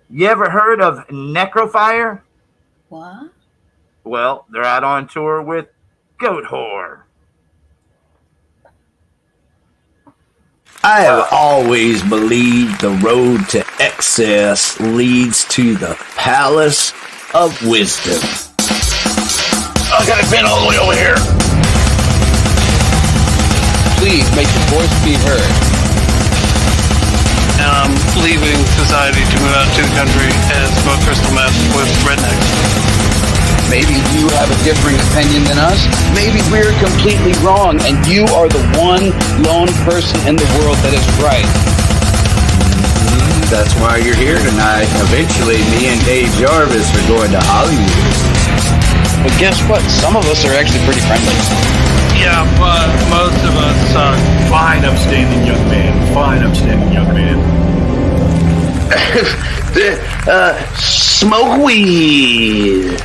You ever heard of Necrofier? What? Well, they're out on tour with Goat Whore. I have always believed the road to excess leads to the palace of wisdom. I got it bent all the way over here. Please make your voice be heard. And I'm leaving society to move out to the country and smoke crystal meth with rednecks. Maybe you have a differing opinion than us. Maybe we're completely wrong, and you are the one lone person in the world that is right. That's why you're here tonight. Eventually, me and Dave Jarvis are going to Hollywood. But guess what? Some of us are actually pretty friendly. Yeah, but most of us suck. Fine, upstanding young man. Fine, upstanding young man. Smoke weed.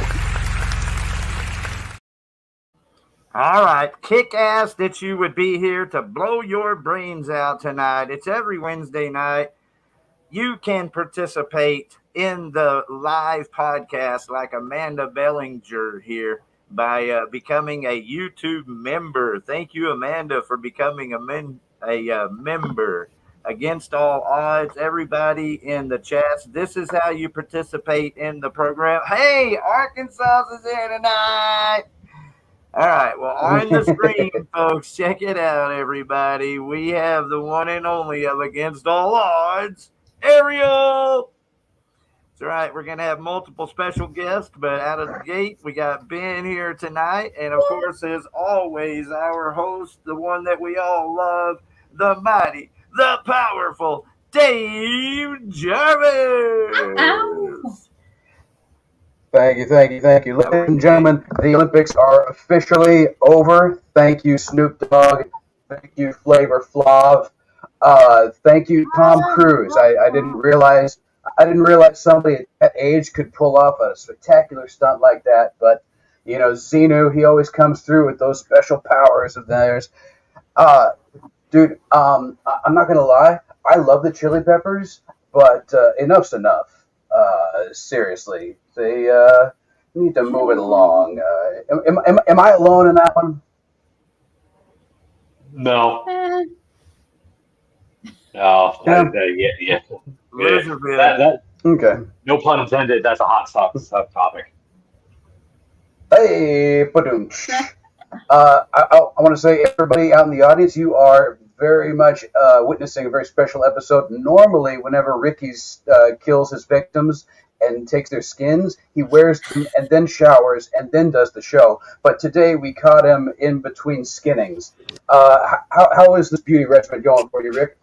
All right, kick ass that you would be here to blow your brains out tonight. It's every Wednesday night. You can participate in the live podcast like Amanda Bellinger here by becoming a YouTube member. Thank you, Amanda, for becoming a member. Against all odds, everybody in the chats, this is how you participate in the program. Hey, Arkansas is here tonight. All right. Well, on the screen, folks, check it out, everybody. We have the one and only of Against All Odds, Ariel. That's right. We're going to have multiple special guests, but out of the gate, we got Ben here tonight. And of course, as always, our host, the one that we all love, the mighty, the powerful Dave Ow. Jarvis. Thank you. Ladies and gentlemen, the Olympics are officially over. Thank you, Snoop Dogg. Thank you, Flavor Flav. Thank you, Tom Cruise. I didn't realize somebody at that age could pull off a spectacular stunt like that. But Xenu, he always comes through with those special powers of theirs. Dude, I'm not gonna lie. I love the Chili Peppers, but enough's enough. Seriously, they need to move it along. Am I alone in that one? No. Eh. No. Yeah. That, Okay. no pun intended, that's a hot topic. Hey, badoom. I want to say, everybody out in the audience, you are very much witnessing a very special episode. Normally, whenever Ricky kills his victims and takes their skins, he wears them and then showers and then does the show. But today, we caught him in between skinnings. How is this beauty regimen going for you, Rick?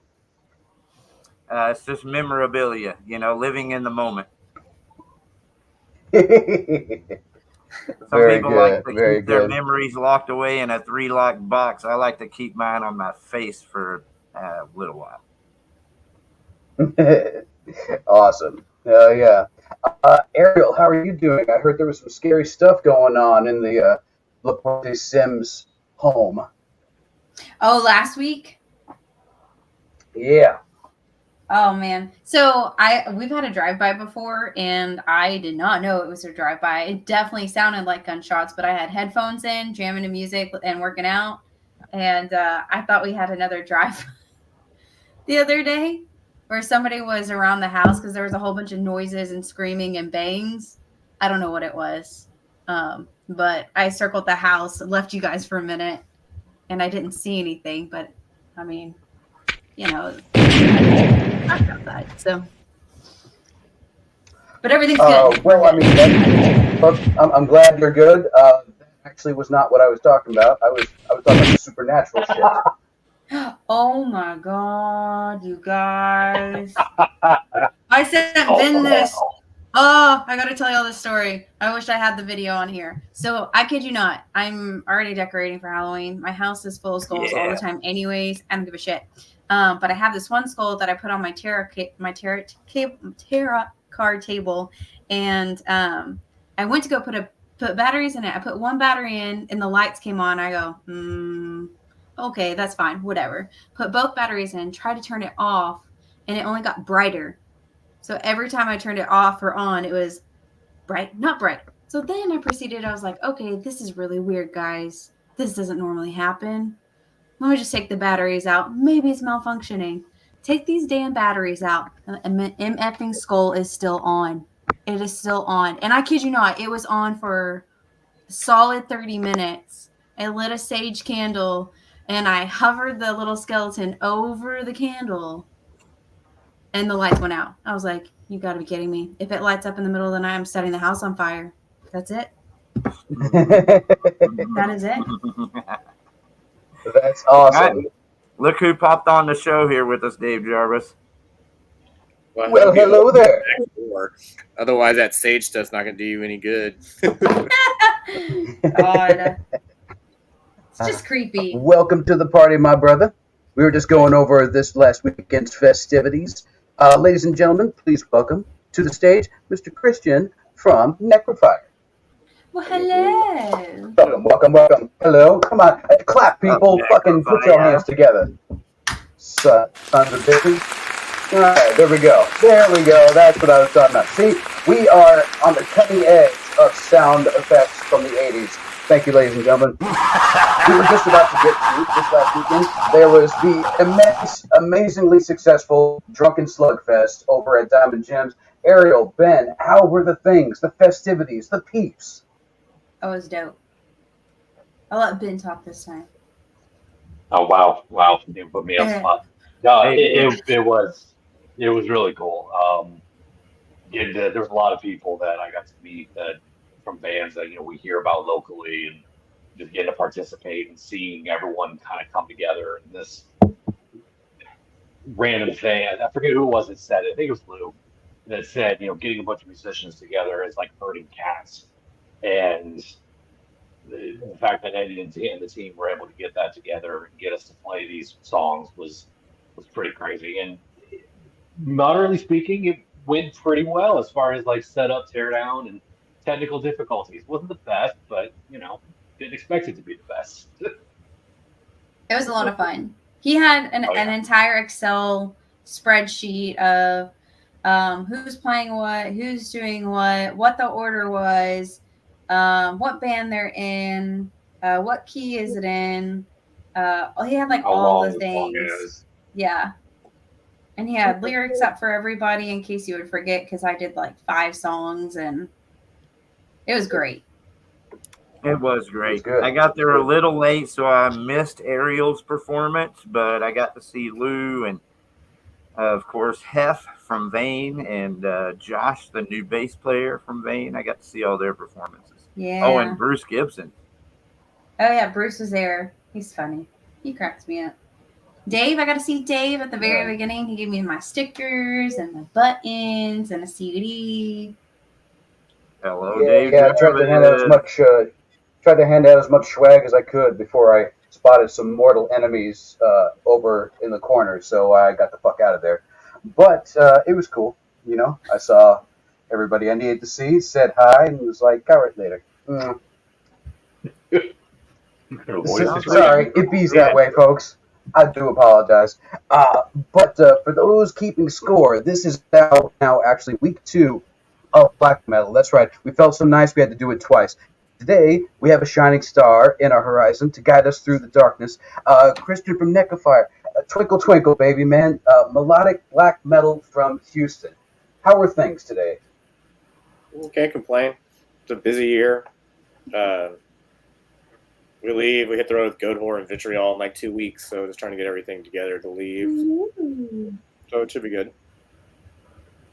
It's just memorabilia, living in the moment. Some people like to keep their memories locked away in a 3-lock box. I like to keep mine on my face for a little while. Awesome. Yeah. Ariel, how are you doing? I heard there was some scary stuff going on in the Laporte Sims home. Oh, last week? Yeah. Oh man. So we've had a drive-by before and I did not know it was a drive-by. It definitely sounded like gunshots, but I had headphones in, jamming to music and working out. And I thought we had another drive the other day where somebody was around the house because there was a whole bunch of noises and screaming and bangs. I don't know what it was. But I circled the house, left you guys for a minute, and I didn't see anything, but I mean, outside, so. But everything's good. Well, I mean, I'm glad you're good. That actually was not what I was talking about. I was talking about the supernatural shit. Oh my god, you guys! I sent Ben this. Oh, I gotta tell y'all this story. I wish I had the video on here. So I kid you not, I'm already decorating for Halloween. My house is full of skulls all the time, anyways. I don't give a shit. But I have this one skull that I put on my tarot card table, and I went to go put batteries in it. I put one battery in, and the lights came on. I go, okay, that's fine, whatever. Put both batteries in, tried to turn it off, and it only got brighter. So every time I turned it off or on, it was bright, not bright. So then I proceeded, I was like, okay, this is really weird, guys. This doesn't normally happen. Let me just take the batteries out. Maybe it's malfunctioning. Take these damn batteries out. MFing Skull is still on. It is still on. And I kid you not, it was on for a solid 30 minutes. I lit a sage candle and I hovered the little skeleton over the candle and the lights went out. I was like, you gotta be kidding me. If it lights up in the middle of the night, I'm setting the house on fire. That's it. That is it. That's awesome. Look who popped on the show here with us, Dave Jarvis. Well, hello there. Otherwise, that sage stuff's not going to do you any good. God. It's just creepy. Welcome to the party, my brother. We were just going over this last weekend's festivities. Ladies and gentlemen, please welcome to the stage Mr. Christian from Necrofier. Well, hello. Welcome. Hello. Come on. Clap, people. Fucking put your hands together. Sons of bitches. All right, there we go. That's what I was talking about. See, we are on the cutting edge of sound effects from the 80s. Thank you, ladies and gentlemen. We were just about to get to this last weekend. There was the amazingly successful Drunken Slugfest over at Diamond Gems. Ariel, Ben, how were the things, the festivities, the peeps? Oh, it was dope. I'll let Ben talk this time. Oh, wow. You put me on the spot. No, it was really cool. There was a lot of people that I got to meet from bands that we hear about locally, and just getting to participate and seeing everyone kind of come together in this random thing. I forget who it was that said it. I think it was Lou that said, getting a bunch of musicians together is like herding cats, and the fact that Eddie and the team were able to get that together and get us to play these songs was pretty crazy. And moderately speaking, it went pretty well as far as like setup, teardown, and technical difficulties. Wasn't the best, but didn't expect it to be the best. It was a lot of fun. He had an entire Excel spreadsheet of who's playing what, who's doing what the order was, what band they're in, what key is it in. He had like all the things. Yeah. And he had lyrics up for everybody in case you would forget, because I did like 5 songs and it was great. It was great. I got there a little late, so I missed Ariel's performance, but I got to see Lou and, of course, Hef from Vane and Josh, the new bass player from Vane. I got to see all their performances. Yeah. Oh, and Bruce Gibson. Oh, yeah, Bruce was there. He's funny. He cracks me up. Dave, I got to see Dave at the very beginning. He gave me my stickers and my buttons and a CD. Hello, Dave. Yeah, I tried to hand out as much swag as I could before I spotted some mortal enemies over in the corner, so I got the fuck out of there. But it was cool, I saw everybody I needed to see, said hi, and was like, all right, later. Sorry, it bees that way, folks. I do apologize. But for those keeping score, this is now actually week 2 of Black Metal. That's right. We felt so nice we had to do it twice. Today, we have a shining star in our horizon to guide us through the darkness. Christian from Necrofier. Twinkle, twinkle, baby, man. Melodic black metal from Houston. How are things today? Can't complain. It's a busy year. We leave. We hit the road with Goatwhore and Vitriol in like 2 weeks, so just trying to get everything together to leave. Ooh. So it should be good.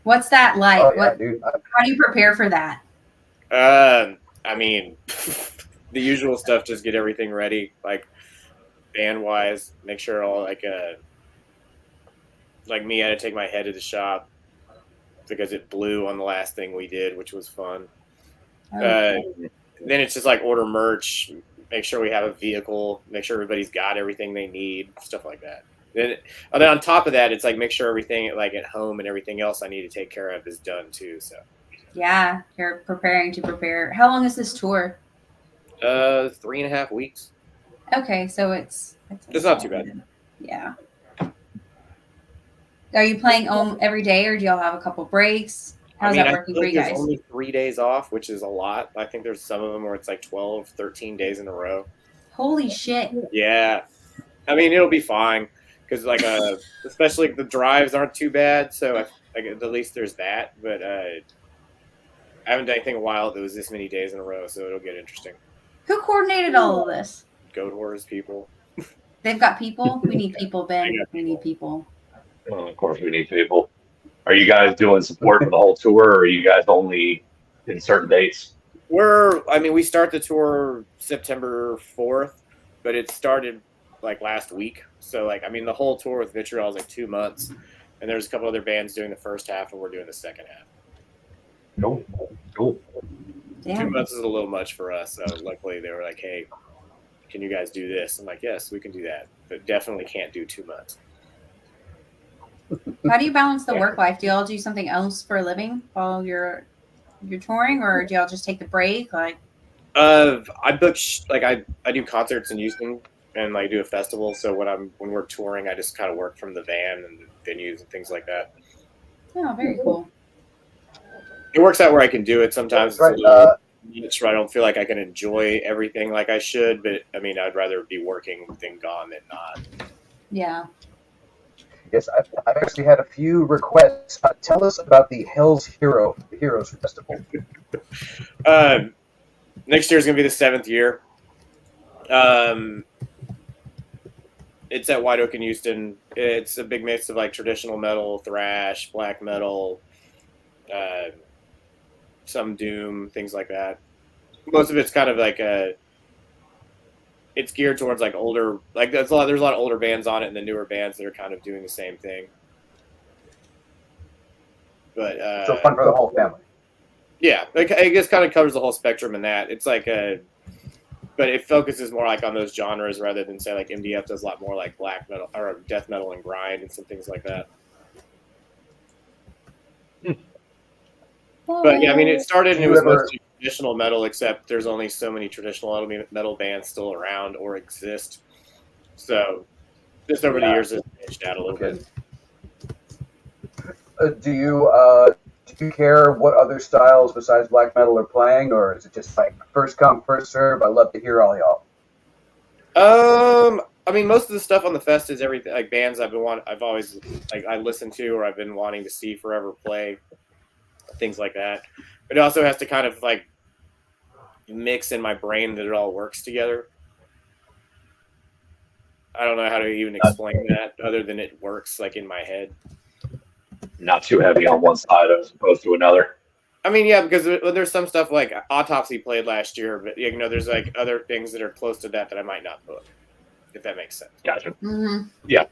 What's that like? Oh, yeah, dude. How do you prepare for that? I mean, the usual stuff. Just get everything ready, like band-wise. Make sure all like me, I had to take my head to the shop because it blew on the last thing we did, which was fun. Then it's just like order merch. Make sure we have a vehicle, make sure everybody's got everything they need, stuff like that. Then on top of that, it's like make sure everything like at home and everything else I need to take care of is done too. So yeah, you're preparing to prepare. How long is this tour? 3.5 weeks. Okay, so it's not too bad. Yeah. Are you playing every day, or do y'all have a couple breaks? How's that working for you guys? There's only 3 days off, which is a lot. I think there's some of them where it's like 12, 13 days in a row. Holy shit. Yeah. I mean, it'll be fine because, like, especially the drives aren't too bad. So, at least there's that. But I haven't done anything in a while that was this many days in a row, so it'll get interesting. Who coordinated all of this? Goat Horrors people. They've got people? We need people, Ben. We need people. Well, of course, we need people. Are you guys doing support for the whole tour, or are you guys only in certain dates? We start the tour September 4th, but it started like last week. So, the whole tour with Vitriol is like 2 months, and there's a couple other bands doing the first half, and we're doing the second half. Cool. Damn. 2 months is a little much for us. So, luckily, they were like, hey, can you guys do this? I'm like, yes, we can do that, but definitely can't do 2 months. How do you balance the work life? Do y'all do something else for a living while you're touring, or do y'all just take the break? Like, I book I do concerts in Houston and do a festival. So when we're touring, I just kind of work from the van and the venues and things like that. Oh, very cool. It works out where I can do it. Sometimes Right, it's a little niche where I don't feel like I can enjoy everything like I should. But I'd rather be working than gone than not. Yeah. Yes, I've actually had a few requests. Tell us about the Hell's Heroes Festival. Next year is going to be the 7th year. It's at White Oak in Houston. It's a big mix of traditional metal, thrash, black metal, some doom, things like that. Most of it's kind of it's geared towards older, there's a lot of older bands on it and the newer bands that are kind of doing the same thing. But so fun for the whole family. Yeah, I guess kind of covers the whole spectrum in that. It's but it focuses more on those genres rather than say MDF does a lot more black metal or death metal and grind and some things like that. But yeah, it started and it was mostly traditional metal, except there's only so many traditional metal bands still around or exist. So just over the years, it's changed out a little bit. Do you care what other styles besides black metal are playing, or is it just first come, first serve? I love to hear all y'all. Most of the stuff on the fest is everything bands I've always I listen to or I've been wanting to see forever play, things like that. But it also has to kind of mix in my brain that it all works together. I don't know how to even explain that other than it works in my head. Not too heavy on one side as opposed to another. Yeah, because there's some stuff Autopsy played last year, but there's other things that are close to that I might not book, if that makes sense. Gotcha. Mm-hmm. Yeah.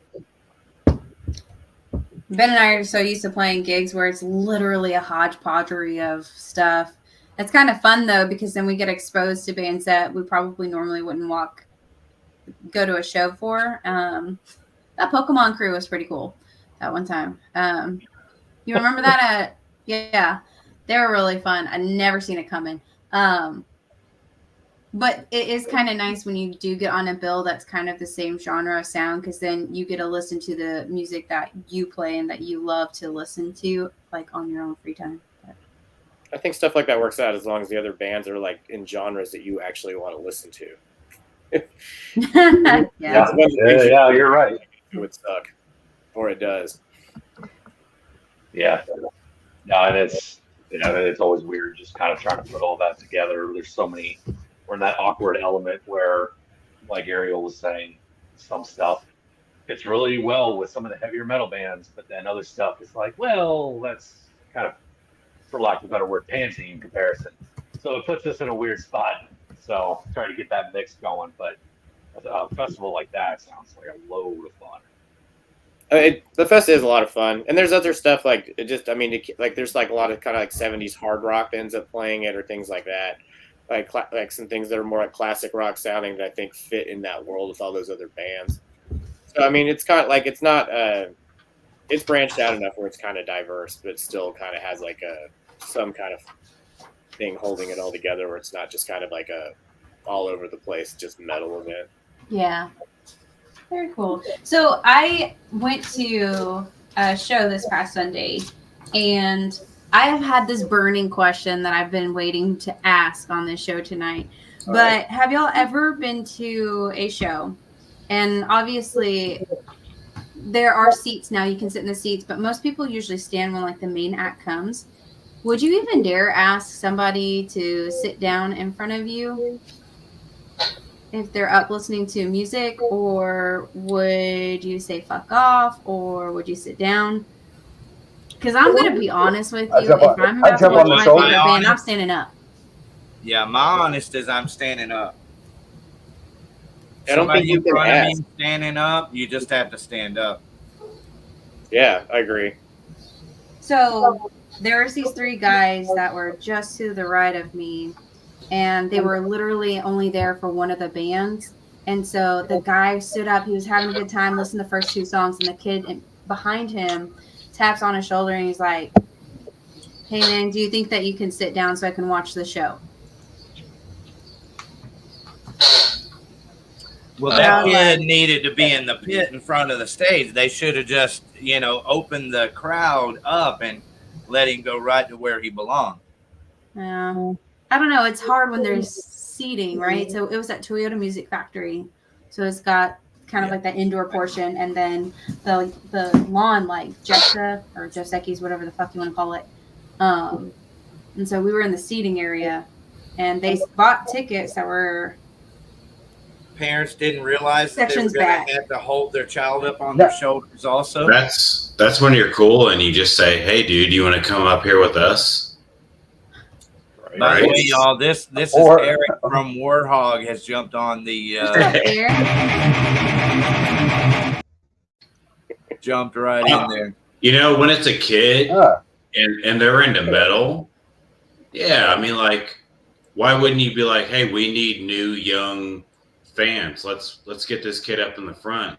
Ben and I are so used to playing gigs where it's literally a hodgepodgery of stuff. It's kind of fun though, because then we get exposed to bands that we probably normally wouldn't go to a show for. That Pokemon crew was pretty cool that one time. You remember that? Yeah, they were really fun. I never seen it coming. But it is kind of nice when you do get on a bill that's kind of the same genre of sound, because then you get to listen to the music that you play and that you love to listen to, on your own free time. I think stuff like that works out as long as the other bands are in genres that you actually want to listen to. Yeah, you're right. It would suck, or it does. Yeah. No, and it's always weird just kind of trying to put all that together. There's so many. We're in that awkward element where, like Ariel was saying, some stuff fits really well with some of the heavier metal bands, but then other stuff is that's kind of, for lack of a better word, pansy in comparison. So it puts us in a weird spot. So trying to get that mix going, but a festival like that sounds like a load of fun. The fest is a lot of fun, and there's other stuff there's a lot of kind of 70s hard rock that ends up playing it or things like that, some things that are more classic rock sounding that I think fit in that world with all those other bands. So it's kind of it's not it's branched out enough where it's kind of diverse, but it still kind of has some kind of thing holding it all together, where it's not just kind of a all over the place just metal event. Yeah. Very cool. So I went to show this past Sunday, and I have had this burning question that I've been waiting to ask on this show tonight. But have y'all ever been to a show? And obviously, there are seats now. You can sit in the seats, but most people usually stand when like the main act comes. Would you even dare ask somebody to sit down in front of you if they're up listening to music, or would you say fuck off, or would you sit down? Because I'm going to be honest with you. If I'm about to watch my favorite band, I'm standing up. Yeah, my honest is I'm standing up. I don't think you can ask. Standing up, you just have to stand up. Yeah, I agree. So there was these three guys that were just to the right of me, and they were literally only there for one of the bands. And so the guy stood up. He was having a good time, listened to the first two songs, and the kid behind him taps on his shoulder, and he's like, "Hey, man, do you think that you can sit down so I can watch the show?" Well, that kid needed to be in the pit in front of the stage. They should have just, opened the crowd up and let him go right to where he belonged. I don't know. It's hard when there's seating, right? So it was at Toyota Music Factory. So it's got kind of like that indoor portion, and then the lawn, like Jessa or Joseki's, whatever the fuck you want to call it. And so we were in the seating area, and they bought tickets that were... Parents didn't realize that they were going to have to hold their child up on their shoulders also. That's when you're cool and you just say, "Hey, dude, you want to come up here with us?" By the way, y'all, this is Eric from Warthog has jumped on the jumped right in there. When it's a kid and they're into metal, yeah, I mean, like, why wouldn't you be like, "Hey, we need new young fans. Let's get this kid up in the front."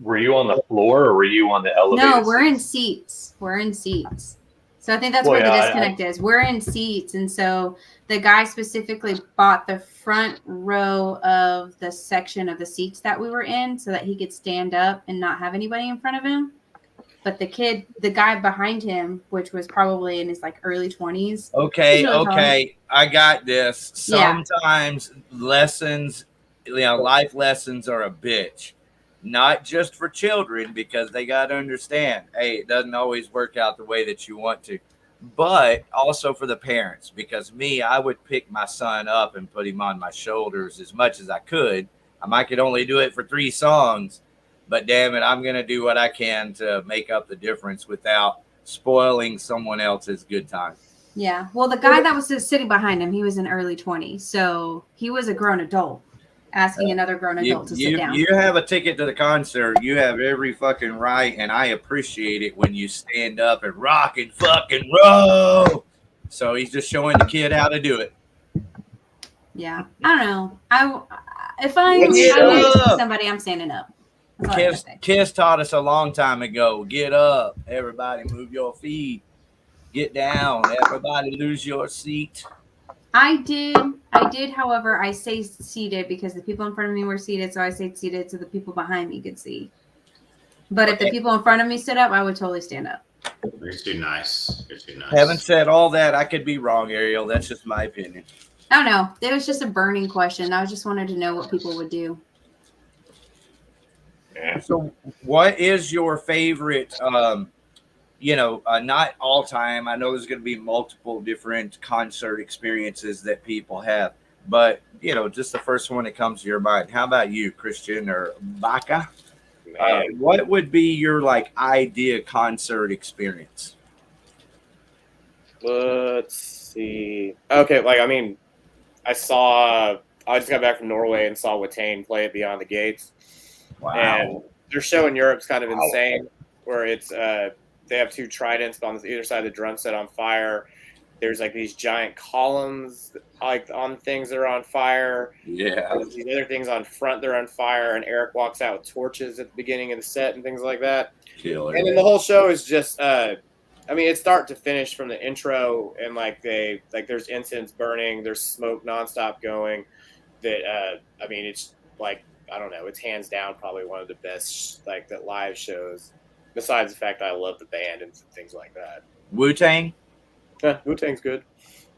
Were you on the floor or were you on the elevator? No, we're in seats. We're in seats. So I think that's where the disconnect is. We're in seats, and so the guy specifically bought the front row of the section of the seats that we were in so that he could stand up and not have anybody in front of him. But the guy behind him, which was probably in his like early 20s. Okay, I got this. Sometimes lessons, life lessons are a bitch. Not just for children, because they got to understand, hey, it doesn't always work out the way that you want to. But also for the parents, because I would pick my son up and put him on my shoulders as much as I could. I could only do it for 3 songs. But damn it, I'm going to do what I can to make up the difference without spoiling someone else's good time. Yeah. Well, the guy that was sitting behind him, he was in early 20s. So he was a grown adult asking another grown adult to sit down. You have a ticket to the concert. You have every fucking right. And I appreciate it when you stand up and rock and fucking roll. So he's just showing the kid how to do it. Yeah. I don't know. If I'm to somebody, I'm standing up. Kiss taught us a long time ago. Get up, everybody, move your feet. Get down, everybody, lose your seat. I did. However, I say seated because the people in front of me were seated, so I say seated so the people behind me could see. But if the people in front of me stood up, I would totally stand up. You're too nice. Having said all that, I could be wrong, Ariel. That's just my opinion. I don't know. It was just a burning question. I just wanted to know what people would do. So what is your favorite, not all time, I know there's going to be multiple different concert experiences that people have, but, just the first one that comes to your mind. How about you, Christian or Baka? What would be your, idea concert experience? Let's see. Okay, I just got back from Norway and saw Watain play at Beyond the Gates. Wow. And their show in Europe's kind of insane, where it's they have 2 tridents on either side of the drum set on fire. There's these giant columns on things that are on fire. Yeah. There's these other things on front that are on fire, and Eric walks out with torches at the beginning of the set and things like that. Killer. And then the whole show is just it's start to finish from the intro, and there's incense burning, there's smoke nonstop going. That it's I don't know. It's hands down probably one of the best like the live shows. Besides the fact that I love the band and things like that. Wu-Tang? Yeah, Wu-Tang's good.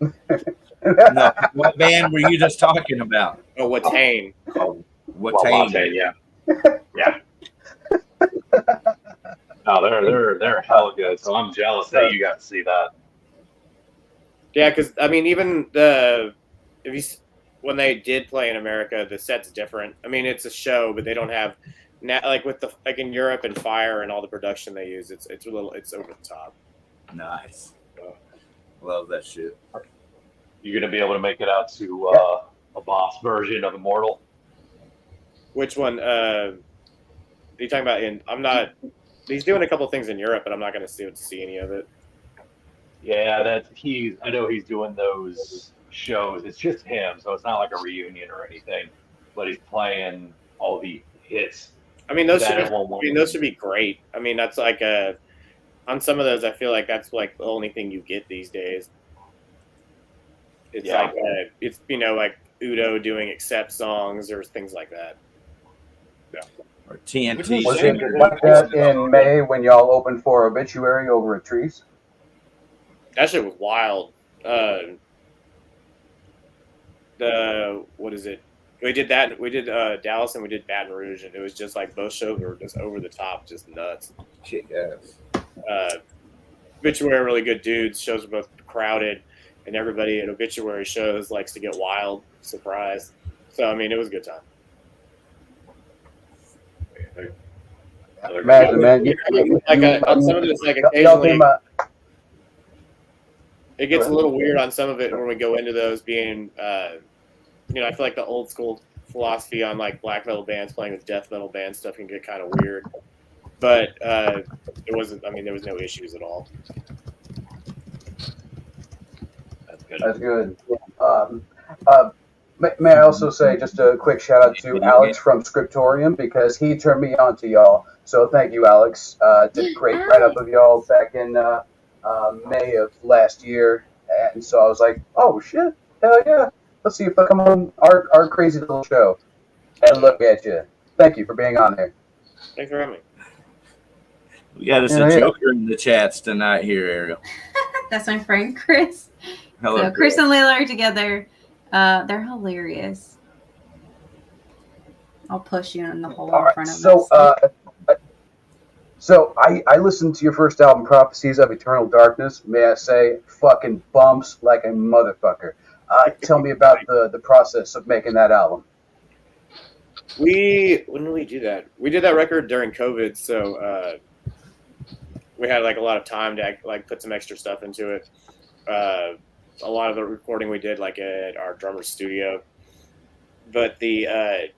No, what band were you just talking about? Oh, Wu-Tang. Wu-Tang. Yeah. Yeah. No, they're hella good. So I'm jealous that you got to see that. Yeah, because I mean, even when they did play in America, the set's different. I mean, it's a show, but they don't have like in Europe and Fire and all the production they use. It's over the top. Nice. Love that shit. You're gonna be able to make it out to a boss version of Immortal. Which one? Are you talking about? I'm not. He's doing a couple things in Europe, but I'm not going to see any of it. Yeah, I know he's doing those shows. It's just him, so it's not like a reunion or anything. But he's playing all the hits. I mean, those should be great. I mean, that's like on some of those, I feel like that's like the only thing you get these days. It's like it's like Udo doing Accept songs or things like that. Yeah. Or TNT. Was it like that in May when y'all opened for Obituary over at Trees? That shit was wild. What is it? We did that. We did Dallas and we did Baton Rouge, and it was just like both shows were just over the top, just nuts. Kick ass. Obituary, really good dudes. Shows were both crowded, and everybody at Obituary shows likes to get wild, surprise. So I mean, it was a good time. Imagine, man. On some of this, like occasionally, it gets a little weird on some of it when we go into those being, I feel like the old school philosophy on like black metal bands playing with death metal band stuff can get kind of weird. But it wasn't. I mean, there was no issues at all. That's good. May I also say just a quick shout out to Alex from Scriptorium because he turned me on to y'all. So thank you, Alex. Did a great write-up of y'all back in May of last year. And so I was like, oh, shit, hell yeah. Let's see if I come on our crazy little show. And look at you. Thank you for being on there. Thanks for having me. We got us a joker in the chats tonight here, Ariel. That's my friend Chris. Hello, so Chris and Layla are together. They're hilarious. I'll push you in the hole in front of us. So I listened to your first album, Prophecies of Eternal Darkness. May I say, fucking bumps like a motherfucker. Tell me about the process of making that album. When did we do that? We did that record during COVID, so we had like a lot of time to like put some extra stuff into it. A lot of the recording we did like at our drummer's studio, but it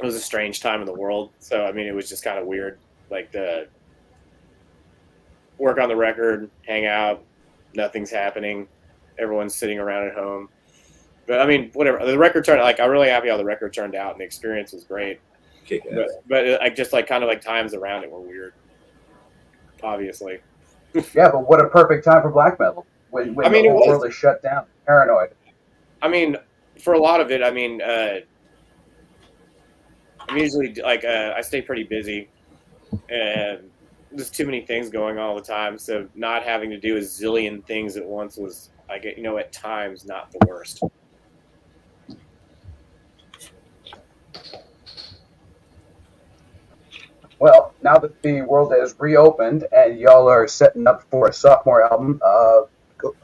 was a strange time in the world. So I mean, it was just kind of weird, like the work on the record, hang out, nothing's happening, everyone's sitting around at home. But I mean, whatever. The record turned I'm really happy how the record turned out, and the experience was great. But I just like kind of like times around it were weird, obviously. Yeah, but what a perfect time for black metal when the whole world is shut down, paranoid. I mean, for a lot of it, I mean, I'm usually like I stay pretty busy, and there's too many things going on all the time. So not having to do a zillion things at once was, like, at times not the worst. Well, now that the world has reopened and y'all are setting up for a sophomore album,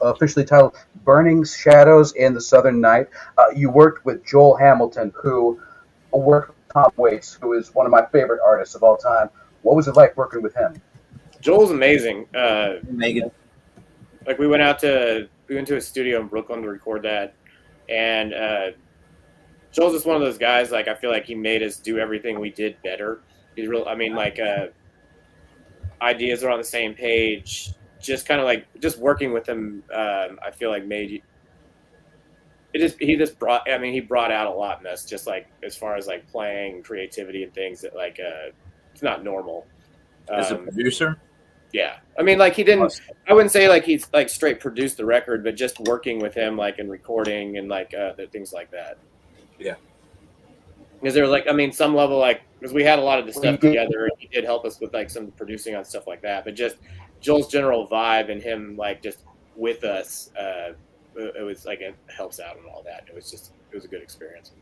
officially titled Burning Shadows in the Southern Night, you worked with Joel Hamilton, who worked with Tom Waits, who is one of my favorite artists of all time. What was it like working with him? Joel's amazing. Megan. Like we went to a studio in Brooklyn to record that, and Joel's just one of those guys. Like I feel like he made us do everything we did better. He's real. I mean, like ideas are on the same page. Just kind of like just working with him. I feel like made it. He just brought. I mean, he brought out a lot in us. Just like as far as like playing, creativity, and things that like it's not normal. As a producer. Yeah, I mean, like he didn't. I wouldn't say like he's like straight produced the record, but just working with him, like in recording and like things like that. Yeah. Because there was like, I mean, some level, like, because we had a lot of the stuff together, and he did help us with like some producing on stuff like that. But just Joel's general vibe and him like just with us, it was like it helps out and all that. It was a good experience.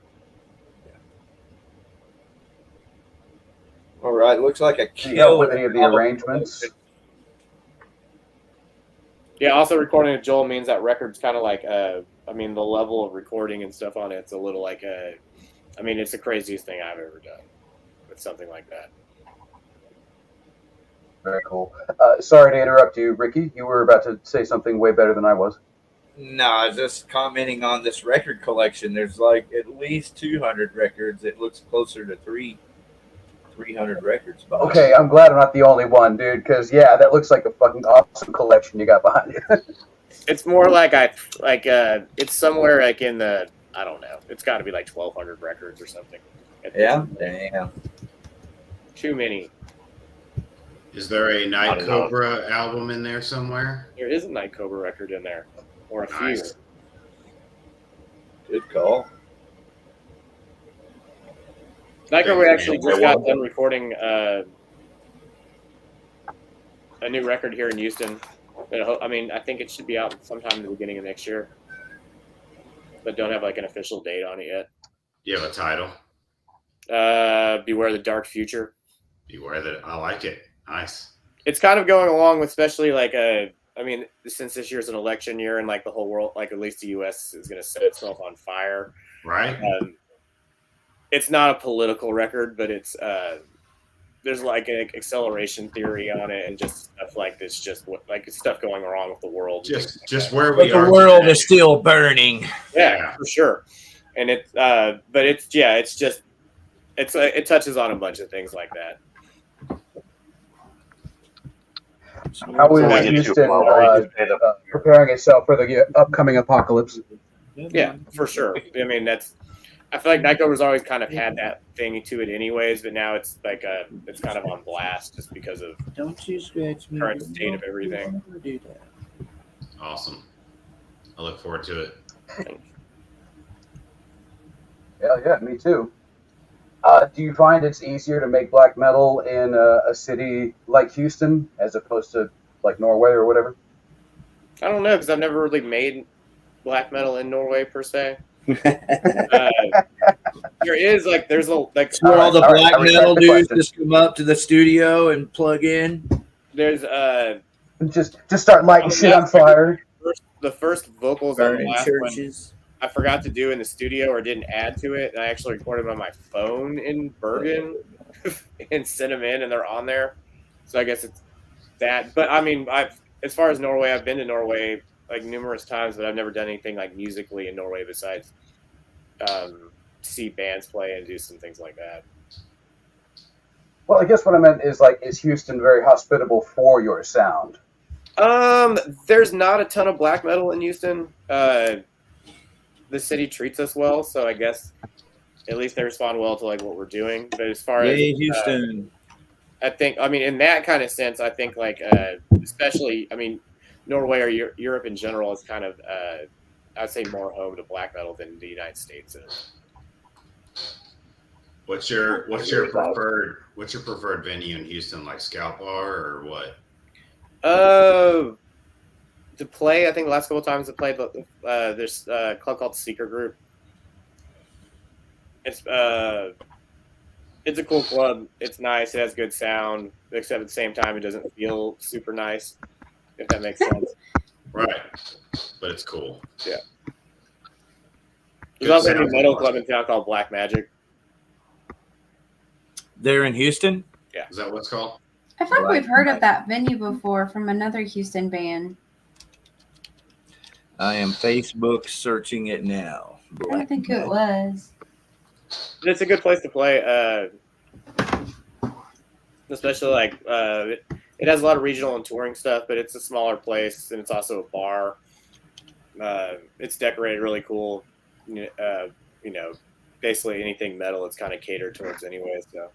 All right, looks like a Can you help with any of the arrangements? Yeah, also recording with Joel means that record's kind of like, I mean, the level of recording and stuff on it's a little like I mean, it's the craziest thing I've ever done with something like that. Very cool. Sorry to interrupt you, Ricky. You were about to say something way better than I was. No, just commenting on this record collection. There's like at least 200 records. It looks closer to 300 records. Okay, I'm glad I'm not the only one, dude, because, yeah, that looks like a fucking awesome collection you got behind you. It's more like it's somewhere like in the, I don't know. It's got to be like 1,200 records or something. Yeah, damn. Too many. Is there a Night Cobra album in there somewhere? There is a Night Cobra record in there, or a few. Good call. Night Cobra actually just got done recording a new record here in Houston. I mean, I think it should be out sometime in the beginning of next year, but don't have like an official date on it yet. You have a title? Beware the Dark Future. Beware that. I like it. Nice. It's kind of going along with, especially like I mean, since this year's an election year and like the whole world, like at least the U.S. is going to set itself on fire. Right. It's not a political record, but it's there's like an acceleration theory on it, and just stuff like this, just like stuff going wrong with the world. Just where we are. The world is still burning. Yeah, for sure. And it, but it's just it touches on a bunch of things like that. How is Houston preparing itself for the upcoming apocalypse? Yeah, for sure. I mean, I feel like Night Cobra's always kind of had that thing to it anyways, but now it's like it's kind of on blast just because of current state of everything. Awesome. I look forward to it. Yeah, me too. Do you find it's easier to make black metal in a city like Houston as opposed to like Norway or whatever? I don't know, because I've never really made black metal in Norway per se. There is like there's a like where all the black metal dudes just come up to the studio and plug in. There's just start lighting shit on fire. The first vocals on the last one I forgot to do in the studio or didn't add to it, and I actually recorded them on my phone in Bergen and sent them in, and they're on there. So I guess it's that. But I mean, as far as Norway, I've been to Norway like numerous times, but I've never done anything like musically in Norway besides see bands play and do some things like that. Well, I guess what I meant is like, is Houston very hospitable for your sound? There's not a ton of black metal in Houston. The city treats us well, so I guess at least they respond well to like what we're doing. But as far as Houston, I think, I mean, in that kind of sense, I think like especially, I mean, Norway or Europe in general is kind of I'd say more home to black metal than the United States is. What's your preferred venue in Houston, like Scout Bar or what? To play, I think the last couple of times I played, there's a club called Seeker Group. It's a cool club. It's nice. It has good sound, except at the same time, it doesn't feel super nice, if that makes sense. Right. But it's cool. Yeah. There's also a new metal club in town called Black Magic. They're in Houston? Yeah. Is that what it's called? I feel like we've heard of that venue before from another Houston band. I am Facebook searching it now. I don't think it was. It's a good place to play, especially like it has a lot of regional and touring stuff, but it's a smaller place and it's also a bar. It's decorated really cool. You know, basically anything metal it's kind of catered towards anyway. So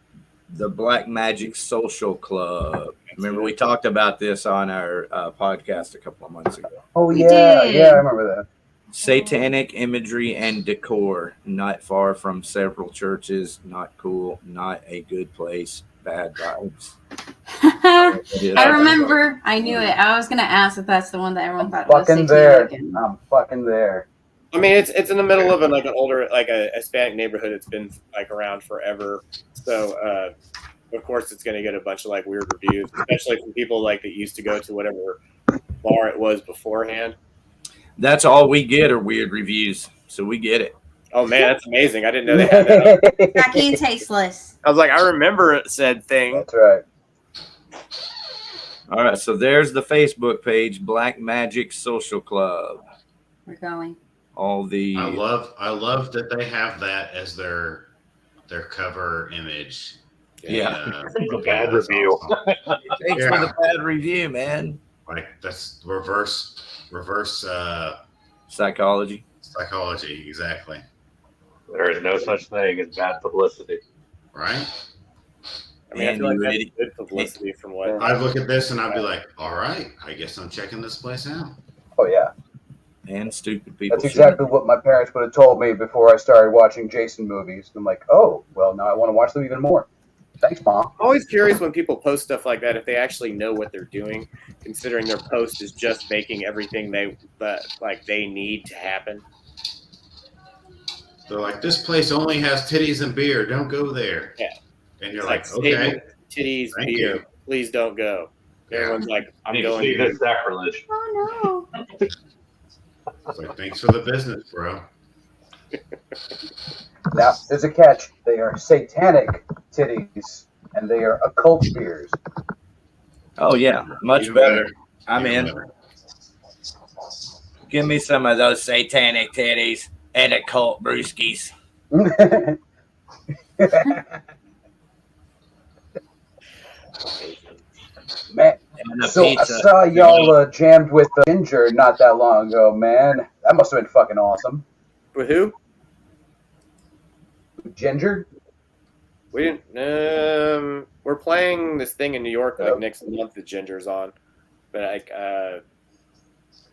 the Black Magic Social Club. Remember we talked about this on our podcast a couple of months ago. Oh yeah, I remember that. Satanic imagery and decor, not far from several churches. Not cool. Not a good place. Bad vibes. I remember. I knew it. I was gonna ask if that's the one that everyone thought was Fucking there. I'm fucking there. I mean, it's in the middle of an older, like a Hispanic neighborhood. It's been like around forever. So, of course, it's going to get a bunch of like weird reviews, especially from people like that used to go to whatever bar it was beforehand. That's all we get are weird reviews, so we get it. Oh man, that's amazing! I didn't know they had that. Tacky and tasteless. I was like, I remember said thing. That's right. All right, so there's the Facebook page, Black Magic Social Club. We're going. All the I love that they have that as their cover image. Yeah. It's a bad review. Thanks for the bad review, man. Like that's reverse psychology. Psychology, exactly. There is no such thing as bad publicity. Right? I mean, I feel like that's good publicity from what I'd look at this and I'd be like, all right, I guess I'm checking this place out. Oh yeah. And stupid people. That's exactly what my parents would have told me before I started watching Jason movies. I'm like, oh, well, now I want to watch them even more. Thanks, Mom. I'm always curious when people post stuff like that if they actually know what they're doing, considering their post is just making everything they need to happen. They're like, this place only has titties and beer. Don't go there. Yeah. And you're It's like, okay. Titties, Thank beer. you. Please don't go. Everyone's like, I'm going to see this sacrilege. Oh no. It's like, thanks for the business, bro. Now, there's a catch. They are satanic titties, and they are occult beers. Oh, yeah. Much better. I'm in. Give me some of those satanic titties and occult brewskis. Man, so I saw y'all jammed with Ginger not that long ago, man. That must have been fucking awesome. With who? Ginger? We didn't. We're playing this thing in New York like next month that Ginger's on, but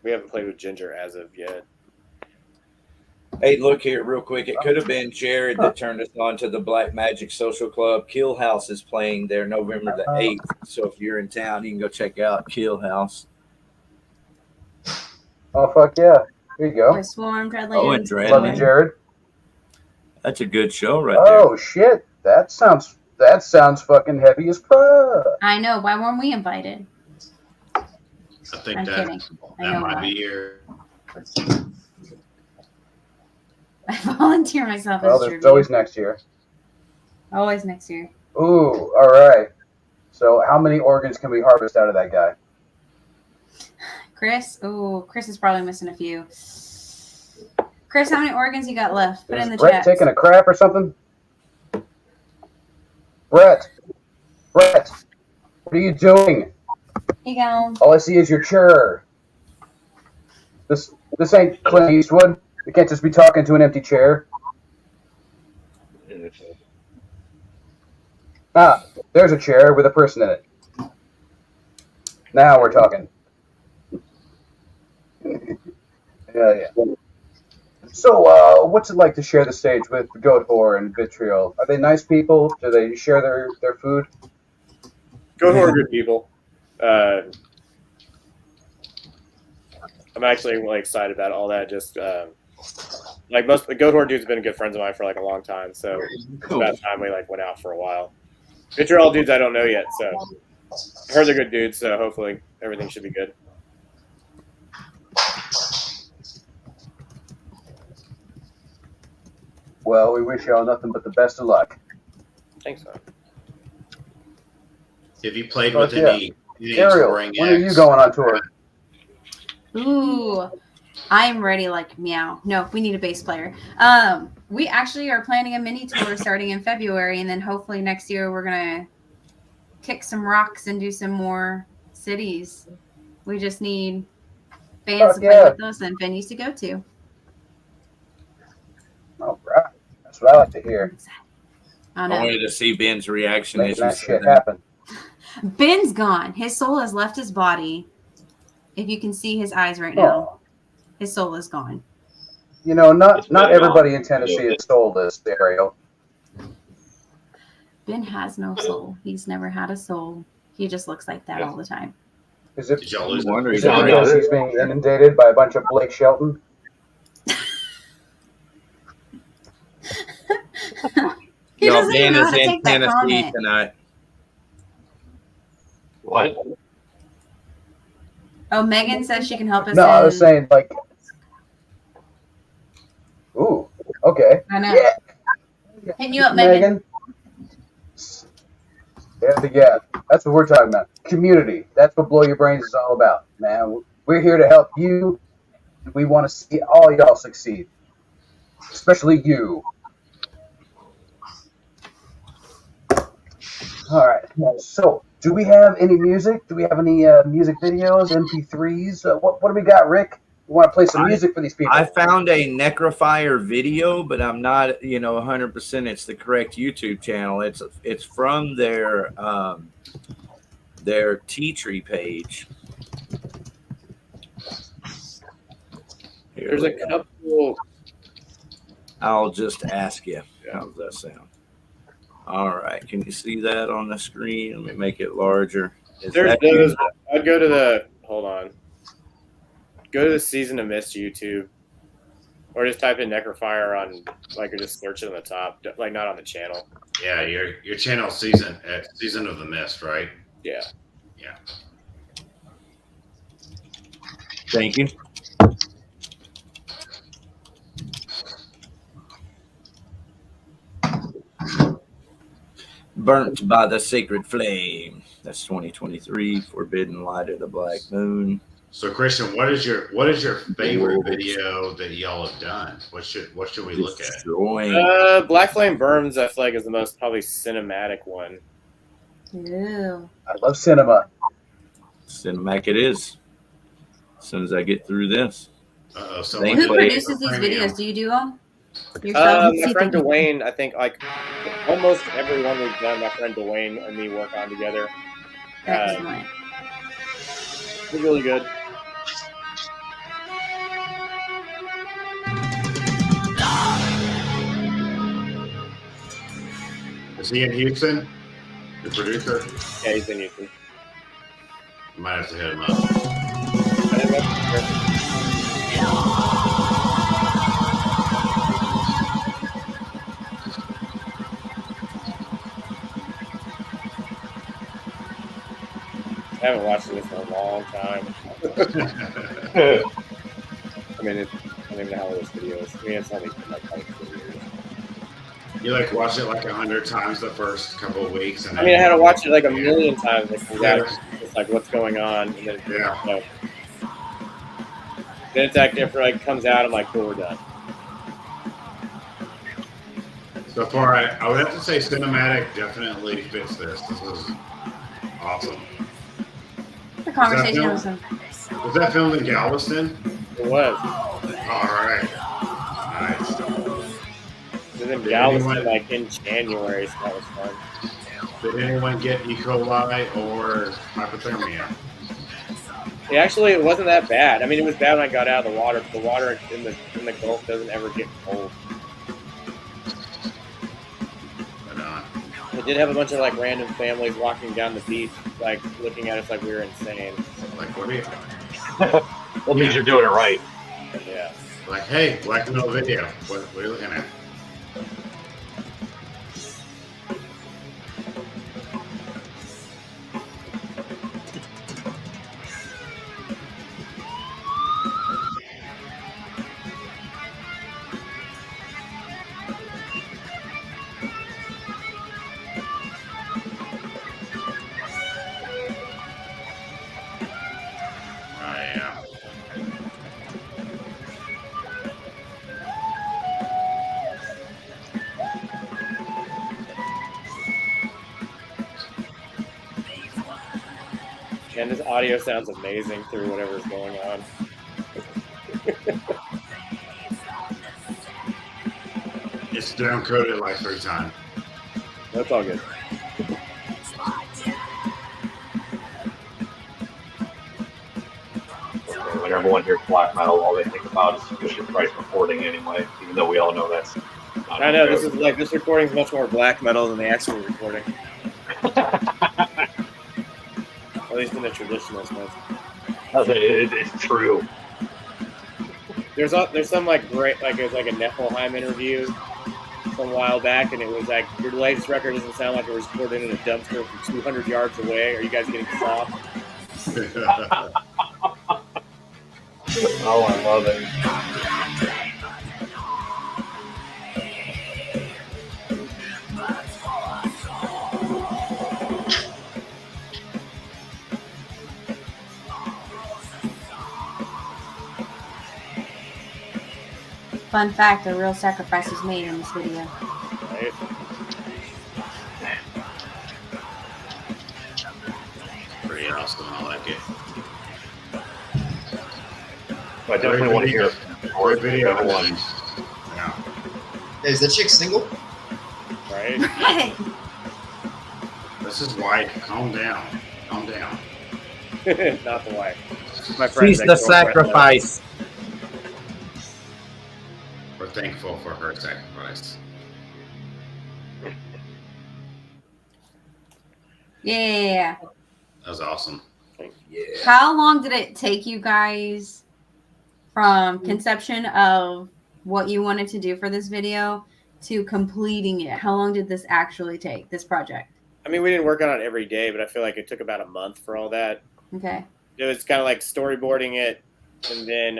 we haven't played with Ginger as of yet. Hey, look here real quick. It could have been Jared that turned us on to the Black Magic Social Club. Kill House is playing there November the 8th. So if you're in town, you can go check out Kill House. Oh, fuck yeah. Here you go. Swarm, Dreadlands. Oh, and Dreadlands. Love you, Jared. That's a good show right there. Oh, shit. That sounds fucking heavy as fuck. I know. Why weren't we invited? I think that might be here. I volunteer myself Well, as there's tribute. always next year. Always next year. Ooh, all right. So how many organs can we harvest out of that guy? Chris? Ooh, Chris is probably missing a few. Chris, how many organs you got left? Put it in the Brett chat. taking a crap or something? Brett, what are you doing? Here you go. All I see is your chair. This ain't Clint Eastwood. You can't just be talking to an empty chair. Ah, there's a chair with a person in it. Now we're talking. Yeah. So, what's it like to share the stage with Goat Whore and Vitriol? Are they nice people? Do they share their food? Goat Whore are good people. I'm actually really excited about all that. Just like most the Goat Whore dudes have been good friends of mine for like a long time, so it's about time we like went out for a while. Vitriol dudes I don't know yet, so I heard they're good dudes, so hopefully everything should be good. Well, we wish y'all nothing but the best of luck. Thanks, man. Have you played with any Ariel, touring when are you going on tour? Ooh, I'm ready like meow. No, we need a bass player. We actually are planning a mini tour starting in February, and then hopefully next year we're gonna kick some rocks and do some more cities. We just need bands to play with us and venues to go to. All right, that's what I like to hear. I know. wanted to see Ben's reaction. Making that shit happen. Ben's gone. His soul has left his body. If you can see his eyes right now, his soul is gone. You know, not everybody in Tennessee is soulless, Ariel. Ben has no soul. He's never had a soul. He just looks like that all the time. Is it Did y'all lose because he's being inundated by a bunch of Blake Shelton? doesn't Ben even know is how to in take that Tennessee comment. tonight. What? Oh, Megan says she can help us. No, I was saying like. Ooh. Okay. I know. Yeah. Hitting you up, Megan. Yeah, that's what we're talking about. Community. That's what Blow Your Brains is all about, man. We're here to help you. We want to see all y'all succeed, especially you. All right. So, do we have any music? Do we have any music videos, MP3s? What do we got, Rick? We want to play some music for these people. I found a Necrofier video, but I'm not, 100% it's the correct YouTube channel. It's from their Tea Tree page. There's a couple. I'll just ask you. How does that sound? All right. Can you see that on the screen? Let me make it larger. There's those. I'd go to the. Hold on. Go to the Season of Mist YouTube, or just type in Necrofier on, or just search it on the top, not on the channel. Yeah, your channel Season of the Mist, right? Yeah. Yeah. Thank you. Burnt by the Sacred Flame. That's 2023. Forbidden Light of the Black Moon. So, Christian, what is your favorite video that y'all have done? What should we look at? Black Flame Burns, I feel like, is the most probably cinematic one. Ew. I love cinema. Cinematic it is. As soon as I get through this. So who produces these videos? Do you do them? My friend Dwayne, I think, almost every one we've done, my friend Dwayne and me work on together. Excellent. It's really good. Is he in Houston? The producer? Yeah, he's in Houston. I might have to hit him up. I haven't watched this in a long time. I mean, I don't even know how old this video is. I mean, it's only been like 4 years. You watch it 100 times the first couple of weeks. And I mean, I had to watch it a million times. It's like, what's going on? And then, then it's after it comes out, I'm like, cool, we're done. So far, I would have to say cinematic definitely fits this. This is awesome. The conversation was Was that filmed in Galveston? It was. All right. Nice. It was in Galveston in January, so that was fun. Did anyone get E. coli or hypothermia? It wasn't that bad. I mean, it was bad when I got out of the water, but the water in the Gulf doesn't ever get cold. It did have a bunch of random families walking down the beach, looking at us like we were insane. What are you? That means you're doing it right. Yeah. Hey, Black Mill video. What are you looking at? And this audio sounds amazing through whatever's going on. It's downcoded 3 times. That's all good. when everyone hears black metal, all they think about is Fisher Price recording anyway, even though we all know that's not I know true. this recording is much more black metal than the actual recording. At least in the traditional sense. It's true. There's some like great it was like a Nephilim interview from a while back, and it was like, your latest record doesn't sound like it was recorded in a dumpster from 200 yards away. Are you guys getting soft? Oh, I love it. Fun fact, a real sacrifice was made in this video. Right. Pretty awesome. I like it. I definitely want to hear Great video. everyone. Yeah. Hey, is that chick single? Right. This is white. Calm down. Calm down. Not the wife. My friend. She's the sacrifice. We're thankful for her sacrifice. Yeah. That was awesome. Yeah. How long did it take you guys from conception of what you wanted to do for this video to completing it? How long did this actually take, this project? I mean, we didn't work on it every day, but I feel like it took about a month for all that. Okay. It was kind of like storyboarding it, and then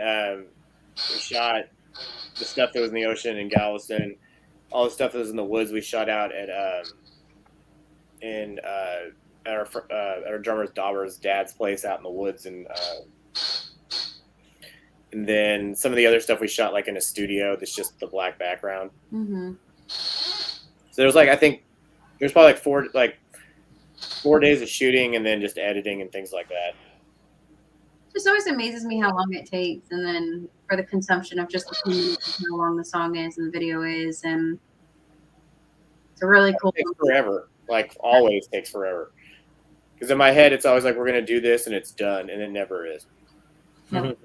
we shot the stuff that was in the ocean in Galveston. All the stuff that was in the woods we shot out at our drummer's daughter's dad's place out in the woods, and then some of the other stuff we shot like in a studio that's just the black background. Mm-hmm. So there was like, I think there's probably like 4 days of shooting and then just editing and things like that. Just always amazes me how long it takes, and then for the consumption of just a few minutes, how long the song is and the video is, and it's a really cool. It takes forever. Like always takes forever. Because in my head, it's always like, we're gonna do this and it's done, and it never is. No.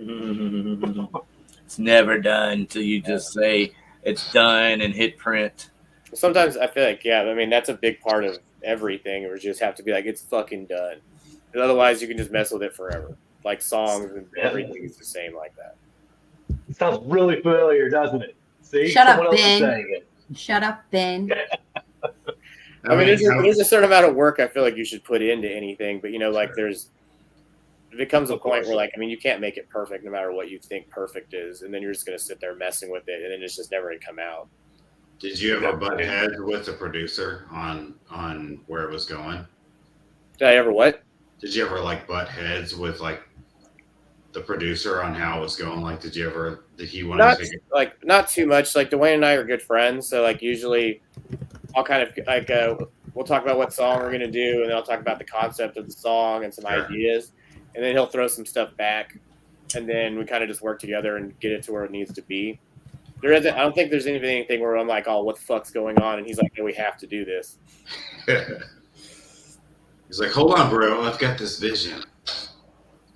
It's never done until you just say it's done and hit print. Sometimes I feel like, yeah, I mean, that's a big part of everything. We just have to be like, it's fucking done. And otherwise, you can just mess with it forever. Like songs and everything is the same like that. It sounds really familiar, doesn't it? See? Shut Someone up, else is Ben. saying it. Shut up, Ben. I mean, there's a certain amount of work I feel like you should put into anything, but like it comes a point where like, I mean, you can't make it perfect no matter what you think perfect is, and then you're just gonna sit there messing with it, and then it's just never gonna come out. Did you ever butt heads with the producer on where it was going? Did I ever what? Did you ever like butt heads with like the producer on how it was going? Like, did he want to take it? Not too much. Like Dwayne and I are good friends, so like usually I'll kind of like we'll talk about what song we're gonna do, and then I'll talk about the concept of the song and some ideas, and then he'll throw some stuff back, and then we kind of just work together and get it to where it needs to be. I don't think there's anything where I'm like, oh, what the fuck's going on? And he's like, no, we have to do this. He's like, hold on, bro, I've got this vision.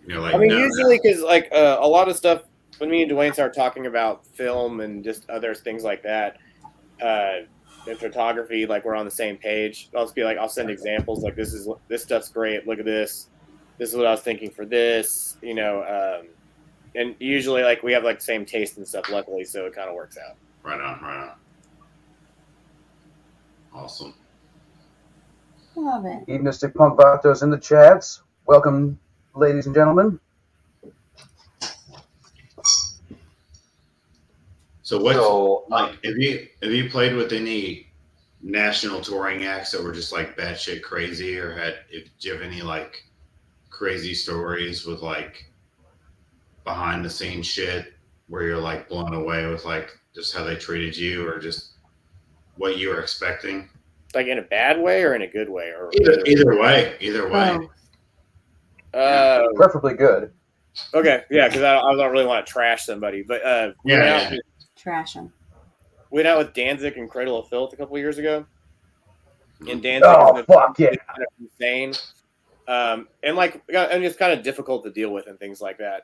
Like, I mean, usually because like a lot of stuff when me and Dwayne start talking about film and just other things like that, and photography, like we're on the same page. I'll just be like, I'll send examples like this stuff's great. Look at this. This is what I was thinking for this. And usually like we have like the same taste and stuff, luckily, so it kind of works out. Right on. Awesome. Love it. Hedonistic Punk Vatos in the chats. Welcome, ladies and gentlemen. So have you played with any national touring acts that were just like batshit crazy, or do you have any like crazy stories with like behind the scenes shit where you're like blown away with like just how they treated you or just what you were expecting? Like in a bad way or in a good way? Or either way. Preferably good. Okay, yeah, because I don't really want to trash somebody, but Trash them. We went out with Danzig and Cradle of Filth a couple of years ago, and Danzig fuck yeah, kind of insane, and it's kind of difficult to deal with and things like that.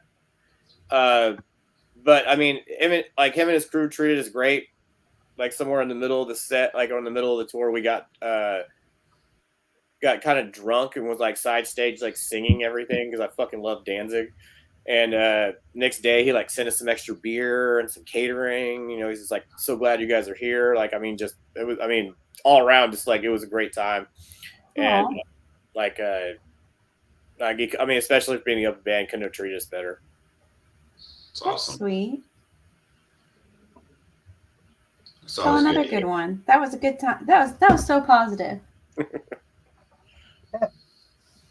But I mean, him and his crew treated us great. Like somewhere in the middle of the set, like on the middle of the tour, we got kind of drunk and was like side stage, like singing everything because I fucking love Danzig. And next day he like sent us some extra beer and some catering. You know, he's just like, so glad you guys are here. Like, I mean, all around, just like it was a great time. And especially for being the open band, couldn't have treated us better. It's awesome. Sweet. So Tell another good one. That was a good time. That was so positive.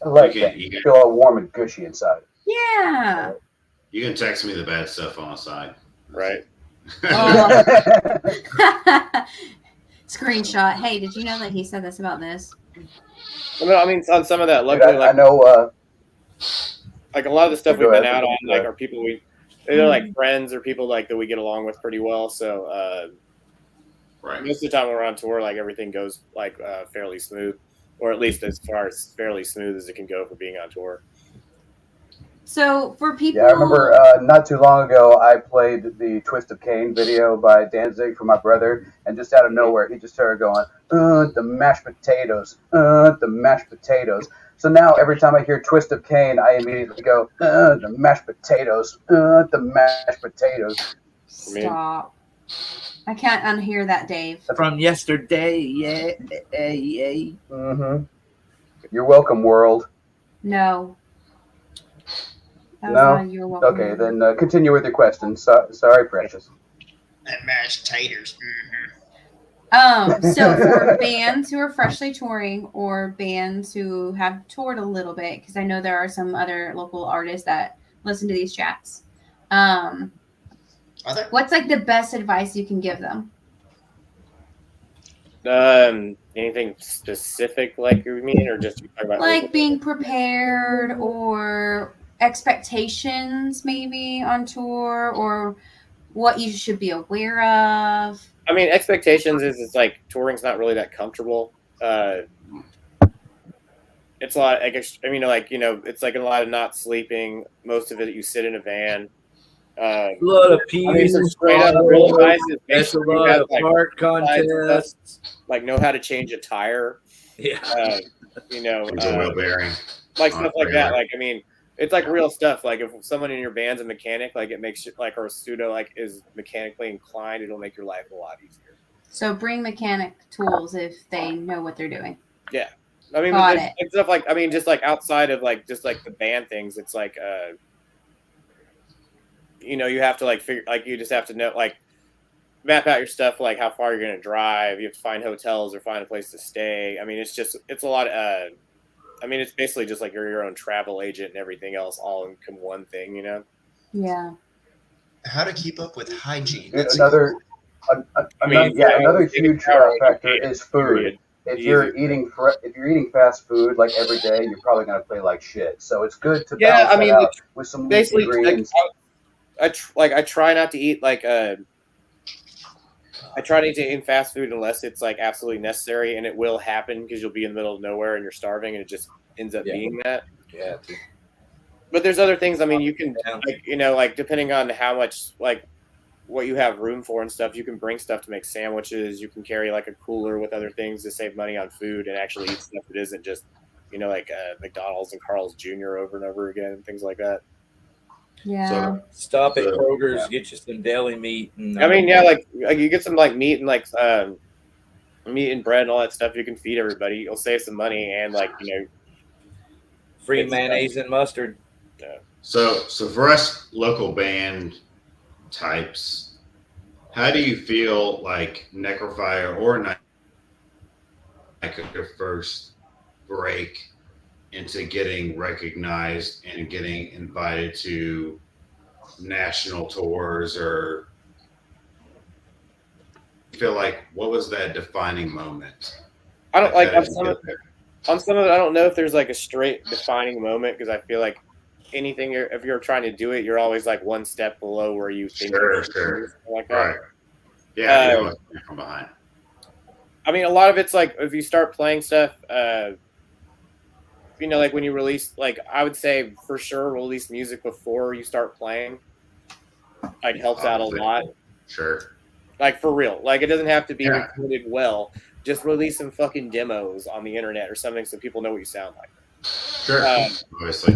I like that. You feel all warm and gushy inside. Yeah. You can text me the bad stuff on the side. Right. Screenshot. Hey, did you know that he said this about this? I mean, on some of that, luckily, I know. Like a lot of the stuff we've been out on, like are people they're like friends or people like that we get along with pretty well. So right. Most of the time when we're on tour, like everything goes like fairly smooth, or at least as far as fairly smooth as it can go for being on tour. So for people, yeah, I remember not too long ago I played the Twist of Cain video by Danzig for my brother, and just out of nowhere he just started going, the mashed potatoes, the mashed potatoes. So now every time I hear Twist of Cain, I immediately go, the mashed potatoes, the mashed potatoes. Stop. I can't unhear that, Dave. From yesterday, yeah. Mm-hmm. You're welcome, world. No. No? Okay, then continue with your question. Sorry, Precious. And mashed taters. So for bands who are freshly touring or bands who have toured a little bit, because I know there are some other local artists that listen to these chats. What's like the best advice you can give them? Anything specific like you mean, or just about like being prepared or expectations maybe on tour, or what you should be aware of? I mean, expectations is it's like touring's not really that comfortable. It's a lot. It's like a lot of not sleeping. Most of it, you sit in a van. A lot of peas. Straight up real advice is There's a lot of park contests. Like know how to change a tire. Yeah. Change a wheel bearing. Like stuff like that. Like, I mean, it's like real stuff. Like if someone in your band's a mechanic, like it makes you like, or a pseudo like is mechanically inclined, it'll make your life a lot easier. So bring mechanic tools if they know what they're doing. Yeah. I mean, it's stuff like, I mean, just like outside of like, just like the band things, it's like, you have to like figure, like you just have to know, like map out your stuff, like how far you're going to drive. You have to find hotels or find a place to stay. I mean, it's a lot of, I mean, it's basically just like you're your own travel agent and everything else all in one thing, Yeah. How to keep up with hygiene. Another huge factor is food. If you're eating fast food like every day, you're probably going to play like shit. So it's good to balance that out with some basically ingredients. I try not to eat like I try not to eat fast food unless it's like absolutely necessary, and it will happen because you'll be in the middle of nowhere and you're starving, and it just ends up being that. Yeah. But there's other things. I mean, you can like depending on how much like what you have room for and stuff, you can bring stuff to make sandwiches. You can carry like a cooler with other things to save money on food and actually eat stuff that isn't just like McDonald's and Carl's Jr. over and over again and things like that. Yeah. So stop at Kroger's, get you some deli meat. And, I mean, yeah, like you get some like meat and like meat and bread and all that stuff. You can feed everybody. You'll save some money and like free mayonnaise and mustard. Yeah. So for us local band types, how do you feel like Necrofier or like your first break into getting recognized and getting invited to national tours, or feel like what was that defining moment? I don't like on some of it. I don't know if there's like a straight defining moment because I feel like anything if you're trying to do it, you're always like one step below where you think sure. Like that. Right. Yeah, you from behind. I mean, a lot of it's like if you start playing stuff, like when you release, like I would say for sure release music before you start playing. like helps out a lot. Sure. Like for real. Like it doesn't have to be Yeah. recorded well. Just release some fucking demos on the internet or something so people know what you sound like. Sure. Obviously.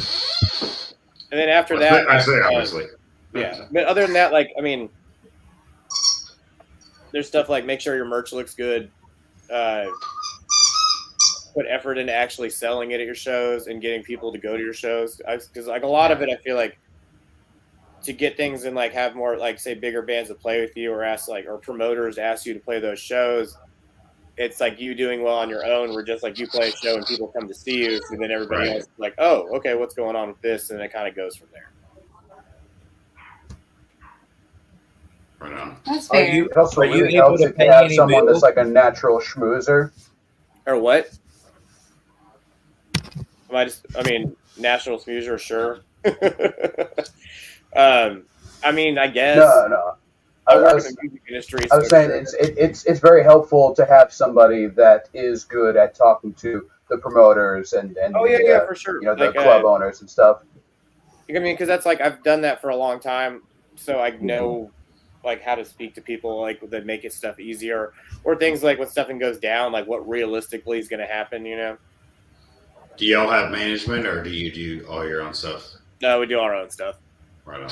And then after that, I say obviously. Yeah. But other than that, like I mean, there's stuff like make sure your merch looks good. Put effort into actually selling it at your shows and getting people to go to your shows. Because like a lot of it, I feel like to get things and like have more like say bigger bands to play with you or ask like or promoters ask you to play those shows. It's like you doing well on your own. Where just like you play a show and people come to see you, so then everybody else is like, oh, okay, what's going on with this, and it kind of goes from there. Right on. That's fair. It also really helps if you have someone that's like a natural schmoozer. Or what? I mean, national schmoozer, sure. I mean, I guess. No. I was saying it's very helpful to have somebody that is good at talking to the promoters and for sure. You know, the club owners and stuff. I mean, because that's like I've done that for a long time, so I know like how to speak to people like that make it stuff easier, or things like when stuff goes down, like what realistically is going to happen. You know. Do y'all have management, or do you do all your own stuff? No, we do our own stuff. Right on.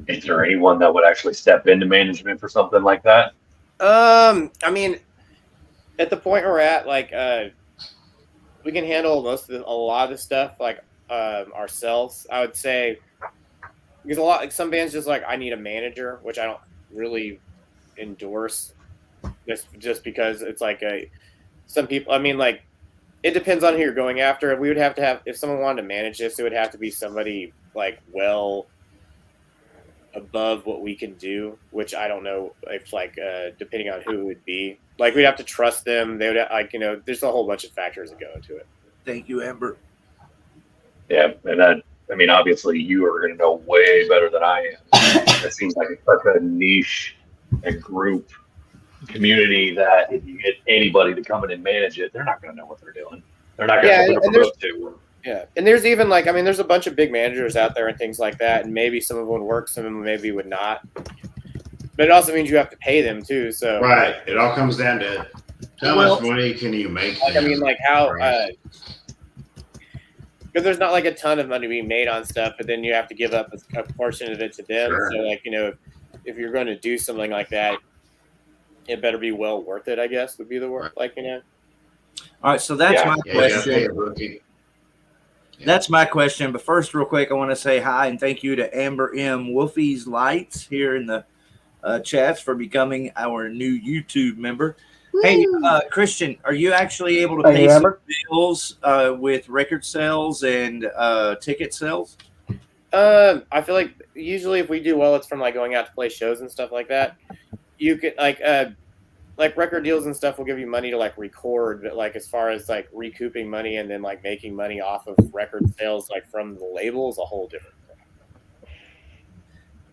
Is there anyone that would actually step into management for something like that? I mean, at the point we're at, like, we can handle a lot of the stuff like ourselves. I would say because like some bands just like I need a manager, which I don't really endorse, just because it's like some people. I mean, like it depends on who you're going after. We would have to have if someone wanted to manage this, it would have to be somebody like well above what we can do, which I don't know if like depending on who it would be. Like we'd have to trust them. They would like there's a whole bunch of factors that go into it. Thank you, Amber. Yeah, and I mean obviously you are going to know way better than I am. It seems like it's such a niche group community that if you get anybody to come in and manage it, they're not going to know what they're doing. They're not going to promote to. Yeah, and there's even like I mean, there's a bunch of big managers out there and things like that, and maybe some of them would work, some of them maybe would not. But it also means you have to pay them too. So right, it all comes down to how much money can you make? Like, I mean, like how because there's not like a ton of money being made on stuff, but then you have to give up a portion of it to them. Sure. So like if you're going to do something like that, it better be well worth it. I guess would be the word. Like All right, so that's my question. That's my question. But first, real quick, I want to say hi and thank you to Amber M. Wolfie's Lights here in the chats for becoming our new YouTube member. Woo. Hey, Christian, are you actually able to pay some bills with record sales and ticket sales? I feel like usually if we do well, it's from like going out to play shows and stuff like that. You could like record deals and stuff will give you money to like record, but like as far as like recouping money and then like making money off of record sales like from the label is a whole different thing.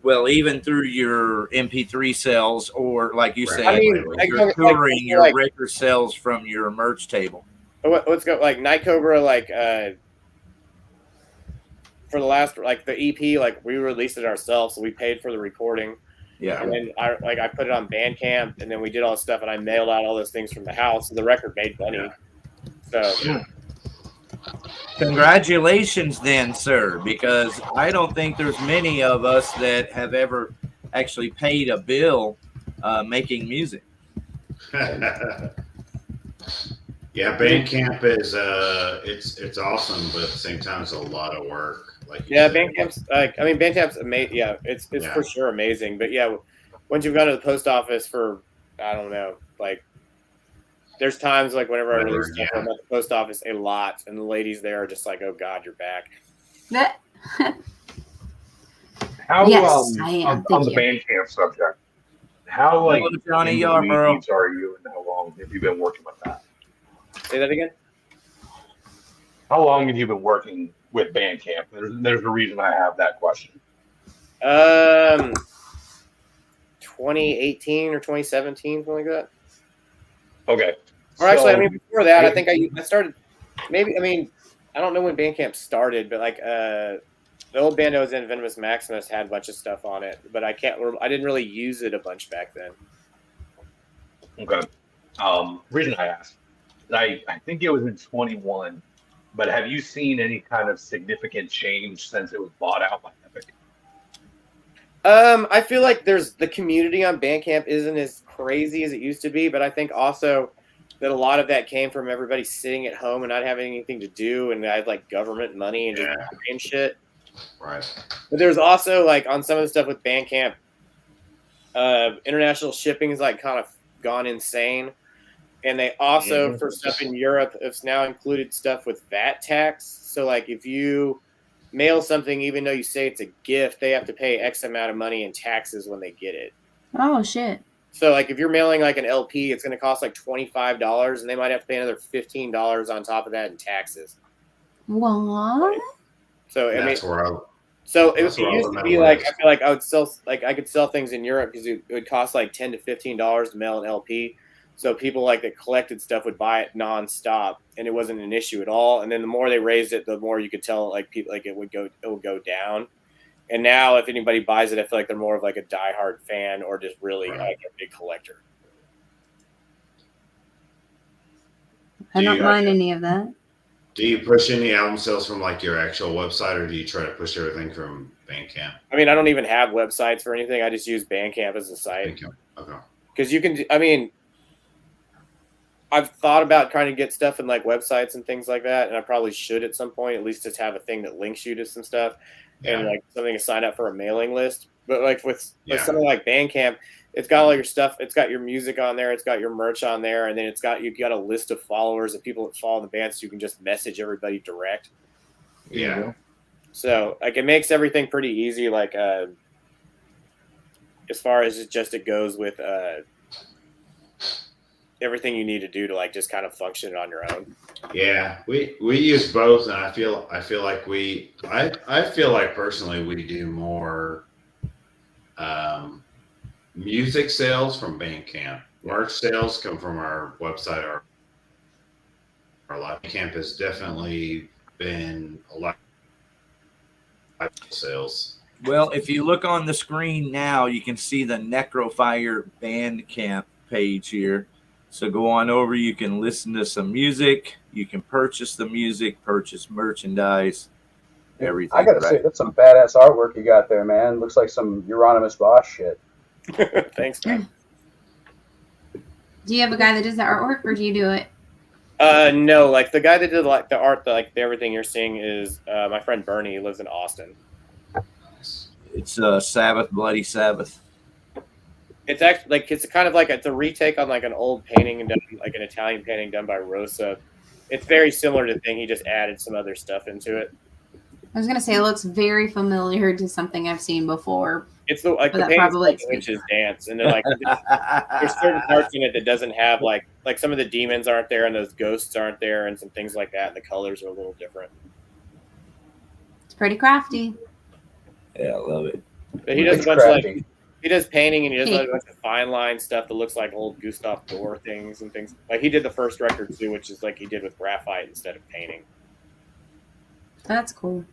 Well, even through your MP3 sales or like you said, I mean, you're touring your record sales from your merch table. Let's go like Night Cobra, like for the last like the EP, like we released it ourselves, so we paid for the recording. Yeah, and then I put it on Bandcamp, and then we did all this stuff, and I mailed out all those things from the house, and the record made money. Yeah. So, congratulations, then, sir, because I don't think there's many of us that have ever actually paid a bill making music. Yeah, Bandcamp is it's awesome, but at the same time, it's a lot of work. Like Bandcamp's Bandcamp's amazing. Yeah, it's for sure amazing. But yeah, once you've gone to the post office for I don't know, like there's times like whenever I release stuff, I'm at the post office a lot, and the ladies there are just like, "Oh God, you're back." How yes, I am. on the Bandcamp subject? How like Johnny Yarborough are you, and how long have you been working with that? Say that again. How long have you been working with Bandcamp? There's a reason I have that question. 2018 or 2017, something like that. Okay. Or actually, I mean, before that, I think I started. Maybe I mean, I don't know when Bandcamp started, but like The old band I was in, Venomous Maximus, had a bunch of stuff on it, but I didn't really use it a bunch back then. Okay. Reason I asked, I think it was in 21, but have you seen any kind of significant change since it was bought out by Epic? I feel like the community on Bandcamp isn't as crazy as it used to be, but I think also that a lot of that came from everybody sitting at home and not having anything to do, and I had like government money and just buying shit. Right. But there's also like on some of the stuff with Bandcamp, international shipping is like kind of gone insane, and they also for stuff in Europe, it's now included stuff with VAT tax. So like if you mail something, even though you say it's a gift, they have to pay X amount of money in taxes when they get it. Oh shit. So like if you're mailing like an LP, it's going to cost like $25, and they might have to pay another $15 on top of that in taxes. What? So I mean, So it used to be like I feel like I could sell things in Europe because it would cost like $10 to $15 to mail an LP. So people like that collected stuff would buy it nonstop, and it wasn't an issue at all. And then the more they raised it, the more you could tell like people like it would go down. And now if anybody buys it, I feel like they're more of like a diehard fan or just really like a big collector. I don't mind any of that. Do you push any album sales from like your actual website, or do you try to push everything from Bandcamp? I mean, I don't even have websites for anything. I just use Bandcamp as a site. Okay. Because you can, I mean, I've thought about trying to get stuff in like websites and things like that, and I probably should at some point, at least just have a thing that links you to some stuff and like something to sign up for a mailing list. But like with something like Bandcamp, it's got all your stuff. It's got your music on there. It's got your merch on there, and then you've got a list of followers of people that follow the band, so you can just message everybody direct. Yeah. So like it makes everything pretty easy. Like as far as it goes with everything you need to do to like just kind of function on your own. Yeah, we use both, and I feel like I feel like personally we do more music sales from Bandcamp. Merch sales come from our website. Our live camp has definitely been a lot of sales. Well, if you look on the screen now, you can see the Necrofier Bandcamp page here. So go on over. You can listen to some music. You can purchase the music, purchase merchandise, everything. I gotta say, that's some badass artwork you got there, man. Looks like some Euronymous Boss shit. Thanks, man. Do you have a guy that does the artwork, or do you do it? No, like the guy that did like the art, everything you're seeing is my friend Bernie. He lives in Austin. It's Sabbath, Bloody Sabbath. It's actually like it's kind of like it's a retake on like an old painting and like an Italian painting done by Rosa. It's very similar to the thing. He just added some other stuff into it. I was gonna say it looks very familiar to something I've seen before. It's the painting's like Witch's Dance, and they're like there's certain parts in it that doesn't have like some of the demons aren't there and those ghosts aren't there and some things like that, and the colors are a little different. It's pretty crafty. Yeah, I love it. But he does a bunch of like he does painting, and he does like a bunch of fine line stuff that looks like old Gustav Dor things and things. Like he did the first record too, which is like he did with graphite instead of painting. That's cool.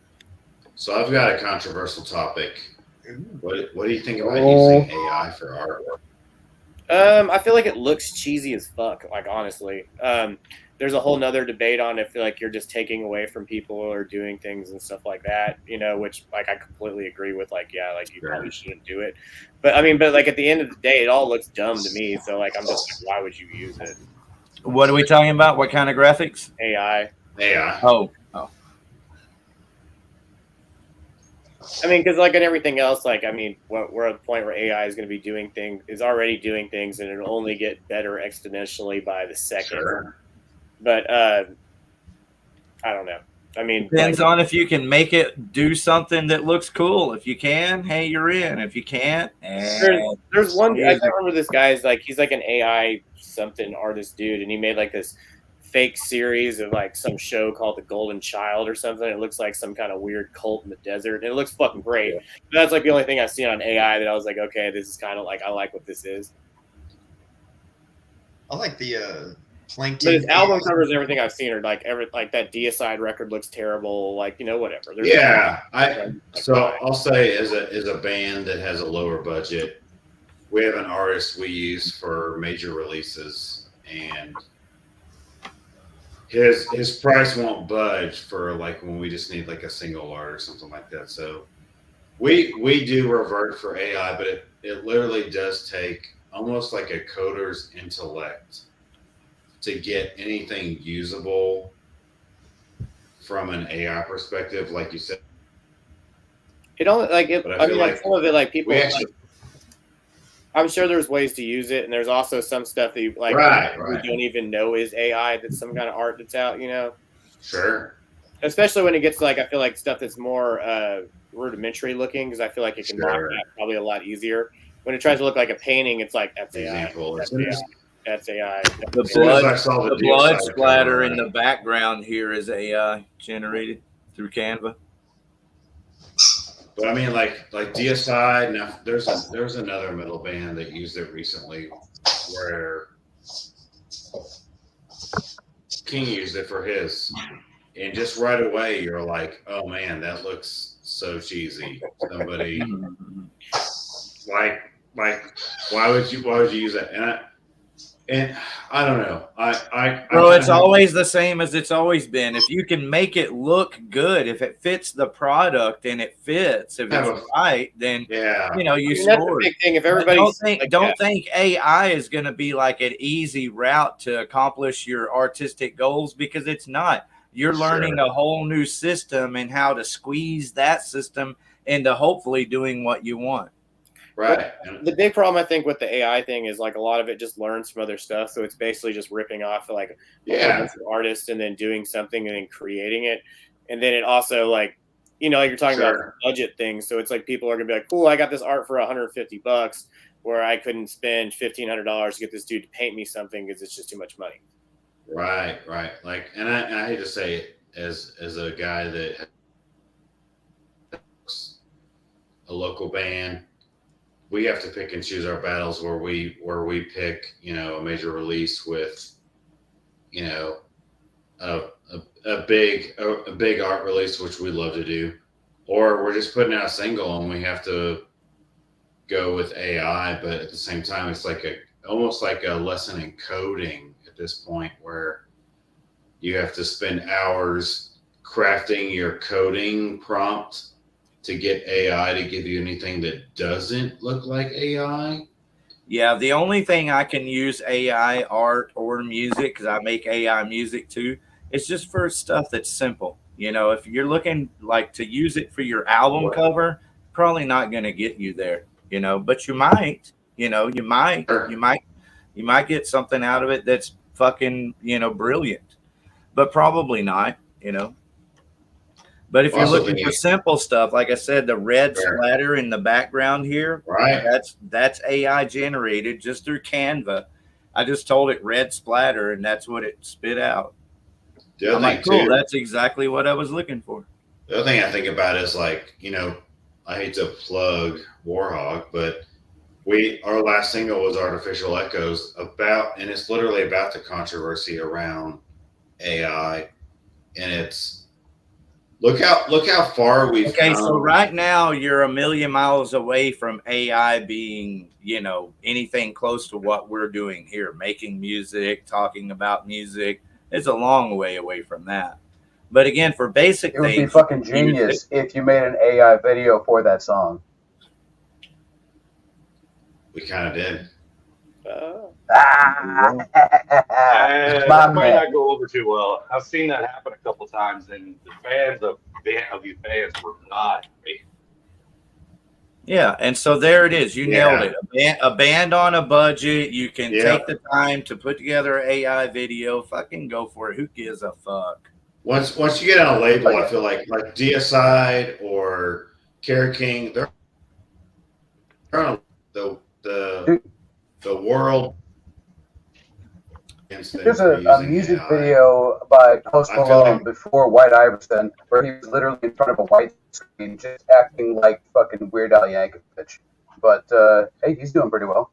So I've got a controversial topic. What do you think about using AI for artwork? I feel like it looks cheesy as fuck. Like honestly, there's a whole nother debate on if like you're just taking away from people or doing things and stuff like that. You know, which like I completely agree with. Like like you probably shouldn't do it. But I mean, like at the end of the day, it all looks dumb to me. So like I'm just like, why would you use it? What are we talking about? What kind of graphics? AI. Oh. I mean, because like in everything else, like I mean, we're at a point where AI is going to be is already doing things, and it'll only get better exponentially by the second. Sure. But I don't know. I mean, depends on if you can make it do something that looks cool. If you can, hey, you're in. If you can't, there's one. I can't remember this guy's like he's like an AI something artist dude, and he made like this fake series of like some show called The Golden Child or something. It looks like some kind of weird cult in the desert, and it looks fucking great. Yeah. But that's like the only thing I've seen on AI that I was like, okay, this is kind of like I like what this is. I like the But his album covers and everything I've seen are like that Deicide record looks terrible. Like, whatever. Yeah, I'll say as a band that has a lower budget, we have an artist we use for major releases, and his price won't budge for like when we just need like a single art or something like that. So we do revert for AI, but it literally does take almost like a coder's intellect to get anything usable from an AI perspective, like you said. It only some of it like people. I'm sure there's ways to use it, and there's also some stuff that you we don't even know is AI. That's some kind of art that's out, Sure. Especially when it gets to I feel like stuff that's more rudimentary looking, because I feel like it can mock that probably a lot easier. When it tries to look like a painting, it's like that's AI. That's AI. The blood splatter in the background here is AI generated through Canva. But I mean, like Deicide. Now, there's another metal band that used it recently, where King used it for his, and just right away you're like, oh man, that looks so cheesy. Somebody like why would you use that? And I don't know. Bro, it's always the same as it's always been. If you can make it look good, if it fits the product and it fits, if it's right, then you score. Big thing. If everybody don't think AI is going to be like an easy route to accomplish your artistic goals, because it's not. You're learning a whole new system and how to squeeze that system into hopefully doing what you want. Right. The big problem I think with the AI thing is like a lot of it just learns from other stuff. So it's basically just ripping off like artists and then doing something and then creating it. And then it also like you're talking about budget things. So it's like people are gonna be like, cool, I got this art for $150 where I couldn't spend $1,500 to get this dude to paint me something because it's just too much money. Right. Like, and I hate to say it as a guy that has a local band, we have to pick and choose our battles where we pick, a major release with, a big art release, which we love to do, or we're just putting out a single and we have to go with AI. But at the same time, it's like almost like a lesson in coding at this point, where you have to spend hours crafting your coding prompt to get AI to give you anything that doesn't look like AI. Yeah, the only thing I can use AI art or music, because I make AI music too, it's just for stuff that's simple. If you're looking like to use it for your album cover, probably not going to get you there. But you might. You might get something out of it that's fucking brilliant, but probably not. But if you're looking for simple stuff, like I said, the red splatter in the background here, that's AI generated just through Canva. I just told it red splatter, and that's what it spit out. I'm like, cool, that's exactly what I was looking for. The other thing I think about is like, I hate to plug Warhawk, but our last single was Artificial Echoes, and it's literally about the controversy around AI, and it's look how far we've come. So right now you're a million miles away from AI being, anything close to what we're doing here, making music, talking about music. It's a long way away from that. But again, for basic things, it would be fucking genius if you made an AI video for that song. We kind of did. That might not go over too well. I've seen that happen a couple times, and the fans of you fans were not happy. Yeah, and so there it is. You nailed it. A band on a budget. You can take the time to put together an AI video. Fucking go for it. Who gives a fuck? Once you get on a label, I feel like Deicide or Carrot King, they're on the world. There's a music video by Post Malone before White Iverson where he was literally in front of a white screen just acting like fucking Weird Al Yankovic. But hey, he's doing pretty well.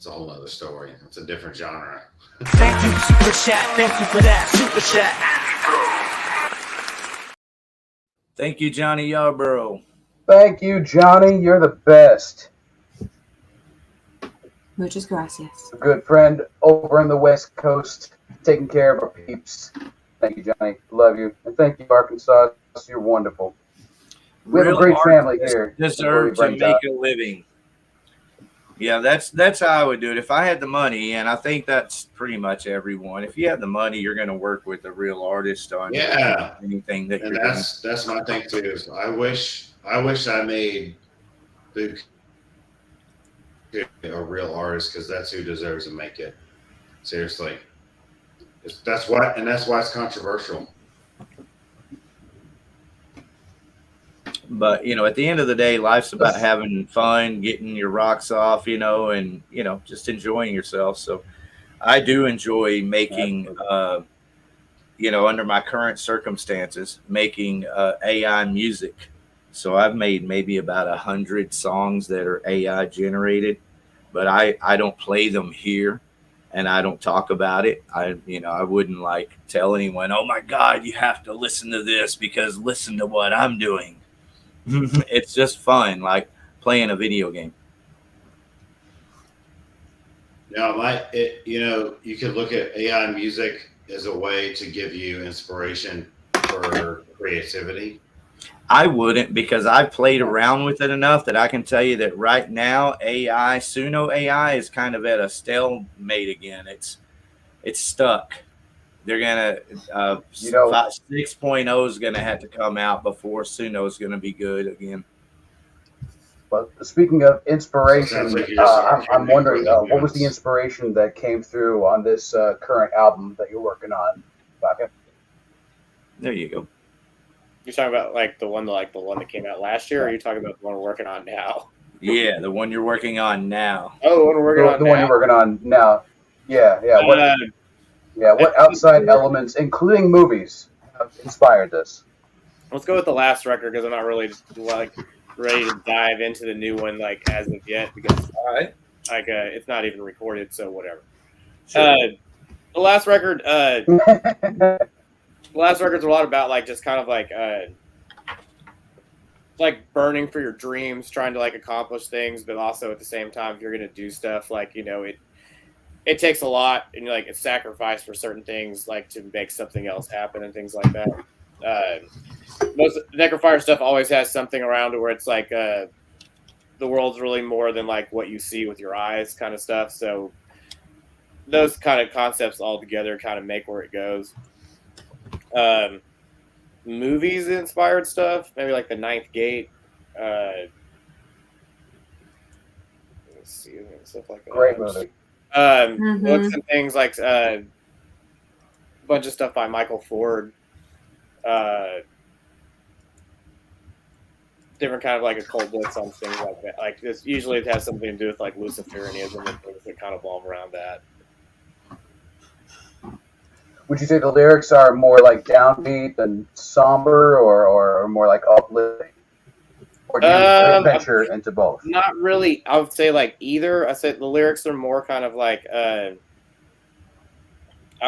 It's a whole other story. It's a different genre. Thank you, Super Chat. Thank you for that, Super Chat. Thank you, Johnny Yarborough. Thank you, Johnny. You're the best. Muchas gracias. A good friend over on the West Coast, taking care of our peeps. Thank you, Johnny. Love you. And thank you, Arkansas. You're wonderful. We have a great family here. Deserve to make a living. Yeah, that's how I would do it. If I had the money, and I think that's pretty much everyone. If you have the money, you're going to work with a real artist on anything that and you're that's my thing too. Is I wish I made a real artist, because that's who deserves to make it. Seriously, that's why it's controversial. But, at the end of the day, life's about having fun, getting your rocks off, and, just enjoying yourself. So I do enjoy making, under my current circumstances, making AI music. So I've made maybe about 100 songs that are AI generated, but I don't play them here and I don't talk about it. I wouldn't tell anyone, oh my God, you have to listen to this because listen to what I'm doing. It's just fun, like playing a video game. Now, you could look at AI music as a way to give you inspiration for creativity. I wouldn't, because I've played around with it enough that I can tell you that right now, Suno AI is kind of at a stalemate again. It's stuck. They're gonna 6.0 is gonna have to come out before Suno is gonna be good again. But speaking of inspiration, I'm wondering what was the inspiration that came through on this current album that you're working on, Baka? There you go. You're talking about the one that came out last year, or are you talking about the one we're working on now? Yeah, the one you're working on now. Oh, the one we're working on now. The one you're working on now. Yeah. What outside elements, including movies, have inspired this? Let's go with the last record, because I'm not really ready to dive into the new one as of yet, because it's not even recorded, so whatever. Sure. The last record, the last record's a lot about just kind of burning for your dreams, trying to accomplish things, but also at the same time, if you're gonna do stuff, it takes a lot, and it's sacrifice for certain things, to make something else happen and things like that. Most Necrofier stuff always has something around it where it's the world's really more than what you see with your eyes, kind of stuff. So those kind of concepts all together kind of make where it goes. Movies inspired stuff, maybe the Ninth Gate. Let's see, stuff like that. Great movie. Books and things a bunch of stuff by Michael Ford. Different kind of occult books on things like that. This usually it has something to do with Luciferianism and things that kind of evolve around that. Would you say the lyrics are more downbeat and somber, or more uplifting? Or do you venture into both? Not really. I would say either. I said the lyrics are more kind of I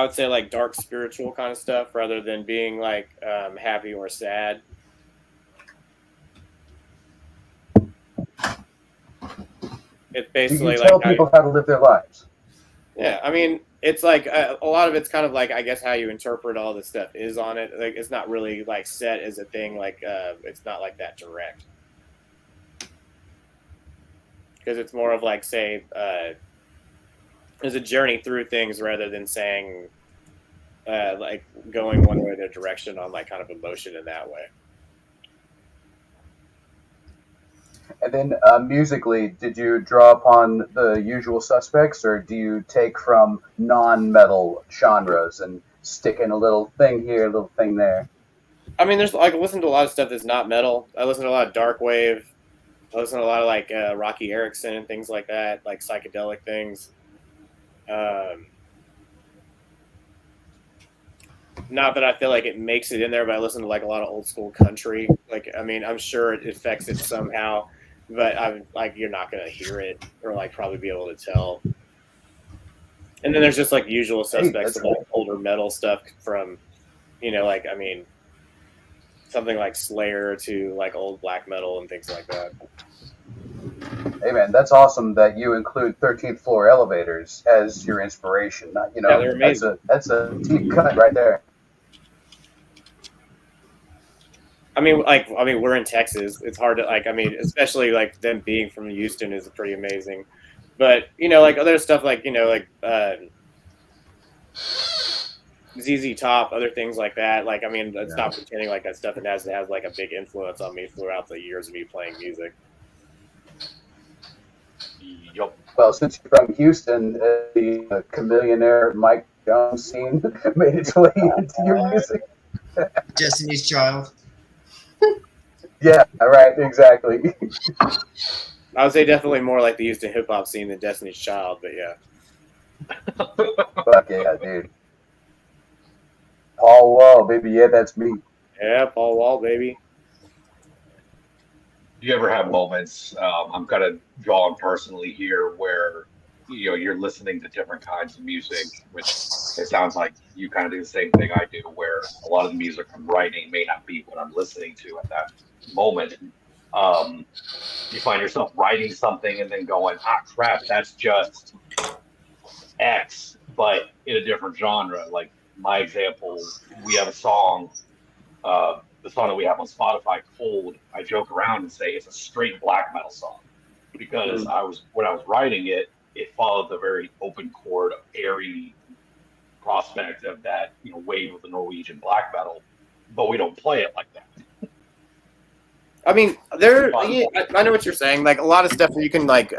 would say dark spiritual kind of stuff, rather than being happy or sad. It's basically you tell people how to live their lives. Yeah, I mean, it's a lot of it's kind of I guess how you interpret all this stuff is on it. It's not really set as a thing. It's not that direct, because it's more of say there's a journey through things rather than saying going one way or the direction on kind of emotion in that way. And then musically, did you draw upon the usual suspects, or do you take from non-metal genres and stick in a little thing here, a little thing there? I mean, there's I listen to a lot of stuff that's not metal. I listen to a lot of dark wave. I listen to a lot of Rocky Erickson and things like that, psychedelic things. Not that I feel it makes it in there, but I listen to a lot of old school country. I mean, I'm sure it affects it somehow, but I'm you're not gonna hear it or probably be able to tell. And then there's just like usual suspects of cool. like older metal stuff from, like I mean, something like Slayer to like old black metal and things like that. Hey man, that's awesome that you include 13th Floor Elevators as your inspiration. Yeah, they're amazing. That's a deep cut right there. I mean, we're in Texas. It's hard to especially like them being from Houston is pretty amazing. But like other stuff, like ZZ Top, other things like that. Like, I mean, let's stop pretending like that stuff has like a big influence on me throughout the years of me playing music. Yep. Well, since you're from Houston, the chameleonaire Mike Jones scene made its way into your music. Destiny's Child. Yeah, right, exactly. I would say definitely more like the Houston hip hop scene than Destiny's Child, but yeah. Fuck yeah, dude. Paul Wall, baby, yeah, that's me. Yeah, Paul Wall, baby. Do you ever have moments, I'm kind of drawing personally here, where you're listening to different kinds of music, which it sounds like you kind of do the same thing I do, where a lot of the music I'm writing may not be what I'm listening to at that moment. You find yourself writing something and then going, crap, that's just X, but in a different genre. Like my example, we have a song, the song that we have on Spotify, Cold. I joke around and say it's a straight black metal song because when I was writing it, it followed the very open chord, airy prospect of that wave of the Norwegian black metal, but we don't play it like that. I mean, I know what you're saying. Like a lot of stuff you can like,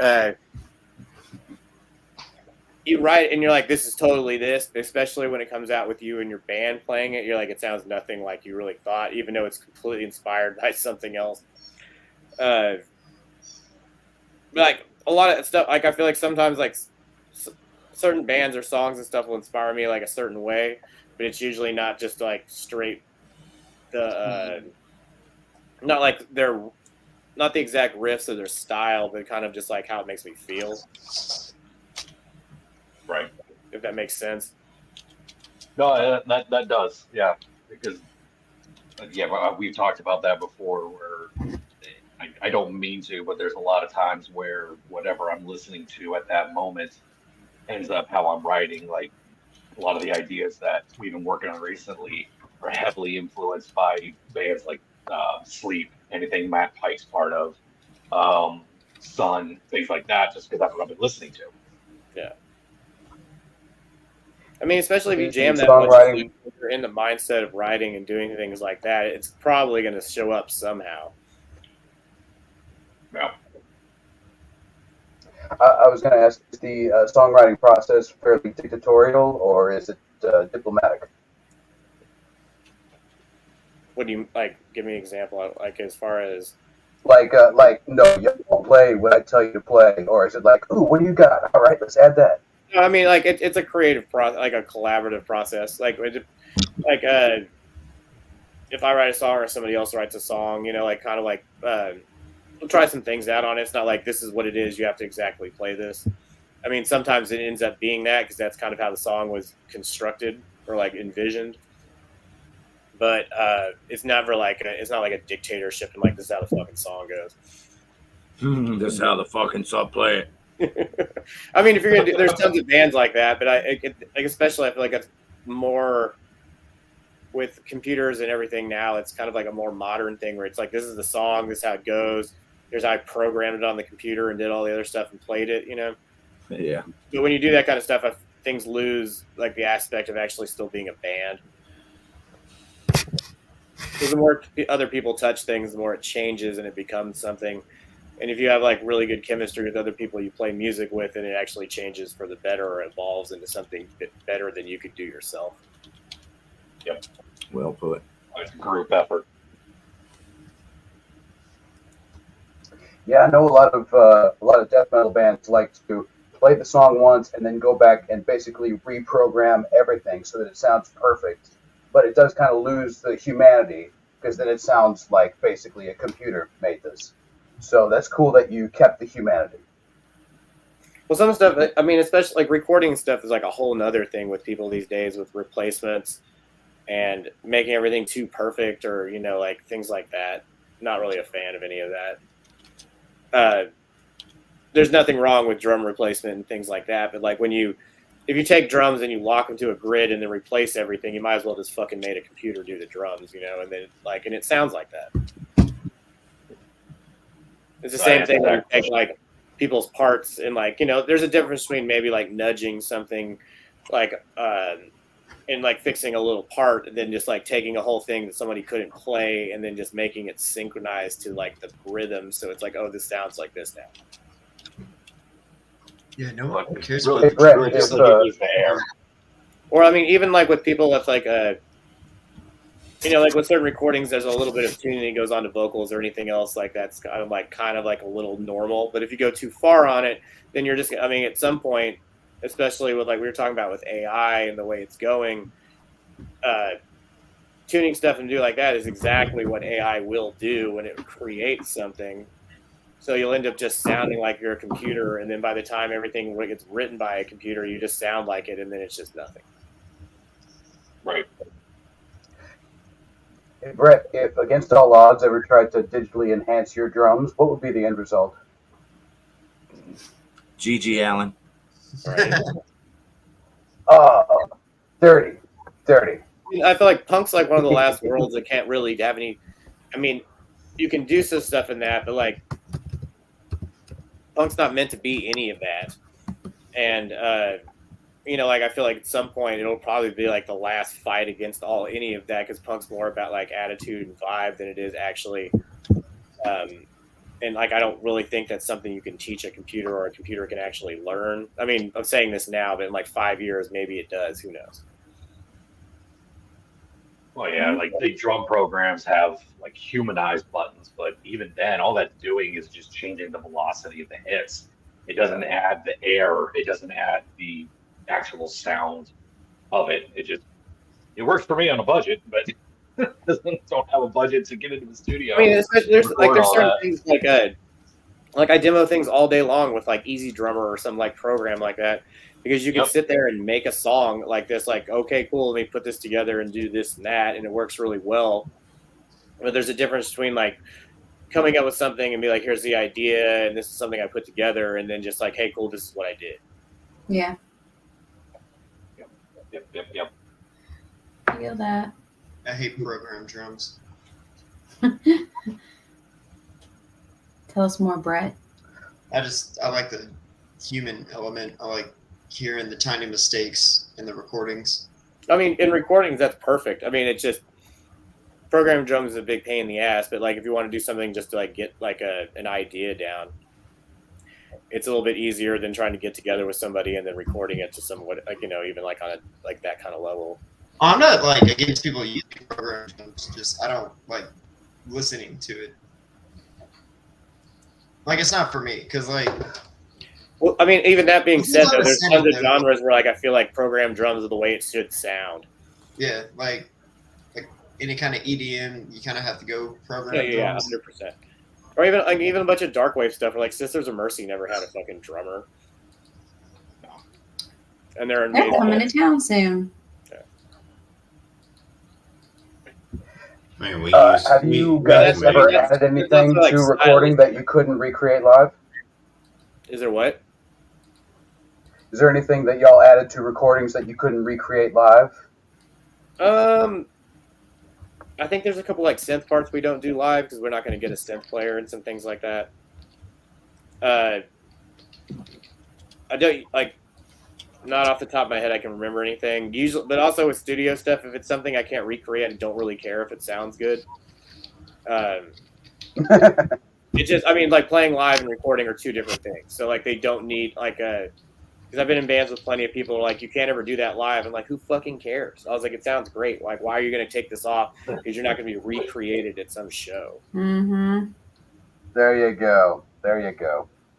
you write and you're like, this is totally this, especially when it comes out with you and your band playing it. You're like, it sounds nothing like you really thought, even though it's completely inspired by something else. But like a lot of stuff, like I feel like sometimes like certain bands or songs and stuff will inspire me like a certain way, but it's usually not just like straight not like they're not the exact riffs of their style, but kind of just like how it makes me feel. Right. If that makes sense. No, that does. Yeah. Because, we've talked about that before where I don't mean to, but there's a lot of times where whatever I'm listening to at that moment ends up how I'm writing. Like a lot of the ideas that we've been working on recently are heavily influenced by bands like Sleep, anything Matt Pike's part of, Sun, things like that, just because that's what I've been listening to. Yeah. I mean, especially if you jam that much, if you're in the mindset of writing and doing things like that, it's probably going to show up somehow. Yeah. I was going to ask, is the songwriting process fairly dictatorial, or is it diplomatic? What do you like? Give me an example. Like as far as no, you won't play what I tell you to play, or is it like, ooh, what do you got? All right, let's add that. I mean, like it's a creative process, like a collaborative process. Like if I write a song or somebody else writes a song, like kind of like we'll try some things out on it. It's not like this is what it is. You have to exactly play this. I mean, sometimes it ends up being that because that's kind of how the song was constructed or like envisioned. But it's never like it's not like a dictatorship and like this is how the fucking song goes. This is how the fucking song play it. I mean, if you're gonna do, there's tons of bands like that, but especially I feel like it's more with computers and everything now. It's kind of like a more modern thing where it's like this is the song, this is how it goes. Here's how I programmed it on the computer and did all the other stuff and played it. Yeah. But when you do that kind of stuff, things lose like the aspect of actually still being a band. Because the more other people touch things, the more it changes and it becomes something. And if you have like really good chemistry with other people you play music with, and it actually changes for the better or evolves into something better than you could do yourself. Yep. Well put. It's a group effort. Yeah, I know a lot of death metal bands like to play the song once and then go back and basically reprogram everything so that it sounds perfect. But it does kind of lose the humanity because then it sounds like basically a computer made this. So that's cool that you kept the humanity. Well, some stuff, I mean, especially like recording stuff is like a whole nother thing with people these days with replacements and making everything too perfect or, you know, like things like that. Not really a fan of any of that. There's nothing wrong with drum replacement and things like that. But like if you take drums and you lock them to a grid and then replace everything, you might as well just fucking made a computer do the drums, you know, and then like, and it sounds like that. It's the same thing when you take like people's parts and like, you know, there's a difference between maybe like nudging something like, and like fixing a little part and then just like taking a whole thing that somebody couldn't play and then just making it synchronized to like the rhythm. So it's like, oh, this sounds like this now. Yeah, no one cares really, about the really just the air. Or I mean, even like with people with like you know, like with certain recordings, there's a little bit of tuning that goes on to vocals or anything else like that's kind of like a little normal. But if you go too far on it, then you're just, I mean, at some point, especially with like we were talking about with AI and the way it's going, tuning stuff and do like that is exactly what AI will do when it creates something. So you'll end up just sounding like you're a computer, and then by the time everything gets written by a computer, you just sound like it, and then it's just nothing. Right. Hey, Brett, if Against All Odds ever tried to digitally enhance your drums, what would be the end result? GG Allen. Right. Dirty. I feel like punk's like one of the last worlds that can't really have any. I mean, you can do some stuff in that, but like punk's not meant to be any of that. And you know, like I feel like at some point it'll probably be like the last fight against any of that because punk's more about like attitude and vibe than it is actually. And like I don't really think that's something you can teach a computer or a computer can actually learn. I mean, I'm saying this now, but in like 5 years, maybe it does. Who knows? Well, yeah, like the drum programs have like humanized buttons, but even then, all that's doing is just changing the velocity of the hits. It doesn't add the air. It doesn't add the actual sound of it. It works for me on a budget, but don't have a budget to get into the studio. I mean, there's certain things like I demo things all day long with like Easy Drummer or some like program like that. Because you can sit there and make a song like this, like, okay, cool, let me put this together and do this and that, and it works really well. But there's a difference between like coming up with something and be like, here's the idea, and this is something I put together, and then just like, hey, cool, this is what I did. Yeah. Yep. I feel that. I hate program drums. Tell us more, Brett. I like the human element. I like hearing the tiny mistakes in the recordings. I mean, in recordings, that's perfect. I mean, it's just programming drums is a big pain in the ass, but like if you want to do something just to like get like an idea down, it's a little bit easier than trying to get together with somebody and then recording it to somewhat, like, you know, even like on a like that kind of level. I'm not like against people using program drums. Just I don't like listening to it. Like it's not for me because like. Well, I mean, even that being said, though, there's tons of genres where like I feel like programmed drums are the way it should sound. Yeah, like any kind of EDM, you kind of have to go program. Yeah, 100%. Or even a bunch of dark wave stuff. Or like Sisters of Mercy never had a fucking drummer, and they're coming to town soon. Man, have you guys ever added anything to recording that you couldn't recreate live? Is there what? Is there anything that y'all added to recordings that you couldn't recreate live? I think there's a couple like synth parts we don't do live because we're not going to get a synth player and some things like that. I don't like, not off the top of my head I can remember anything. Usually, but also with studio stuff, if it's something I can't recreate and don't really care if it sounds good. It just, I mean, like playing live and recording are two different things. So like they don't need like because I've been in bands with plenty of people who are like, you can't ever do that live. I'm like, who fucking cares? I was like, it sounds great. Like, why are you going to take this off? Because you're not going to be recreated at some show. Mm-hmm. There you go.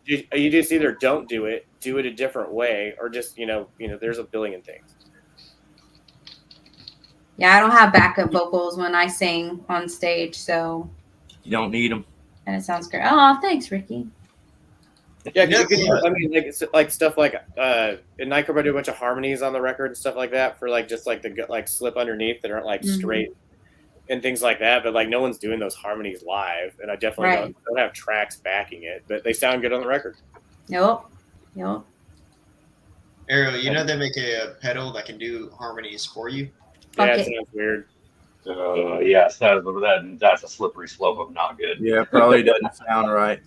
You just either don't do it a different way, or just, you know, there's a billion things. Yeah, I don't have backup vocals when I sing on stage, so. You don't need them. And it sounds great. Oh, thanks, Ricky. Yeah, I mean, like stuff like in Nightclub I do a bunch of harmonies on the record and stuff like that for like just like the like slip underneath that aren't like straight and things like that. But like no one's doing those harmonies live, and I definitely don't have tracks backing it, but they sound good on the record. Yep. Ariel, you know they make a pedal that can do harmonies for you. Yeah, it sounds weird. Yes, that's a slippery slope of not good. Yeah, it probably doesn't sound right.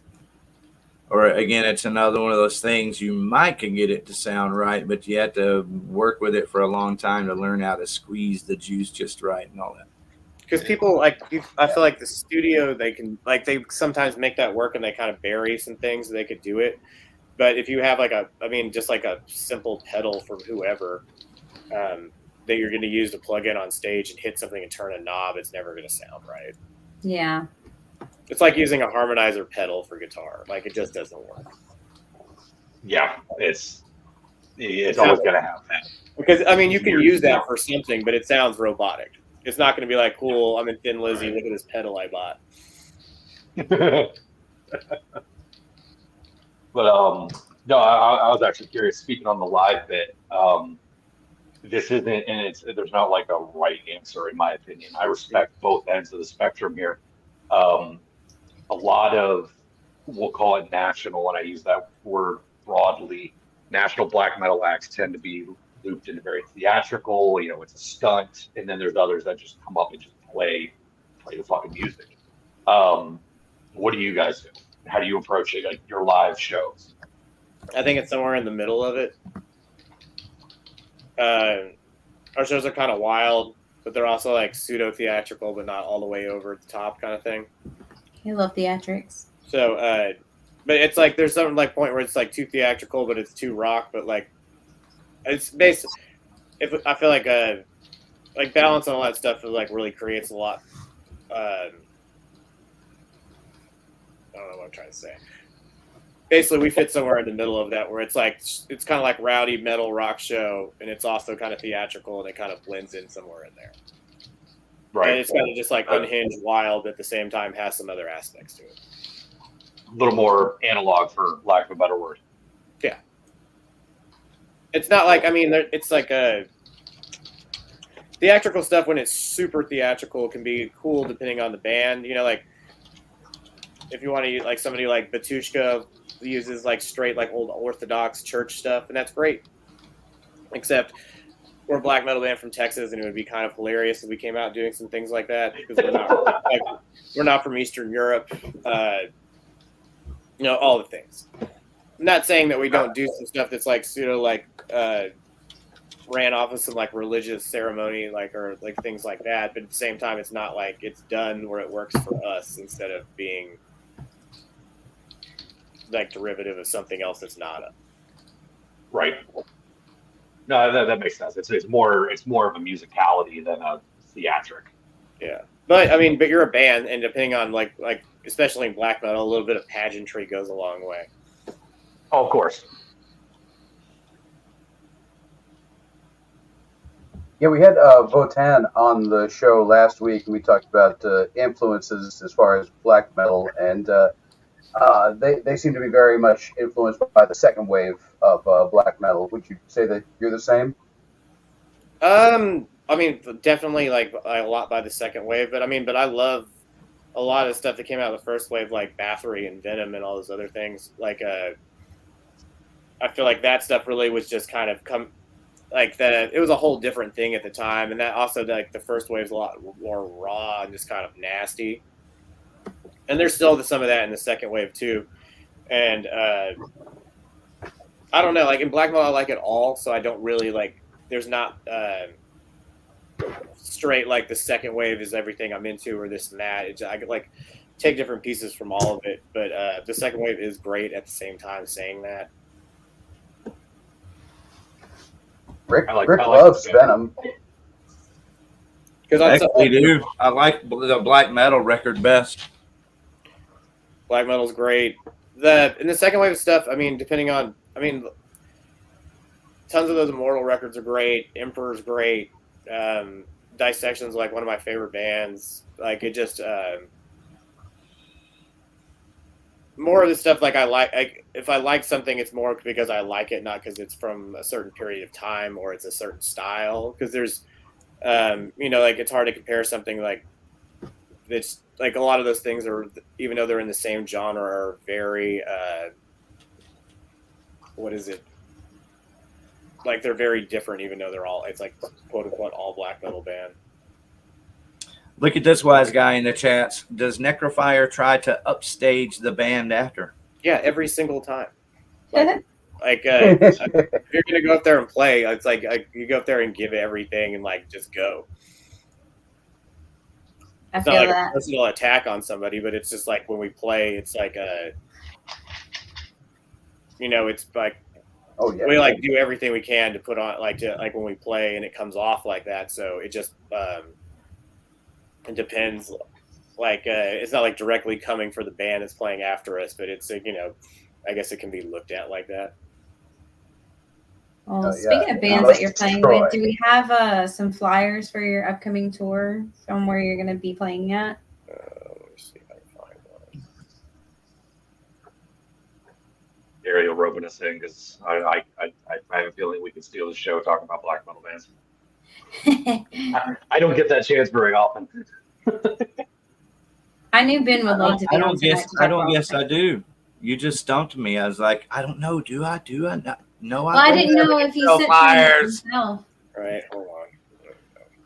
Or again, it's another one of those things you might can get it to sound right, but you have to work with it for a long time to learn how to squeeze the juice just right and all that. Because people like, I feel like the studio, they they sometimes make that work and they kind of bury some things so they could do it. But if you have just like a simple pedal from whoever that you're going to use to plug in on stage and hit something and turn a knob, it's never going to sound right. Yeah. It's like using a harmonizer pedal for guitar. Like it just doesn't work. Yeah, it's always going to have that. Because I mean, you can use that for something, but it sounds robotic. It's not going to be like, cool, I'm in Thin Lizzy, look at this pedal I bought. But no, I was actually curious. Speaking on the live bit, this isn't, and there's not like a right answer in my opinion. I respect both ends of the spectrum here. A lot of, we'll call it national, and I use that word broadly, national black metal acts tend to be looped into very theatrical, it's a stunt, and then there's others that just come up and just play the fucking music. What do you guys do? How do you approach it, like your live shows? I think it's somewhere in the middle of it. Our shows are kind of wild, but they're also like pseudo theatrical, but not all the way over the top kind of thing. I love theatrics. So, but it's like there's some like point where it's like too theatrical, but it's too rock. But like, it's basically, I feel like balance and all that stuff like really creates a lot. I don't know what I'm trying to say. Basically, we fit somewhere in the middle of that, where it's like it's kind of like rowdy metal rock show, and it's also kind of theatrical, and it kind of blends in somewhere in there. Right. And it's kind of just like unhinged, wild, but at the same time has some other aspects to it. A little more analog, for lack of a better word. Yeah. It's not like, it's like theatrical stuff when it's super theatrical can be cool depending on the band. Like if you want to use like somebody like Batushka uses like straight like old Orthodox church stuff, and that's great. Except we're a black metal band from Texas, and it would be kind of hilarious if we came out doing some things like that because we're not from Eastern Europe. All the things. I'm not saying that we don't do some stuff that's like pseudo like ran off of some like religious ceremony or things like that, but at the same time it's not like it's done where it works for us instead of being like derivative of something else that's not a right. No, that makes sense. It's more of a musicality than a theatric. Yeah, but but you're a band, and depending on like especially in black metal, a little bit of pageantry goes a long way. Oh, of course. Yeah, we had Votan on the show last week, and we talked about influences as far as black metal, and they seem to be very much influenced by the second wave of black metal. Would you say that you're the same? Definitely like a lot by the second wave, but I love a lot of stuff that came out of the first wave, like Bathory and Venom and all those other things. Like, I feel like that stuff really was just kind of it was a whole different thing at the time, and that also like the first wave is a lot more raw and just kind of nasty. And there's still some of that in the second wave too. And I don't know, like in black metal I like it all, so I don't really like. There's not straight like the second wave is everything I'm into or this and that. I could like take different pieces from all of it, but the second wave is great at the same time. Saying that, Rick loves Venom. Because I actually do. I like the black metal record best. Black metal's great. In the second wave of stuff, depending on, tons of those Immortal records are great. Emperor's great. Dissection's like one of my favorite bands. Like it just, more of the stuff like I like. If I like something, it's more because I like it, not because it's from a certain period of time or it's a certain style. Because there's, like it's hard to compare something like it's like a lot of those things are, even though they're in the same genre, are very what is it? Like they're very different, even though it's like quote unquote all black metal band. Look at this wise guy in the chats. Does Necrofier try to upstage the band after? Yeah, every single time. If you're gonna go up there and play, it's like you go up there and give everything and like just go. It's not like a personal attack on somebody, but it's just like when we play, it's like it's like we like do everything we can to put on like when we play and it comes off like that. So it just it depends. Like it's not like directly coming for the band that's playing after us, but it's I guess it can be looked at like that. Well, speaking of bands that you're playing with, do we have some flyers for your upcoming tour from where you're going to be playing at? Let me see if I can find one. Ariel roping us in because I have a feeling we can steal the show talking about black metal bands. I don't get that chance very often. I knew Ben would love to be on tonight. I don't guess I do. You just stumped me. I was like, I don't know. Do I? Do I not? No, well, I didn't know if he sent flyers himself. All right, hold on.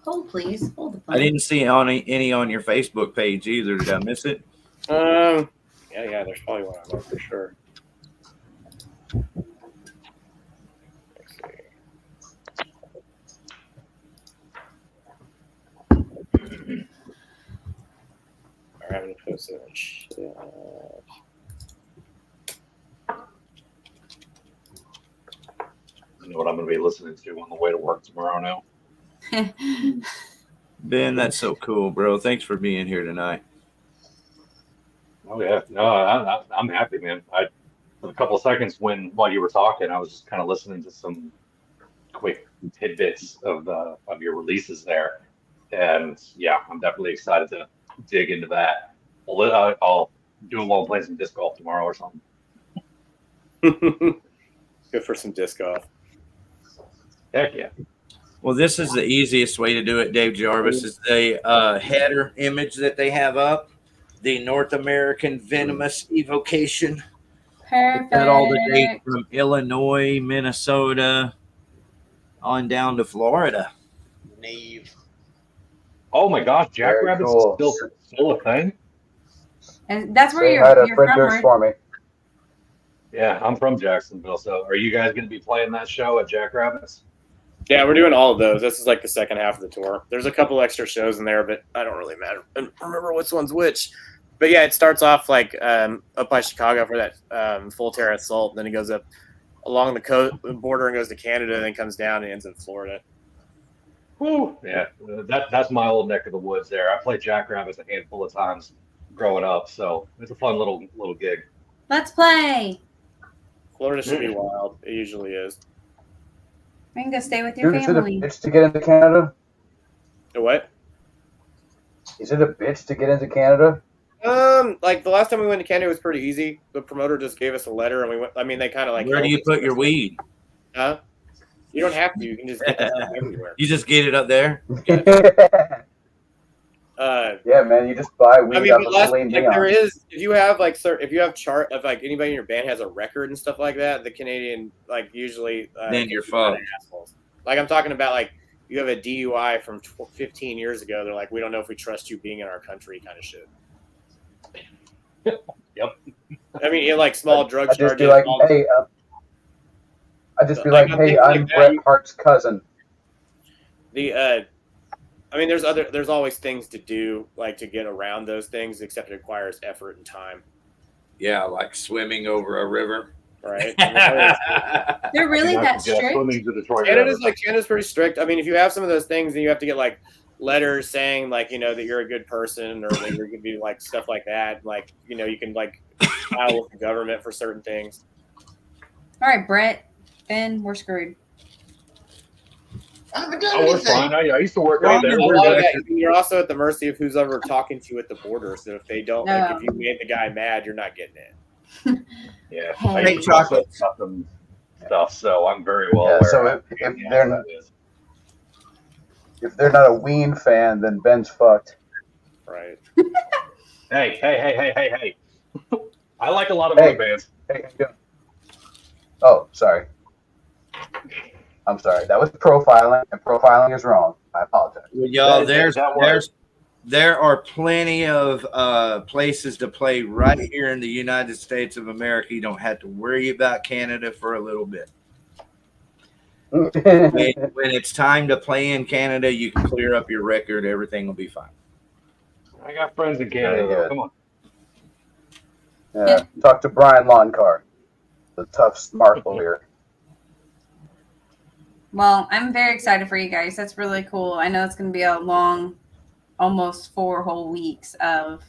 Hold, please. Hold the phone. I didn't see any on your Facebook page either. Did I miss it? Yeah. There's probably one on there for sure. Let's see. I haven't posted that shit. I know what I'm going to be listening to on the way to work tomorrow now. Ben, that's so cool, bro. Thanks for being here tonight. Oh, yeah. No, I'm happy, man. For a couple of seconds while you were talking, I was just kind of listening to some quick tidbits of your releases there. And, yeah, I'm definitely excited to dig into that. I'll do them while playing some disc golf tomorrow or something. Good for some disc golf. Heck yeah. Well, this is the easiest way to do it, Dave Jarvis, is the header image that they have up, the North American Venomous Evocation. Perfect. Got all the dates from Illinois, Minnesota, on down to Florida. Nave. Oh my gosh, Jackrabbits is still a thing? And that's where you're from, right? For me. Yeah, I'm from Jacksonville. So are you guys going to be playing that show at Jackrabbits? Yeah, we're doing all of those. This is like the second half of the tour. There's a couple extra shows in there, but I don't really remember which one's which. But yeah, it starts off like up by Chicago for that Full Terra Assault. Then it goes up along the border and goes to Canada, and then comes down and ends in Florida. Woo. Yeah, that's my old neck of the woods there. I played Jackrabbits a handful of times growing up, so it's a fun little gig. Let's play. Florida should be wild. It usually is. We can go stay with your Dude, family. Is it a bitch to get into Canada? The what? Is it a bitch to get into Canada? Like the last time we went to Canada, it was pretty easy. The promoter just gave us a letter, and we went. I mean, they kind of like. Where do you put your weed? Huh? You don't have to. You can just get it everywhere. You just get it up there. Yeah, man, you just buy weed I off mean, of Celine Dion. there is if you have chart of like anybody in your band has a record and stuff like that, the Canadian like usually then you're fucked. Like I'm talking about like you have a DUI from 15 years ago. They're like, we don't know if we trust you being in our country, kind of shit. Yep. I mean, like small drug I'd charges. just be like, hey, hey, I'm Bret Hart's cousin. I mean, there's always things to do, like to get around those things, except it requires effort and time. Yeah, like swimming over a river. Right. They're really that strict? Canada's pretty strict. I mean, if you have some of those things, then you have to get like letters saying like, that you're a good person or that you're gonna be like stuff like that. Like, you can like file with the government for certain things. All right, Brett, Ben, we're screwed. I haven't done anything. Fine. I used to work out there. You're also at the mercy of who's ever talking to you at the border. So if they don't, like, if you made the guy mad, you're not getting in. Yeah, Hey. I Hey, eat lots of chocolates. custom stuff, so I'm very well aware. So of if how they're that is. if they're not a Ween fan, then Ben's fucked. Right. Hey. I like a lot of Hey. other bands. Hey, how you doing? Oh, sorry. I'm sorry. That was profiling, and profiling is wrong. I apologize. Well, y'all, That was- there are plenty of places to play right here in the United States of America. You don't have to worry about Canada for a little bit. When it's time to play in Canada, you can clear up your record. Everything will be fine. I got friends in Canada, though. Come on. Yeah. Talk to Brian Loncar, the tough, smart lawyer. Well, I'm very excited for you guys. That's really cool. I know it's going to be a long, almost 4 whole weeks of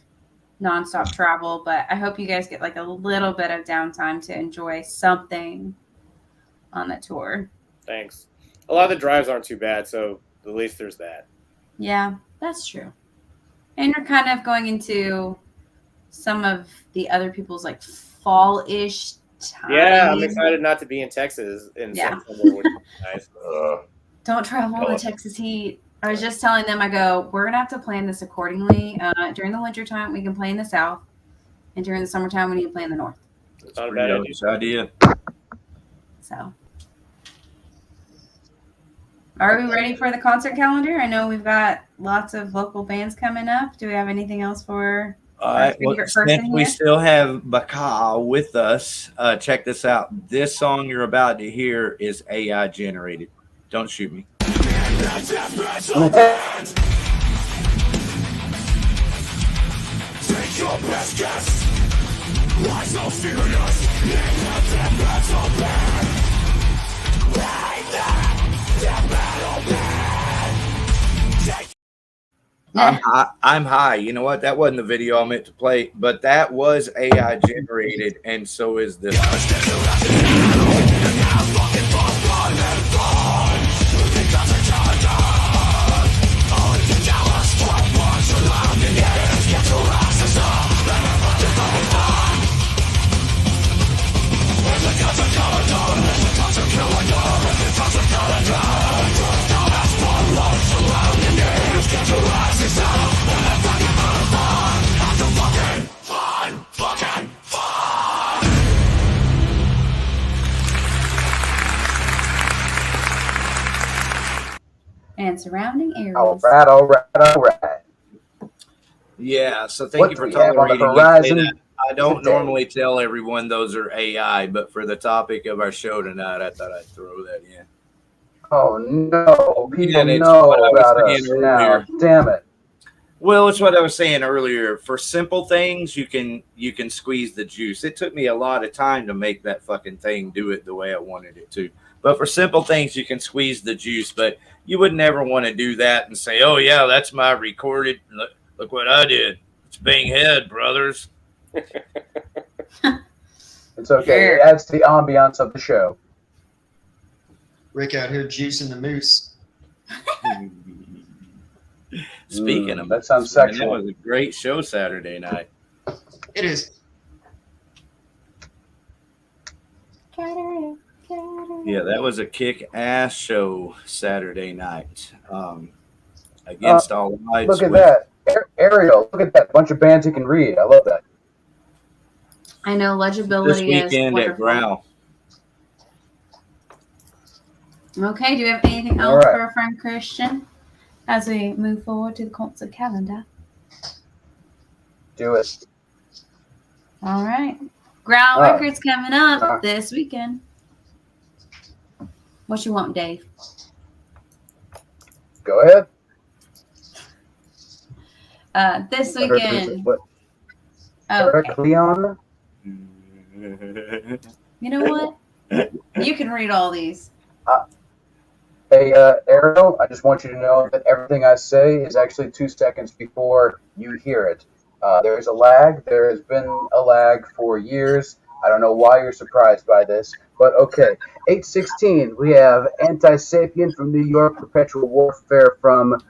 nonstop travel, but I hope you guys get like a little bit of downtime to enjoy something on the tour. Thanks. A lot of the drives aren't too bad, so at least there's that. Yeah, that's true. And you're kind of going into some of the other people's like fall-ish time. Yeah, I'm excited not to be in Texas in September, which is nice. Don't travel in the Texas heat. I was just telling them, I go, we're going to have to plan this accordingly. During the wintertime, we can play in the south. And during the summertime, we need to play in the north. It's not a bad idea. So, are we ready for the concert calendar? I know we've got lots of local bands coming up. Do we have anything else for All right. our Well, favorite since person we here? still have Pkwy with us, check this out. This song you're about to hear is AI generated. Don't shoot me. Take your best guess. Why so serious? I'm high. You know what? That wasn't the video I meant to play, but that was AI generated, and so is this. And surrounding areas. All right. Yeah, so thank What you do for we have on the tolerating me. horizon Say that. I don't today? normally tell everyone those are AI, but for the topic of our show tonight, I thought I'd throw that in. Oh no, people And it's know what I was about saying us earlier. now. Damn it. Well, it's what I was saying earlier. For simple things, you can squeeze the juice. It took me a lot of time to make that fucking thing do it the way I wanted it to. But for simple things, you can squeeze the juice. But you would never want to do that and say, "Oh yeah, that's my recorded. Look what I did. It's Bang Head, brothers." It's okay. It adds to the ambiance of the show. Rick out here juicing the moose. Speaking of that sounds man, sexual. that was a great show Saturday night. It is. Yeah, that was a kick-ass show Saturday night. Against all odds. Look at with- that. Ariel, look at that. Bunch of bands you can read. I love that. I know This legibility is weekend at wonderful. Growl. Okay, do we have anything All else right. for our friend Christian as we move forward to the concert calendar? Do it. All right. Growl All right. Records coming up All right. this weekend. What you want, Dave? Go ahead. This weekend. What? Oh, Eric Leon? you know what? You can read all these. Hey, Ariel, I just want you to know that everything I say is actually 2 seconds before you hear it. There's a lag. There has been a lag for years. I don't know why you're surprised by this, but okay. 816, we have Anti-Sapien from New York, Perpetual Warfare from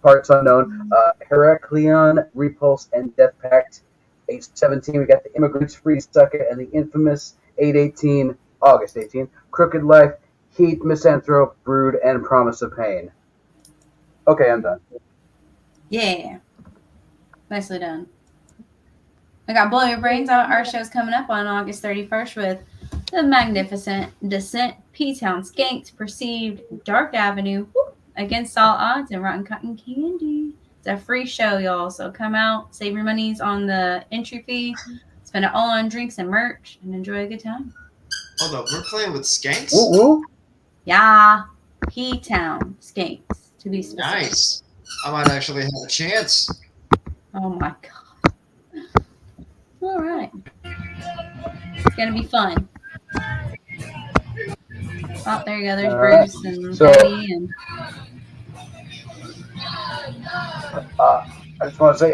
Parts Unknown, Heracleon, Repulse, and Death Pact. 8/17, we got The Immigrants, Free Sucker, and the infamous 8/18, August 18, Crooked Life, Heat, Misanthrope, Brood, and Promise of Pain. Okay, I'm done. Yeah. Nicely done. I got Blow Your Brains out. Our show's coming up on August 31st with The Magnificent Descent, P-Town Skanks, Perceived, Dark Avenue, Against All Odds, and Rotten Cotton Candy. It's a free show, y'all, so come out, save your monies on the entry fee, spend it all on drinks and merch, and enjoy a good time. Hold up, we're playing with skanks? Woo woo. Yeah. P-Town Skanks, to be specific. Nice. I might actually have a chance. Oh my god. All right. It's going to be fun. Oh, there you go. There's Bruce and Betty. And I just want to say,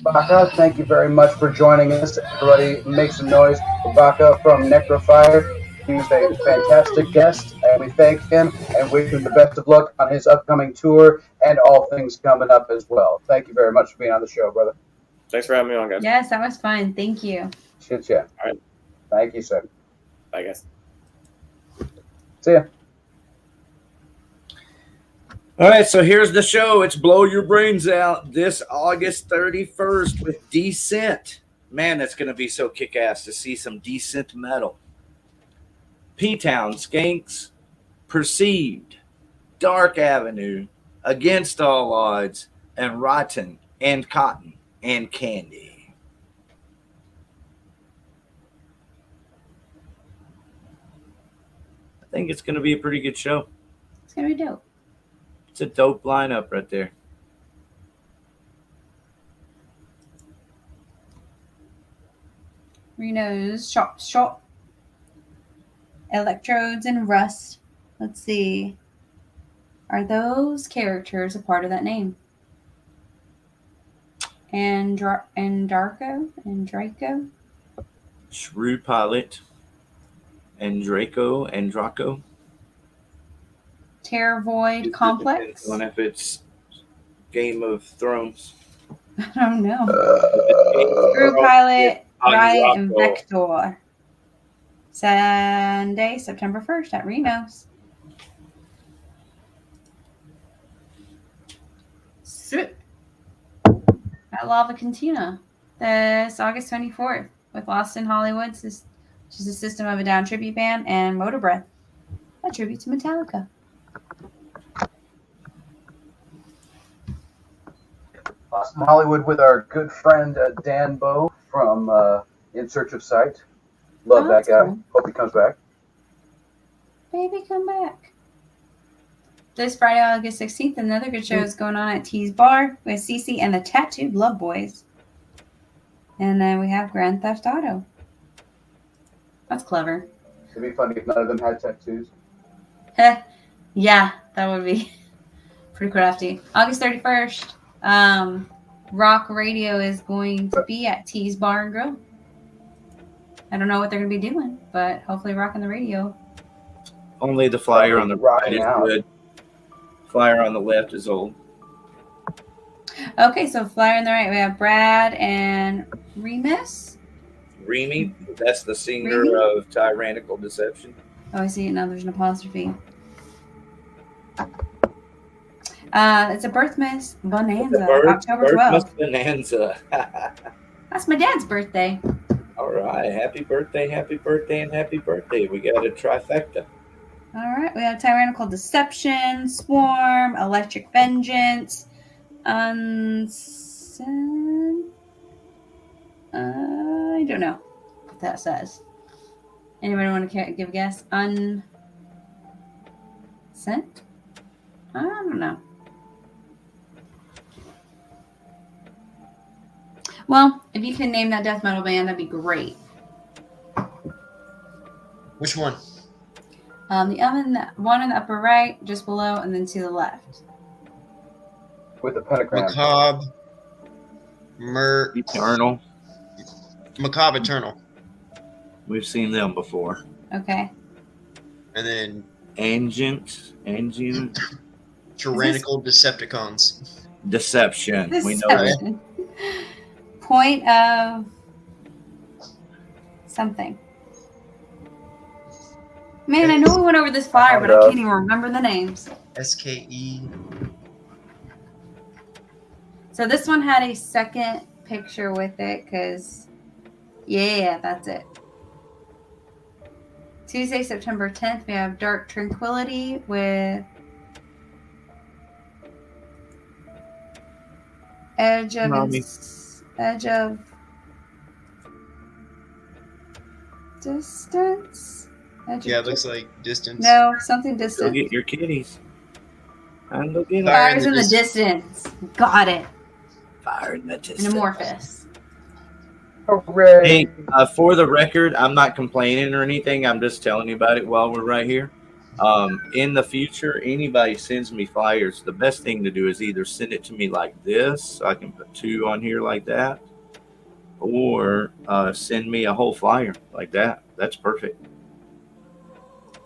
Baka, thank you very much for joining us. Everybody make some noise for Baka from Necrofier. He was a fantastic guest, and we thank him and wish him the best of luck on his upcoming tour and all things coming up as well. Thank you very much for being on the show, brother. Thanks for having me on, guys. yes, that was fun. Thank you. Shit, yeah. All right. Thank you, sir. Bye, guys. See ya. All right, so here's the show. It's Blow Your Brains Out this August 31st with Descent. Man, that's going to be so kick-ass to see some Descent metal. P-Town Skanks, Perceived, Dark Avenue, Against All Odds, and Rotten and Cotton and Candy. I think it's going to be a pretty good show. It's going to be dope. It's a dope lineup right there. Reno's Shop. Electrodes and Rust. Let's see. Are those characters a part of that name? And Draco? Shrew Pilot and Draco and Draco. Terror Void Complex. Depends on if it's Game of Thrones. I don't know. Screw Pilot, Riot, and Vector. Sunday, September 1st at Reno's. At Lava Cantina this August 24th with Lost in Hollywood, which is a System of a Down tribute band, and Motor Breath, a tribute to Metallica. Lost in Hollywood with our good friend Dan Bow from In Search of Sight. Love that guy. Cool. Hope he comes back. Baby, come back. This Friday, August 16th, another good show is going on at T's Bar with Cece and the Tattooed Love Boys. And then we have Grand Theft Auto. That's clever. It'd be funny if none of them had tattoos. Yeah, that would be pretty crafty. August 31st, Rock Radio is going to be at T's Bar and Grill. I don't know what they're going to be doing, but hopefully rocking the radio. Only the flyer on the right is good. Flyer on the left is old. Okay, so flyer on the right, we have Brad and Remus. Remy, that's the singer of Tyrannical Deception. Oh, I see it now. There's an apostrophe. It's a Birthmas Bonanza, October 12th. Birthmas Bonanza. That's my dad's birthday. All right. Happy birthday, and happy birthday. We got a trifecta. All right. We have Tyrannical Deception, Swarm, Electric Vengeance, Unsent. I don't know what that says. Anybody want to give a guess? Unsent? I don't know. Well, if you can name that death metal band, that'd be great. Which one? The one in the upper right, just below, and then to the left. With the pentagram. Macabre. Eternal. Macabre Eternal. We've seen them before. Okay. And then Angent. Tyrannical Decepticons. Deception. We know that. point of something. Man, I know we went over this flyer, but I can't even remember the names. SKE. So this one had a second picture with it because, yeah, that's it. Tuesday, September 10th, we have Dark Tranquility with Edge of Distance. Yeah, it looks like Distance. No, something distant. Go get your kitties. And look at Fires in the distance. Got it. Fire in the distance. An amorphous. Hooray. Hey, for the record, I'm not complaining or anything. I'm just telling you about it while we're right here. In the future, anybody sends me flyers, the best thing to do is either send it to me like this, so I can put 2 on here like that, or send me a whole flyer like that. That's perfect.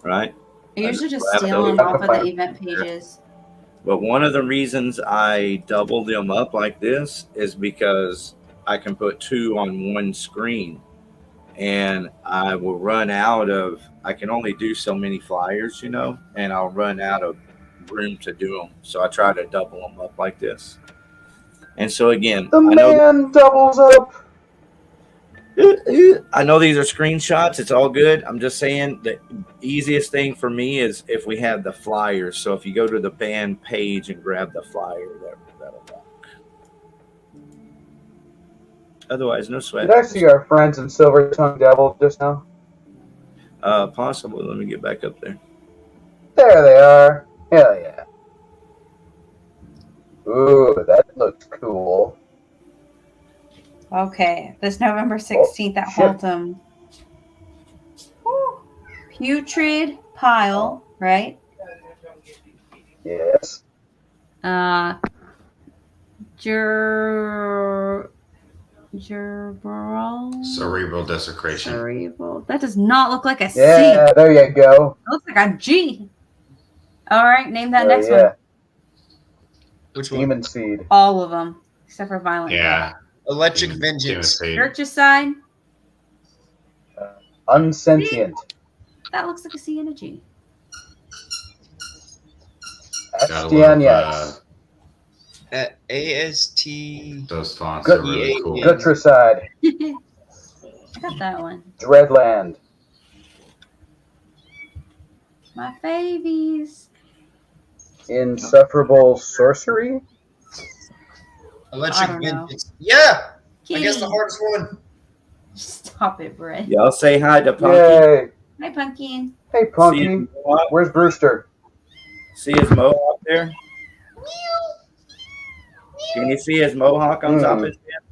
Right? I usually just steal them off of the event pages. But one of the reasons I double them up like this is because I can put 2 on one screen, and I will run out of, I can only do so many flyers, you know, and I'll run out of room to do them. So I try to double them up like this. And so again, The man doubles up. I know these are screenshots. It's all good. I'm just saying the easiest thing for me is if we have the flyers. So if you go to the band page and grab the flyer, that'll work. Otherwise, no sweat. Did I see our friends in Silver Tongue Devil just now? Possibly. Let me get back up there. There they are. Hell yeah. Ooh, that looks cool. Okay, this November 16th at Haltom. Putrid Pile, right? Yes. Cerebral desecration. Cerebral. That does not look like a C. Yeah, there you go. It looks like a G. All right, name that next one. Which one? Demon Seed. All of them, except for Violent. Yeah. Electric Vengeance. Purchaside. Unsentient. That looks like a C and a G. Astianias. AST. Those fonts are really cool. Gutricide. I got that one. Dreadland. My babies. Insufferable Sorcery. Electric Vengeance. Yeah! I guess the hardest one. Stop it, Brett. Y'all say hi to Punky. Yay. Hi, Pumpkin. Hey, Punky. Where's Brewster? See his mohawk there? Can you see his mohawk on top of his head?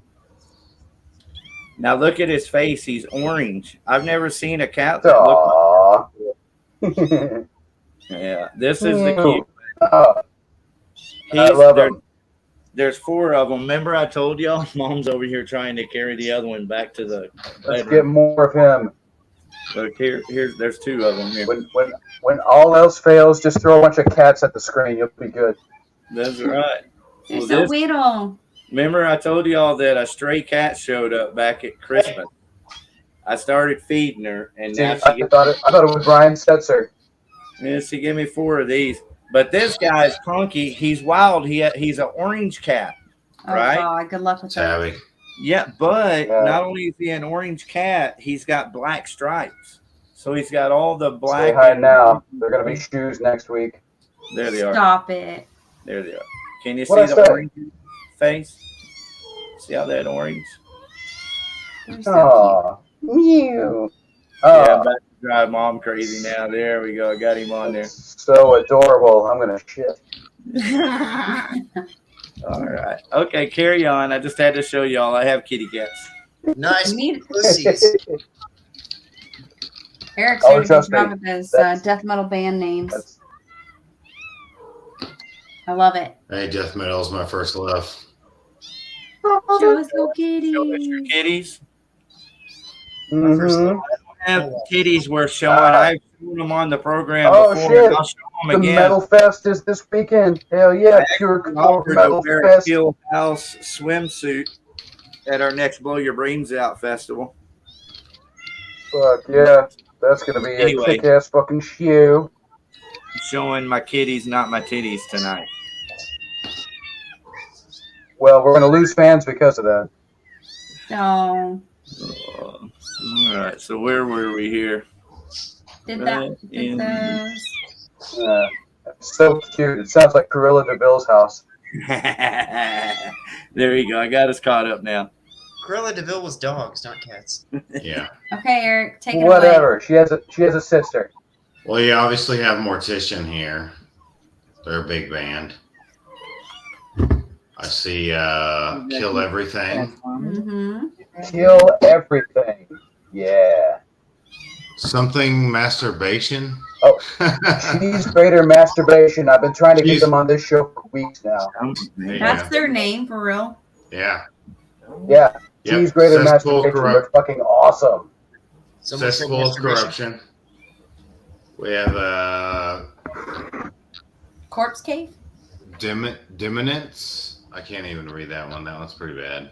Now look at his face. He's orange. I've never seen a cat that looked like Yeah, this is the cute one. I love him. There's 4 of them. Remember I told y'all? Mom's over here trying to carry the other one back to the Let's get more of him. Look, there's 2 of them here. When all else fails, just throw a bunch of cats at the screen. You'll be good. That's right. They're so weird. Remember I told y'all that a stray cat showed up back at Christmas. I started feeding her, and now I thought it was Brian Setzer. Yeah, she gave me 4 of these. But this guy's Punky. He's wild. He's an orange cat, right? Oh, good luck with that. Yeah, but not only is he an orange cat, he's got black stripes. So he's got all the black. Stay high now. They're going to be shoes next week. There they are. Stop it. There they are. Can you see What'd I the say? orange face? See how that orange? Oh, mew. Yeah, I'm about to drive Mom crazy now. There we go. I got him on there. So adorable. I'm going to shit. All right. Okay, carry on. I just had to show y'all I have kitty cats. Nice pussies. Eric's doing a good job with his death metal band names. I love it. Hey, death metal is my first love. Show us your kitties. Show us your kitties. Mm-hmm. I have kitties worth showing. I've shown them on the program Oh, before. shit. And I'll show them The again. Metal Fest is this weekend. Hell yeah. Pure Core Offered to Metal wear a Fest. Steel House swimsuit at our next Blow Your Brains Out festival. Fuck yeah. That's going to be Anyway. a kick-ass fucking shoe. I'm showing my kitties, not my titties tonight. Well, we're going to lose fans because of that. No. All right, so where were we here? Did those. So cute. It sounds like Cruella DeVille's house. There you go. I got us caught up now. Cruella DeVille was dogs, not cats. Yeah. Okay, Eric, take it away. Whatever. She has a sister. Well, you obviously have Mortician here. They're a big band. I see Kill Everything. Mm-hmm. Kill Everything. Yeah. Something Masturbation. Oh, Cheese Grater Masturbation. I've been trying to get them on this show for weeks now. That's their name, for real? Yeah. Yeah. Yep. Cheese Grater Cesspool Masturbation. They're fucking awesome. Cesspool of Corruption. We have Corpse Cave? Diminence. I can't even read that one. That one's pretty bad.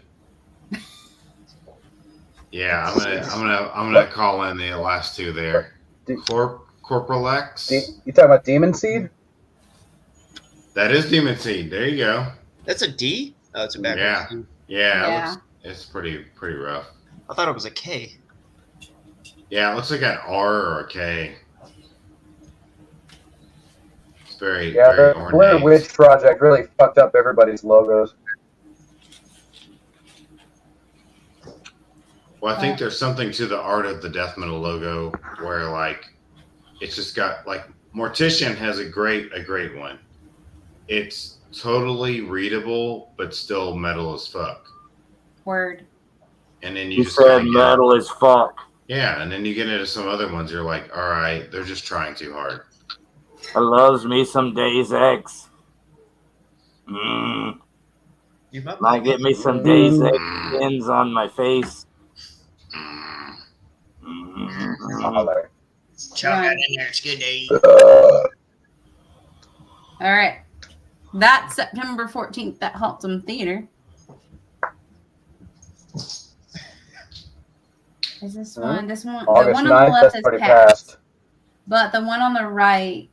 Yeah, I'm gonna call in the last two there. Corporal X. You talking about Demon Seed? That is Demon Seed. There you go. That's a D? Oh, it's a backwards. Yeah. It's pretty rough. I thought it was a K. Yeah, it looks like an R or a K. It's very the ornate. Blair Witch Project really fucked up everybody's logos. Well, I think there's something to the art of the death metal logo where like it's just got like Mortician has a great one. It's totally readable but still metal as fuck. Word. And then You said metal as fuck. Yeah, and then you get into some other ones. You're like, all right, they're just trying too hard. I loves me some Days X. Might get me some Days X pins on my face. Chug that in there. It's good day. All right. That's September 14th at Haltom Theater. Is this one? This one. August the one 9th, on the left that's is pretty past. fast. But the one on the right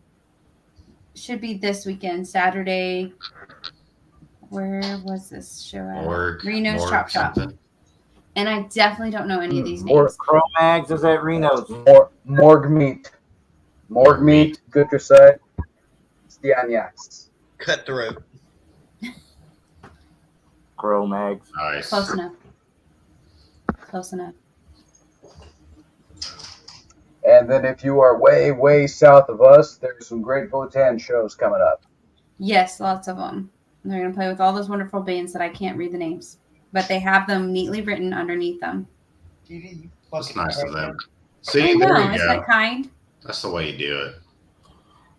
should be this weekend, Saturday. Where was this show at? Reno's Chop Shop. And I definitely don't know any of these names. Chromags is at Reno's. Morgue Meat. Morgue Meat, Gutrasite, Stianiacs. Cutthroat. Chromags. Nice. Close enough. Close enough. And then if you are way, way south of us, there's some great Votan shows coming up. Yes, lots of them. They're going to play with all those wonderful bands that I can't read the names. But they have them neatly written underneath them. That's nice of them. See, I know, there you isn't go. that kind? That's the way you do it.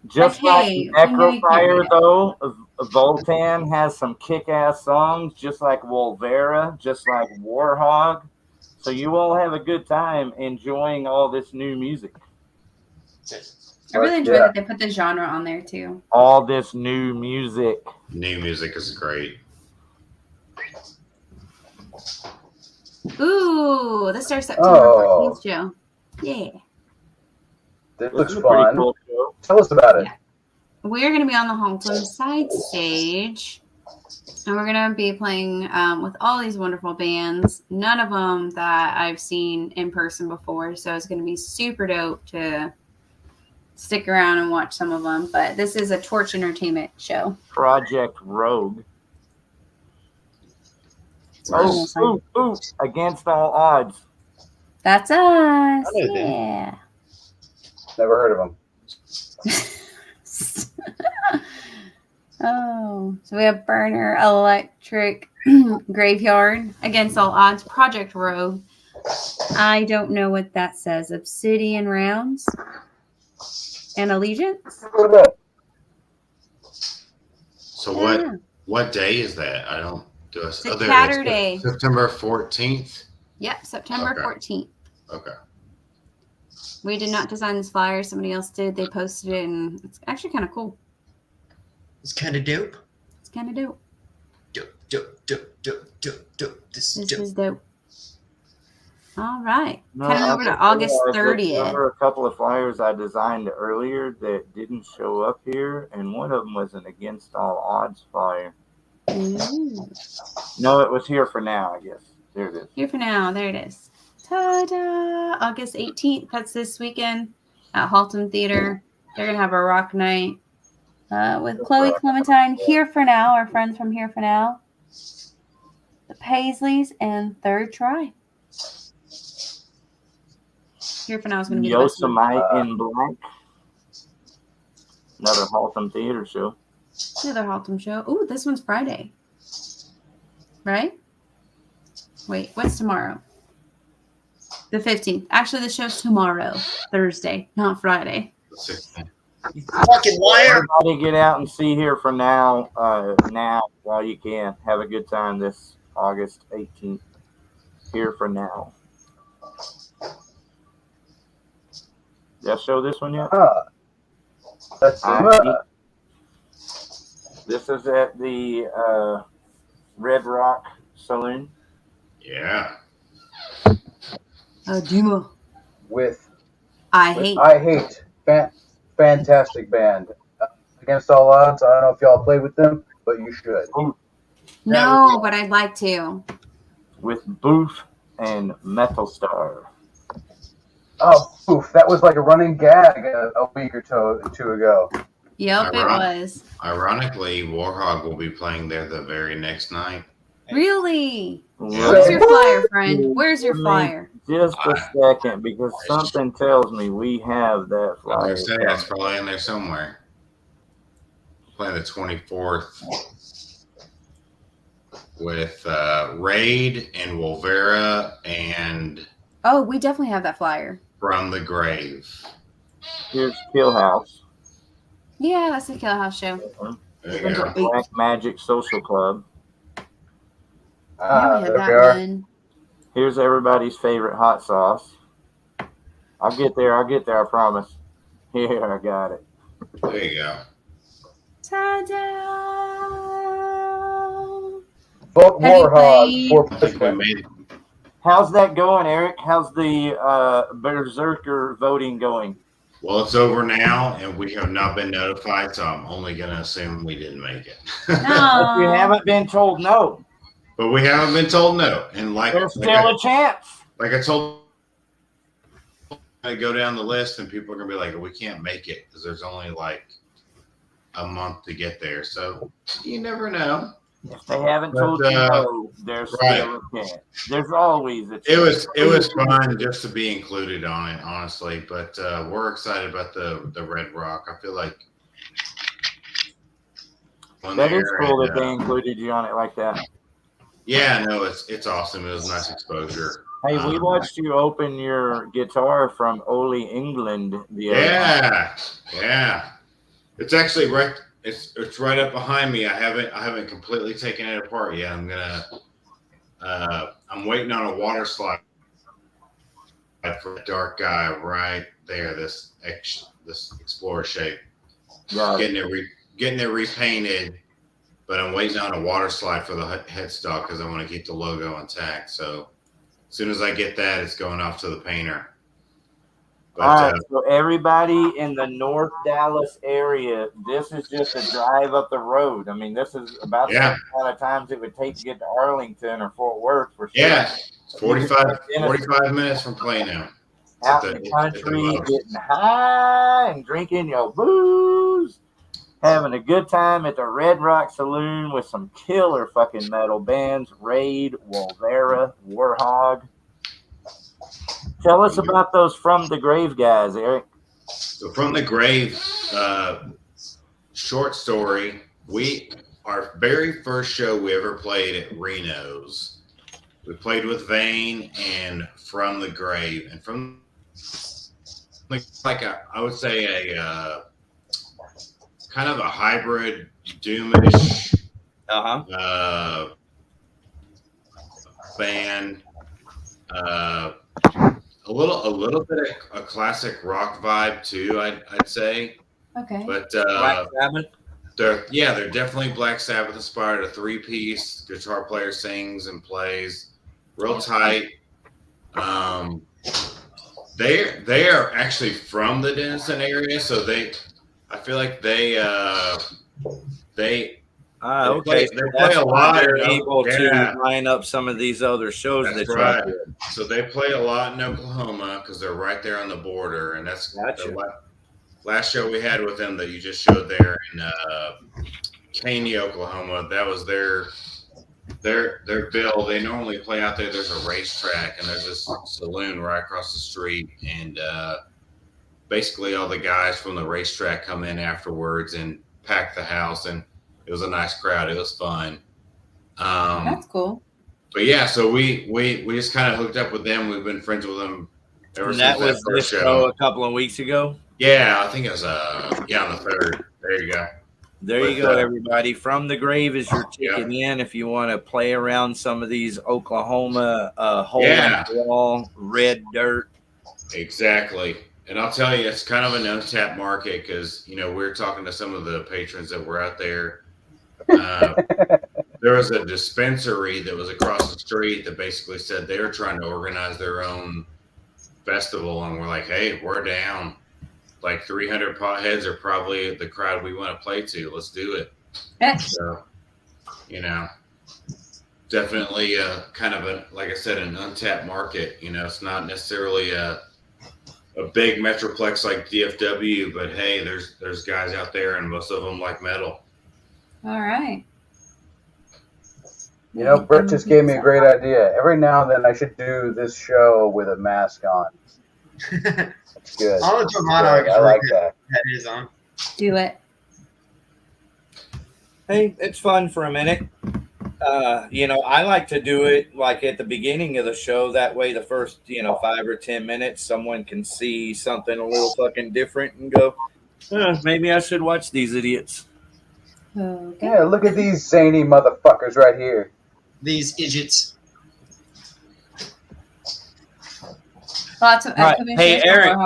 Just Like, hey, like we know you can't Necrofier, read it. though, Voltan has some kick-ass songs, just like Wolvera, just like Warhog. So you all have a good time enjoying all this new music. I really enjoy that they put the genre on there, too. All this new music. New music is great. Ooh, this starts September 14th, Joe. Yeah. This looks fun. Cool. Tell us about it. Yeah. We're going to be on the Haltom side stage. And we're going to be playing with all these wonderful bands. None of them that I've seen in person before. So it's going to be super dope to stick around and watch some of them. But this is a Torch Entertainment show. Project Rogue. Ooh, Against All Odds. That's us. Yeah. Never heard of them. Oh, so we have Burner Electric Graveyard, Against All Odds, Project Rogue. I don't know what that says. Obsidian Rounds and Allegiance. So what day is that? I don't do a Saturday. September 14th. Yep, September 14th. Okay. We did not design this flyer. Somebody else did. They posted it, and it's actually kind of cool. It's kind of dope. It's kind of dope. Dope. This This dope. is dope. All right. No, Heading I over to just August realized that 30th. there were a couple of flyers I designed earlier that didn't show up here, and one of them was an Against All Odds flyer. Ooh. No, it was Here for Now, I guess. There it is. Here for Now. There it is. Ta-da! August 18th. That's this weekend at Haltom Theater. They're going to have a rock night with Chloe Clementine, Here for Now, our friends from Here for Now, the Paisleys, and Third Try. Here for Now is going to be the best one. Yosemite in Black. Another Haltom Theater show. Another Haltom show. Ooh, this one's Friday. Right? Wait, what's tomorrow? The 15th. Actually, the show's tomorrow, Thursday, not Friday. You fucking liar. Everybody get out and see Here for Now while you can. Have a good time this August 18th. Here for Now. Did I show this one yet? Let's see. This is at the Red Rock Saloon. Yeah. Duma. With I Hate. I Hate. Fantastic band. Against All Odds. I don't know if y'all played with them, but you should. No, but I'd like to. With Booth and Metal Star. Oh, oof. That was like a running gag a week or two ago. Yep, it was. Ironically, Warhog will be playing there the very next night. Really? Where's your flyer, friend? Where's your flyer? Just a second, because something tells me we have that I flyer. was saying it's probably in there somewhere. Playing the 24th with Raid and Wolvera and Oh, we definitely have that flyer. From the Grave. Here's Kill House. Yeah, that's the Kill House show. There you go. Black Magic Social Club. Yeah, we had that one. Here's everybody's favorite hot sauce. I'll get there, I promise. Here, I got it. There you go. Ta-da! Vote Warhog for president. How's that going, Eric? How's the Berserker voting going? Well, it's over now, and we have not been notified, so I'm only going to assume we didn't make it. But you haven't been told no. But we haven't been told no. And there's still a chance. Like I told, I go down the list, and people are going to be like, we can't make it because there's only like a month to get there. So you never know. If they haven't told you no, there's still a chance. There's always a chance. It was fun just to be included on it, honestly. But we're excited about the Red Rock. I feel like that is cool that they included you on it like that. Yeah, no, it's awesome. It was nice exposure. Hey, we watched you open your guitar from Ole England the other night. Yeah. It's actually right. It's right up behind me. I haven't completely taken it apart yet. I'm waiting on a water slide for the dark guy right there. This Explorer shape. Getting it repainted, but I'm waiting on a water slide for the headstock because I want to keep the logo intact. So as soon as I get that, it's going off to the painter. But, all right, so everybody in the North Dallas area, this is just a drive up the road. I mean, this is about the amount of times it would take to get to Arlington or Fort Worth for sure. Yeah, it's 45 minutes from Plano. Out in the country, getting high and drinking your booze, having a good time at the Red Rock Saloon with some killer fucking metal bands, Raid, Wolvera, Warhog. Tell us about those From the Grave guys, Eric. So From the Grave, short story. Our very first show we ever played at Reno's. We played with Vane and From the Grave, and from I would say a kind of a hybrid doomish band. A little bit of a classic rock vibe too, I'd say. Okay. But Black Sabbath? They're definitely Black Sabbath inspired. A 3-piece guitar player sings and plays. real tight. They are actually from the Denison area, so I feel like they okay, play a lot. They're able to line up some of these other shows. That's that right. y'all do. So they play a lot in Oklahoma because they're right there on the border, and that's the last show we had with them that you just showed there in Caney, Oklahoma. That was their bill. They normally play out there. There's a racetrack, and there's this saloon right across the street, and basically all the guys from the racetrack come in afterwards and pack the house, and it was a nice crowd. It was fun. That's cool. But yeah, so we just kind of hooked up with them. We've been friends with them ever since that was first show a couple of weeks ago. Yeah, I think it was on the 3rd. There you go. There you go, everybody. From the Grave is your ticket in if you want to play around some of these Oklahoma hole in the wall, red dirt. Exactly. And I'll tell you, it's kind of an untapped market because, we're talking to some of the patrons that were out there. There was a dispensary that was across the street that basically said they were trying to organize their own festival. And we're like, hey, we're down. Like 300 potheads are probably the crowd we want to play to. Let's do it. So, definitely kind of like I said, an untapped market. It's not necessarily a big metroplex like DFW, but hey, there's guys out there, and most of them like metal. All right. Brett just gave me a great idea. Every now and then I should do this show with a mask on. That's good. I like that. That is on. Do it. Hey, it's fun for a minute. I like to do it like at the beginning of the show. That way, the first, 5 or 10 minutes, someone can see something a little fucking different and go, maybe I should watch these idiots. Okay. Yeah, look at these zany motherfuckers right here. These idiots. Lots of Hey, Eric,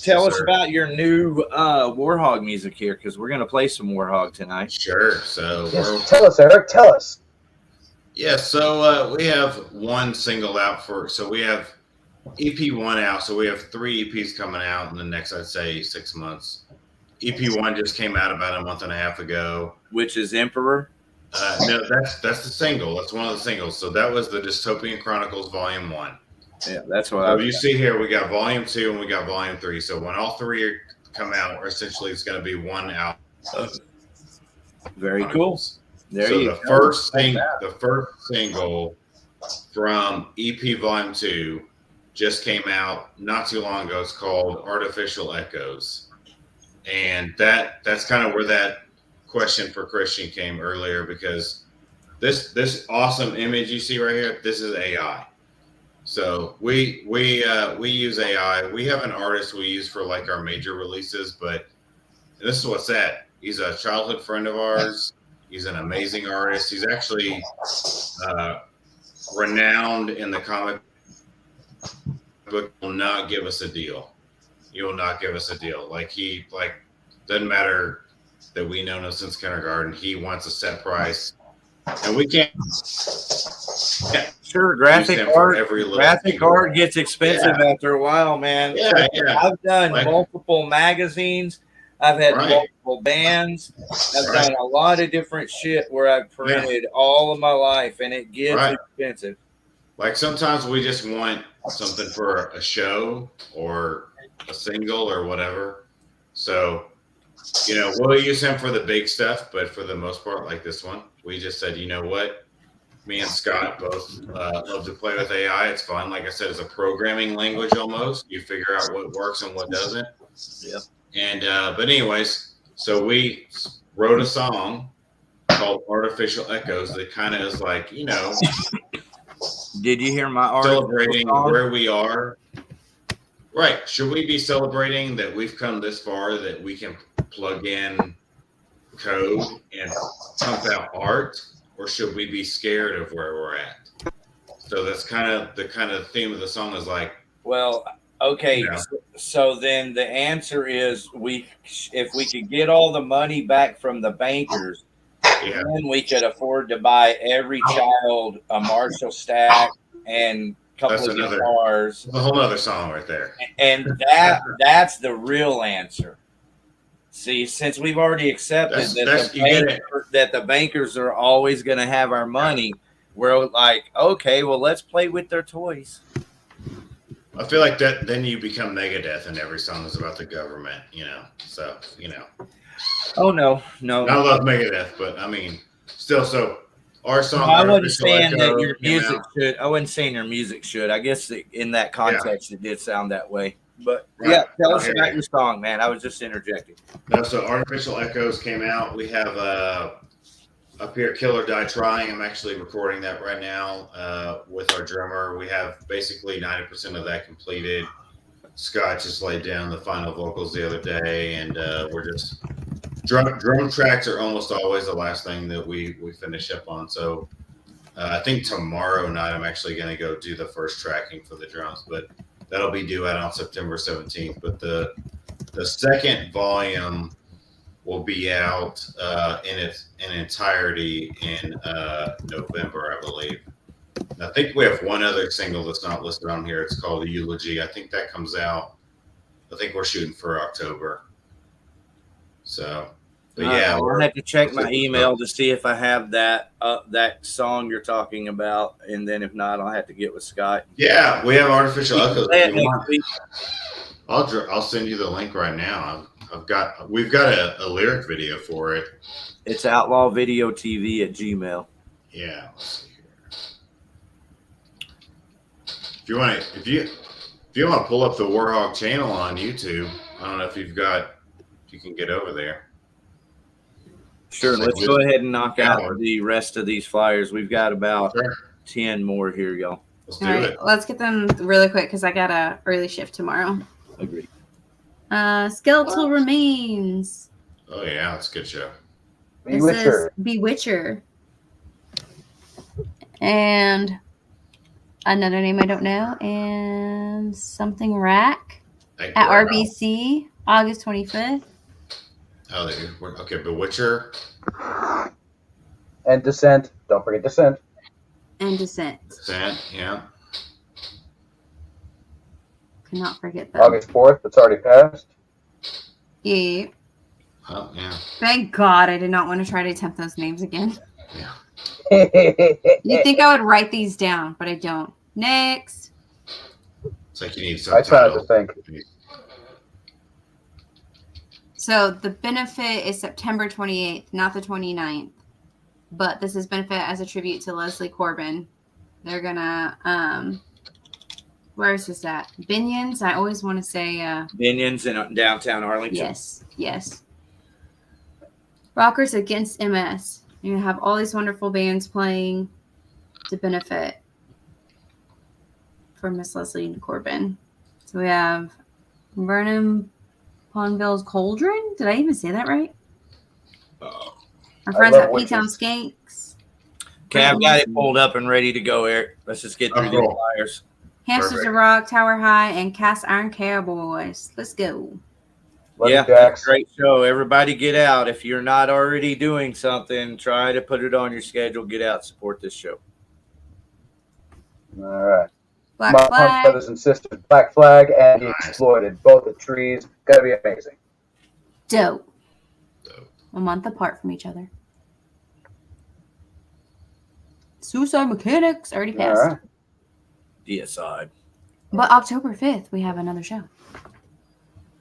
tell us about your new Warhog music here, because we're going to play some Warhog tonight. Sure. So tell us, Eric. Tell us. Yeah. So we have one single out so we have EP1 out. So we have 3 EPs coming out in the next, I'd say, 6 months. EP1 just came out about a month and a half ago. Which is Emperor? No, that's the single. That's one of the singles. So that was the Dystopian Chronicles Volume 1. Yeah, that's what you see here. We got Volume 2 and we got Volume 3. So when all 3 come out, or essentially it's going to be one out. Very cool. There so you the go. The first single from EP Volume 2 just came out not too long ago. It's called Artificial Echoes. And that's kind of where that question for Christian came earlier, because this awesome image you see right here, this is AI. So we use AI. We have an artist we use for like our major releases, but this is what's at. He's a childhood friend of ours. He's an amazing artist. He's actually renowned in the comic book. Will not give us a deal. He will not give us a deal. Doesn't matter that we know him since kindergarten. He wants a set price, and we can't. Sure, graphic art gets expensive after a while, man. Yeah. I've done multiple magazines. I've had multiple bands. I've done a lot of different shit where I've printed all of my life, and it gets expensive. Like sometimes we just want something for a show or a single or whatever. So, we'll use him for the big stuff, but for the most part, like this one, we just said, you know what? Me and Scott both love to play with AI. It's fun. Like I said, it's a programming language almost. You figure out what works and what doesn't. Yeah. And, but anyways, so we wrote a song called Artificial Echoes that kind of is like, Did you hear my celebrating where we are? Right. Should we be celebrating that we've come this far, that we can plug in code and pump out art, or should we be scared of where we're at? So that's kind of the theme of the song is like. Well, okay. So then the answer is if we could get all the money back from the bankers, then we could afford to buy every child a Marshall stack and a couple That's of another- guitars. A whole other song right there. And that's the real answer. See, since we've already accepted that the bankers are always going to have our money, we're like, okay, well, let's play with their toys. I feel like that then you become Megadeth and every song is about the government, you know. So, you know. Oh, no. I love Megadeth, but I mean, still, so our song. I wasn't saying that your music should. I wasn't saying your music should. I guess in that context, it did sound that way. But yeah, tell us about your song, man. I was just interjecting. No, so Artificial Echoes came out. We have up here Killer Die Trying. I'm actually recording that right now with our drummer. We have basically 90% of that completed. Scott just laid down the final vocals the other day, and we're just drum tracks are almost always the last thing that we finish up on. So I think tomorrow night I'm actually going to go do the first tracking for the drums, but that'll be due out on September 17th. But the second volume will be out in entirety in November, I believe. And I think we have one other single that's not listed on here. It's called The Eulogy. I think that comes out. I think we're shooting for October. So, but yeah, I'll have to check my email to see if I have that song you're talking about, and then if not, I'll have to get with Scott. Yeah, we have Artificial Echoes. I'll send you the link right now. We've got a lyric video for it. It's outlawvideotv@gmail. Yeah. Let's see here. If you want to pull up the Warhawk channel on YouTube, I don't know if you can get over there. Sure. Let's go ahead and knock out the rest of these flyers. We've got about 10 more here, y'all. Let's do it. Let's get them really quick because I got a early shift tomorrow. Agreed. Skeletal Remains. Oh yeah, that's a good show. Bewitcher. And another name I don't know. And something Rack at RBC, August 25th. Oh, okay. Bewitcher. And Descent. Don't forget Descent. And Descent. Yeah. Cannot forget that. August 4th. It's already passed. Yeah. Oh, yeah. Thank God I did not want to try to attempt those names again. Yeah. You think I would write these down, but I don't. Next. It's like you need I tried to think. So the benefit is September 28th, not the 29th. But this is benefit as a tribute to Leslie Corbin. They're gonna where is this at? Binions. I always want to say Binions in downtown Arlington. Yes. Rockers Against MS. You're gonna have all these wonderful bands playing to benefit for Miss Leslie Corbin. So we have Vernon Ponville's Cauldron. Did I even say that right? Our friends at P-Town Skanks. Okay, I've got it pulled up and ready to go, Eric. Let's just get through the flyers. Hamsters of Rock, Tower High, and Cast Iron Cowboys. Let's go. Yeah, that's a great show. Everybody get out. If you're not already doing something, try to put it on your schedule. Get out, support this show. All right. Black My Flag. brothers and sisters, Black Flag and The Exploited. Both the trees. Gotta be amazing. Dope. A month apart from each other. Suicide Mechanics already passed. All right. DSI. But October 5th, we have another show.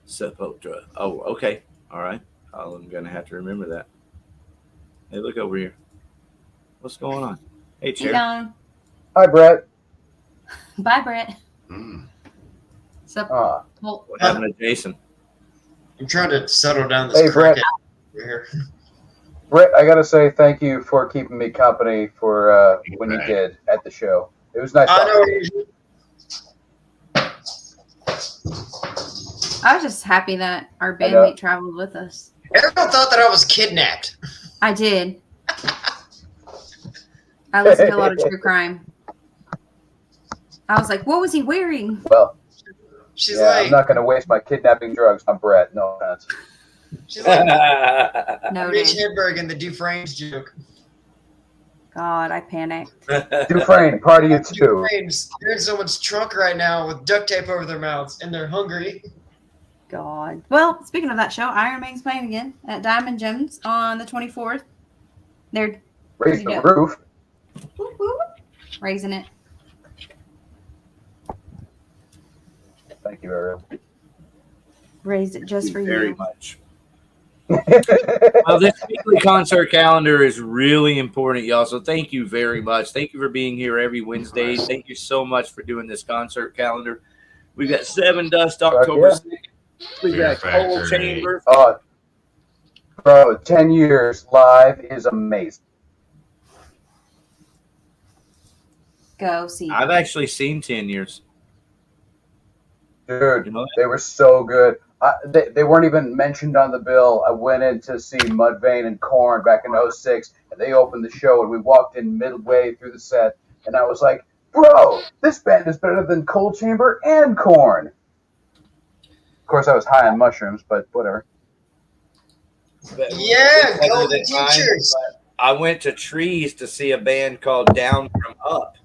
Sepultura. Oh, okay. All right. I'm going to have to remember that. Hey, look over here. What's going on? Hey, Chair. Hi, Brett. Bye, Brett. What happened to Jason? I'm trying to settle down this cricket here. Brett, I gotta say thank you for keeping me company for when you did at the show. It was nice. I was just happy that our bandmate traveled with us. Everyone thought that I was kidnapped. I did. I listened to a lot of true crime. I was like, what was he wearing? Well, she's I'm not going to waste my kidnapping drugs on Brett. No offense. She's like no, Rich Hedberg in the Dufresne's joke. God, I panicked. Dufresne, party of two. They're in someone's trunk right now with duct tape over their mouths, and they're hungry. God. Well, speaking of that show, Iron Man's playing again at Diamond Gems on the 24th. They're raising the roof. Whoop, whoop. Raising it. Thank you, Ariel. Raised it just for you. Very much. Well, this weekly concert calendar is really important, y'all. So thank you very much. Thank you for being here every Wednesday. Thank you so much for doing this concert calendar. We've got Seven Dust October 2nd. We got Cold Chamber. Bro, 10 years live is amazing. Go see. I've actually seen 10 years. Dude, they were so good. They weren't even mentioned on the bill. I went in to see Mudvayne and Korn back in 06, and they opened the show, and we walked in midway through the set, and I was like, bro, this band is better than Cold Chamber and Korn. Of course, I was high on mushrooms, but whatever. Yeah, golden teachers. I went to Trees to see a band called Down From Up.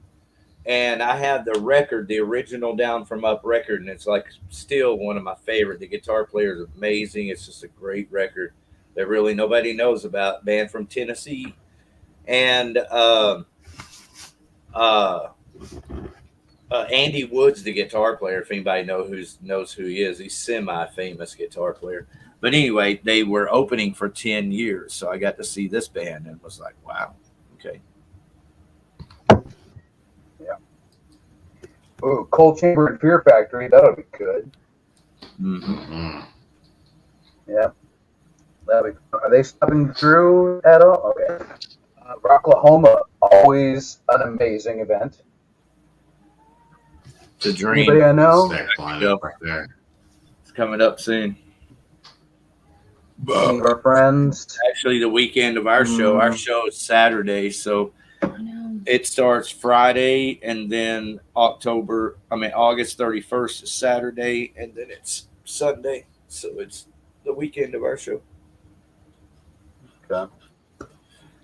And I have the record, the original Down From Up record, and it's like still one of my favorite. The guitar player is amazing. It's just a great record that really nobody knows about. Band from Tennessee. And Andy Wood's the guitar player, if anybody knows who he is. He's semi-famous guitar player. But anyway, they were opening for 10 years, so I got to see this band and was like, wow, okay. Ooh, Cold Chamber and Fear Factory, that'll be good. Mm-hmm. Yeah. Are they stopping through at all? Okay. Rocklahoma, always an amazing event. It's a dream. Anybody I know? It's coming up soon. Some of our friends. Actually, the weekend of our show. Our show is Saturday, so it starts Friday, and then August 31st is Saturday, and then it's Sunday. So it's the weekend of our show. Okay.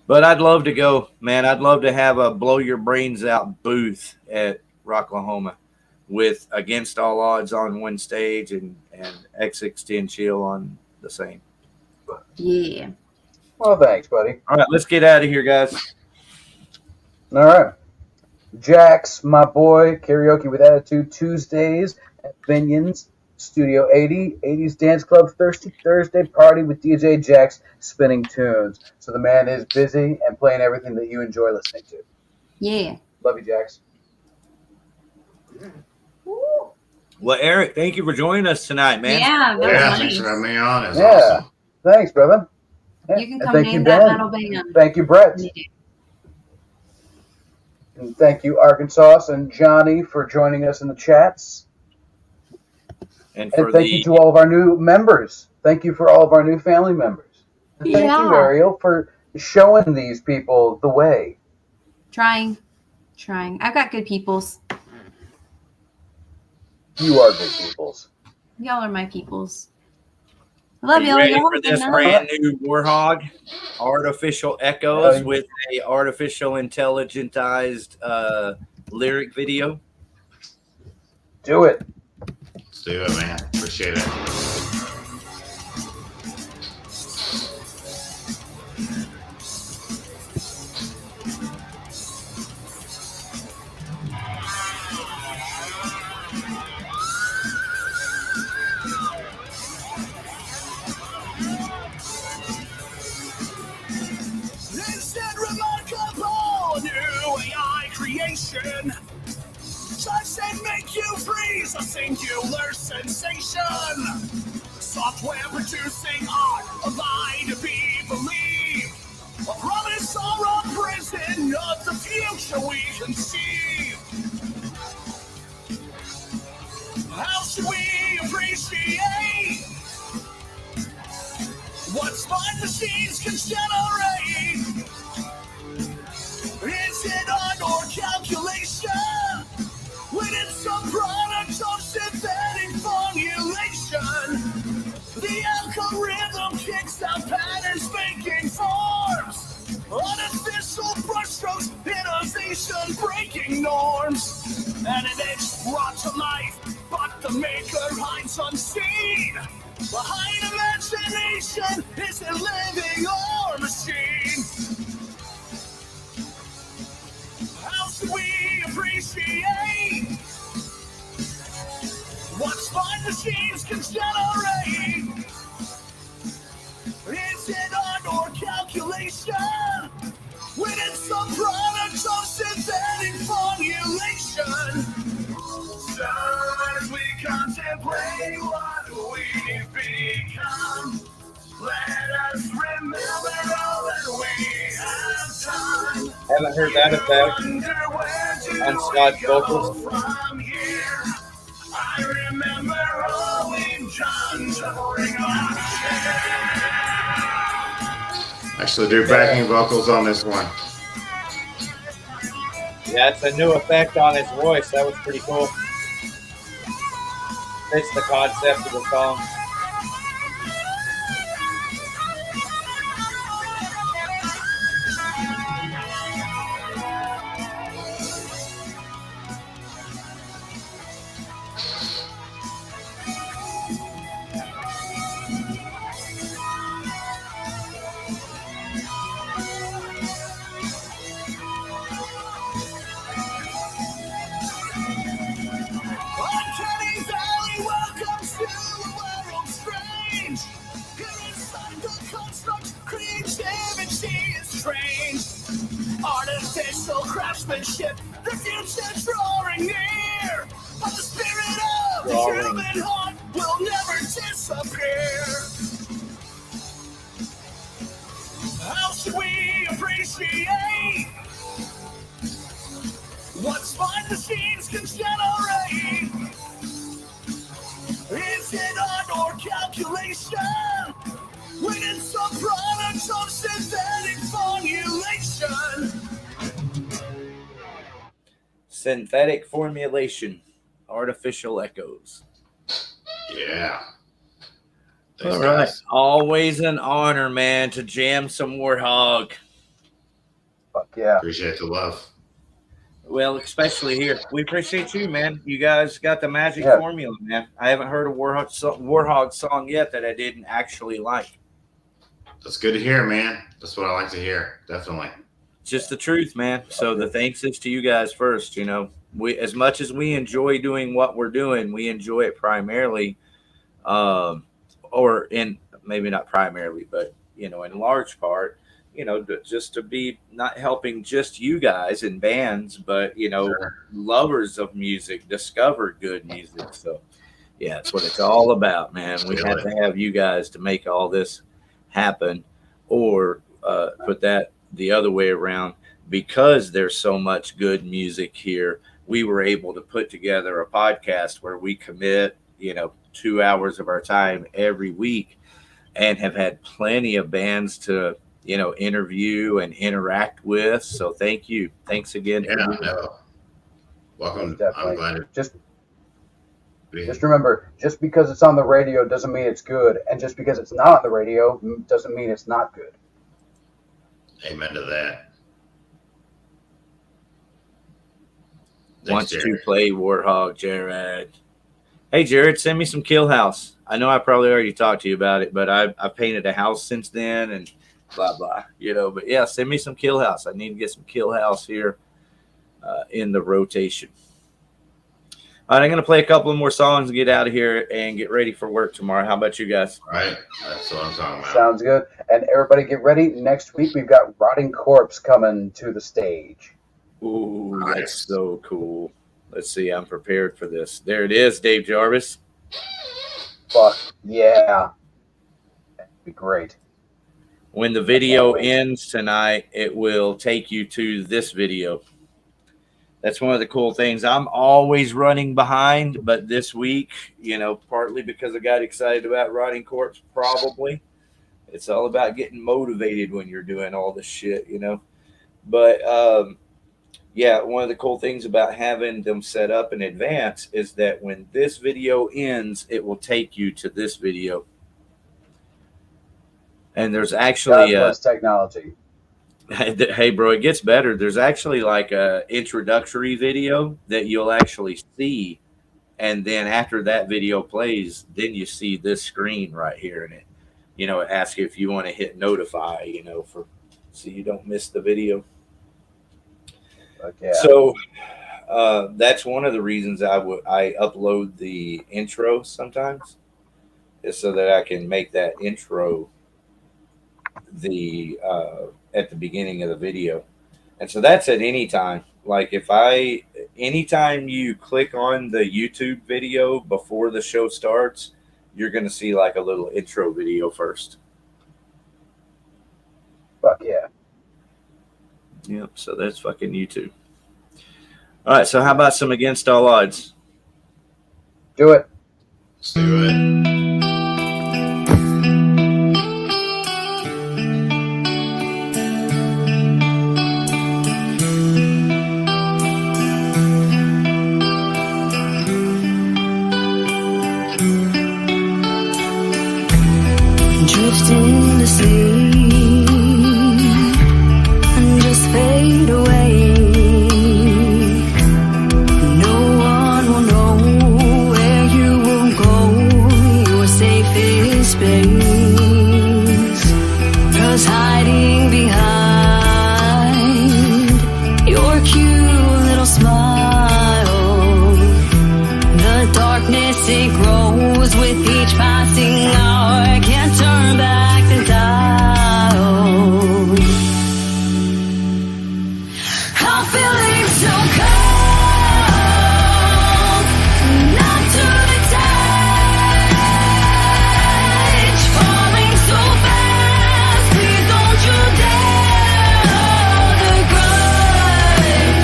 But I'd love to go, man. I'd love to have a blow your brains out booth at Rocklahoma with Against All Odds on one stage and XX10 Chill on the same. Yeah. Well, thanks, buddy. All right, let's get out of here, guys. All right. Jax, my boy, Karaoke with Attitude Tuesdays at Binion's Studio 80, 80s Dance Club Thirsty Thursday party with DJ Jax spinning tunes. So the man is busy and playing everything that you enjoy listening to. Yeah. Love you, Jax. Well, Eric, thank you for joining us tonight, man. Yeah, thanks for having me on. It's yeah. awesome. Thanks, brother. Yeah. You can come thank name you, that Ben. metal band. Thank you, Brett. And thank you, Arkansas and Johnny, for joining us in the chats. And thank you to all of our new members. Thank you for all of our new family members. And thank you, Ariel, for showing these people the way. Trying. I've got good peoples. You are good peoples. Y'all are my peoples. I love Are you y'all. ready Y'all for this brand new Warhog Artificial Echoes with a artificial intelligentized lyric video? Do it. Let's do it, man. Appreciate it. Instant remarkable new AI creation. Touch and make you freeze, a singular sensation. Software producing art, a lie to be believed. A promise or a prison of the future we conceive. How should we appreciate what smart machines can generate? Is it art or calculation? When it's a product of synthetic formulation, the algorithm kicks out patterns, making forms. Artificial brushstrokes breaking norms, and an edge brought to life, but the maker hides unseen. Behind imagination is it living or machine? How should we appreciate what smart machines can generate? Is it art or calculation? When it's some product of synthetic formulation? So as we contemplate what we've become, let us remember all that we have done. Haven't heard that effect on Scott's vocals. From here, I remember all we've done to bring our share. Actually, do backing vocals on this one. Yeah, it's a new effect on his voice. That was pretty cool. Fits the concept of the song. Artificial craftsmanship, the future drawing near, but the spirit of the human heart will never disappear. How should we appreciate what smart machines can generate? Is it art or calculation? When it's some product of synthetic formulation. Synthetic formulation, artificial echoes. Yeah. All right. Always an honor, man, to jam some Warthog. Fuck yeah. Appreciate the love. Well, especially here. We appreciate you, man. You guys got the magic formula, man. I haven't heard a Warthog song yet that I didn't actually like. That's good to hear, man. That's what I like to hear. Definitely. Just the truth, man. So the thanks is to you guys first. You know, we, as much as we enjoy doing what we're doing, we enjoy it primarily, or in maybe not primarily, but, you know, in large part, you know, just to be not helping just you guys in bands, but, you know, lovers of music, discover good music. So, yeah, that's what it's all about, man. We have to have you guys to make all this happen, or put that the other way around. Because there's so much good music here, we were able to put together a podcast where we commit, you know, 2 hours of our time every week, and have had plenty of bands to, you know, interview and interact with. So thank you. Thanks again. Yeah, no. Welcome. I'm glad it just remember, just because it's on the radio doesn't mean it's good, and just because it's not on the radio doesn't mean it's not good. Amen to that. Wants to play Warthog, Jared. Hey, Jared, send me some Kill House. I know I probably already talked to you about it, but I've painted a house since then and blah, blah, you know. But, yeah, send me some Kill House. I need to get some Kill House here in the rotation. All right, I'm going to play a couple of more songs and get out of here and get ready for work tomorrow. How about you guys? All right. That's what I'm talking about. Sounds good. And everybody get ready. Next week, we've got Rotting Corpse coming to the stage. Ooh, that's so cool. Let's see. I'm prepared for this. There it is, Dave Jarvis. Fuck yeah. That'd be great. When the video ends tonight, it will take you to this video. That's one of the cool things. I'm always running behind, but this week, you know, partly because I got excited about Rotting Corpse, probably. It's all about getting motivated when you're doing all this shit, you know. But, yeah, one of the cool things about having them set up in advance is that when this video ends, it will take you to this video. And there's actually God bless technology. Hey, bro, it gets better. There's actually like a introductory video that you'll actually see, and then after that video plays, then you see this screen right here, and it, it asks you if you want to hit notify, so you don't miss the video. Okay. So that's one of the reasons I upload the intro sometimes, is so that I can make that intro at the beginning of the video. And so that's at any time. Like anytime you click on the YouTube video before the show starts, you're going to see like a little intro video first. Fuck yeah. Yep. So that's fucking YouTube. All right. So how about some Against All Odds? Do it. Let's do it. Drifting to sleep and just fade away. No one will know where you will go, your safest space. 'Cause hiding behind your cute little smile, the darkness it grows with each passing hour. Can't turn back the dial. I'm feeling so cold, not to the touch, falling so fast. Please don't you dare the grudge.